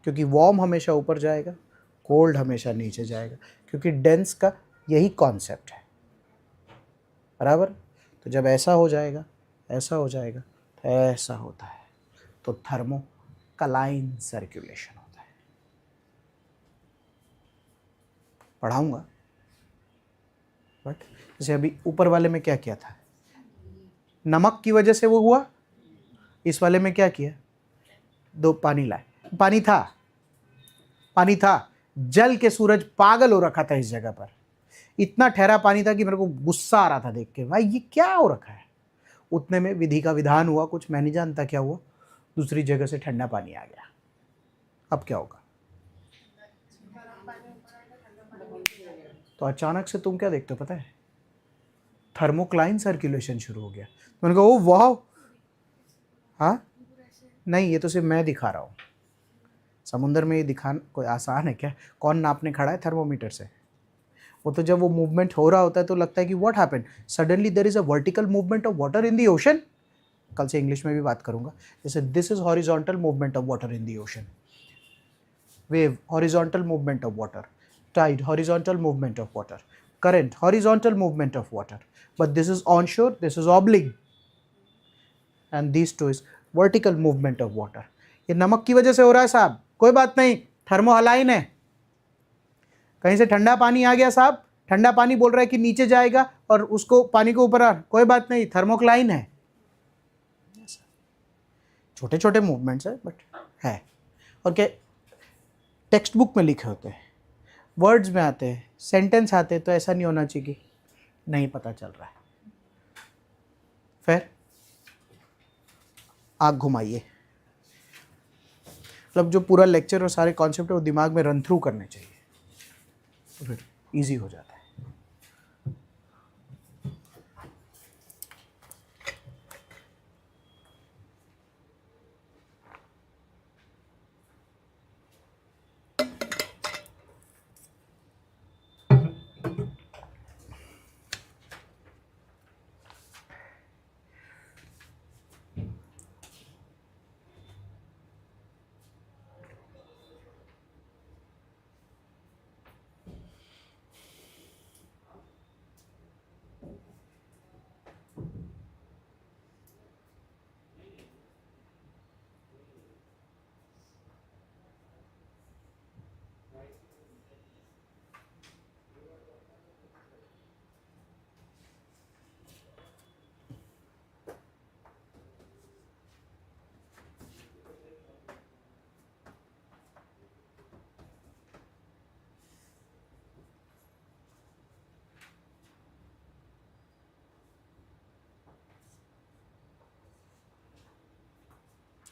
क्योंकि वार्म हमेशा ऊपर जाएगा, कोल्ड हमेशा नीचे जाएगा, क्योंकि डेंस का यही कॉन्सेप्ट है, बराबर। तो जब ऐसा हो जाएगा, ऐसा हो जाएगा, तो ऐसा होता है, तो थर्मोकलाइन सर्कुलेशन होता है। पढ़ाऊंगा, बट जैसे अभी ऊपर वाले में क्या किया था, नमक की वजह से वो हुआ, इस वाले में क्या किया, दो पानी लाए, पानी था, पानी था, जल के सूरज पागल हो रखा था इस जगह पर, इतना ठहरा पानी था कि मेरे को गुस्सा आ रहा था देख के, भाई ये क्या हो रखा है। उतने में विधि का विधान हुआ, कुछ मैं नहीं जानता क्या हुआ, दूसरी जगह से ठंडा पानी आ गया। अब क्या होगा? तो अचानक से तुम क्या देखते हो पता है, थर्मोक्लाइन सर्कुलेशन शुरू हो गया। तो मैंने कहा ओ वाह, हाँ नहीं ये तो सिर्फ मैं दिखा रहा हूँ, समुंदर में ये दिखाना कोई आसान है क्या? कौन नापने खड़ा है थर्मोमीटर से? वो तो जब वो मूवमेंट हो रहा होता है तो लगता है कि what happened, suddenly there is a vertical movement of water in the ocean. कल से इंग्लिश में भी बात करूंगा, जैसे this is horizontal movement of water in the ocean, wave horizontal movement of water, tide horizontal movement of water, current horizontal movement of water, but this is onshore, this is oblique, and these two is vertical movement of water. ये नमक की वजह से हो रहा है साहब, कोई बात नहीं, थर्मोहलाइन है। कहीं से ठंडा पानी आ गया साहब, ठंडा पानी बोल रहा है कि नीचे जाएगा और उसको पानी को ऊपर आ, कोई बात नहीं, थर्मोक्लाइन है। छोटे छोटे मूवमेंट्स है बट है। और क्या टेक्स्ट बुक में लिखे होते हैं, वर्ड्स में आते हैं, सेंटेंस आते हैं, तो ऐसा नहीं होना चाहिए कि नहीं पता चल रहा है। फिर आँख घुमाइए, मतलब जो पूरा लेक्चर और सारे कॉन्सेप्ट है वो दिमाग में रन थ्रू करने चाहिए, तो फिर इजी हो जाता है।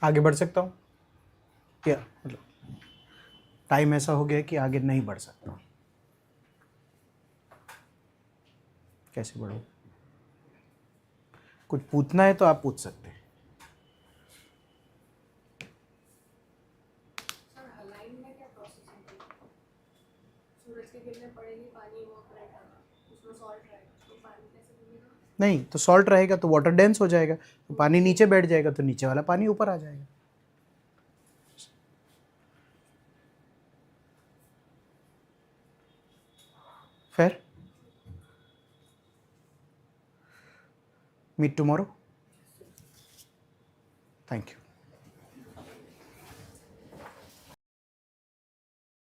आगे बढ़ सकता हूँ क्या? मतलब टाइम ऐसा हो गया कि आगे नहीं बढ़ सकता। कैसे बढ़ूँ? कुछ पूछना है तो आप पूछ सकते हैं। सर हलाइन में क्या प्रोसेस है? सूरज की किरणें पड़ेगी, पानी इवैपोरेट होगा, उसमें सॉल्ट रहेगा, तो पानी कैसे बनेगा? नहीं तो सॉल्ट रहेगा तो वाटर डेंस हो जाएगा, तो पानी नीचे बैठ जाएगा, तो नीचे वाला पानी ऊपर आ जाएगा। फिर मीट टुमारो। Thank you.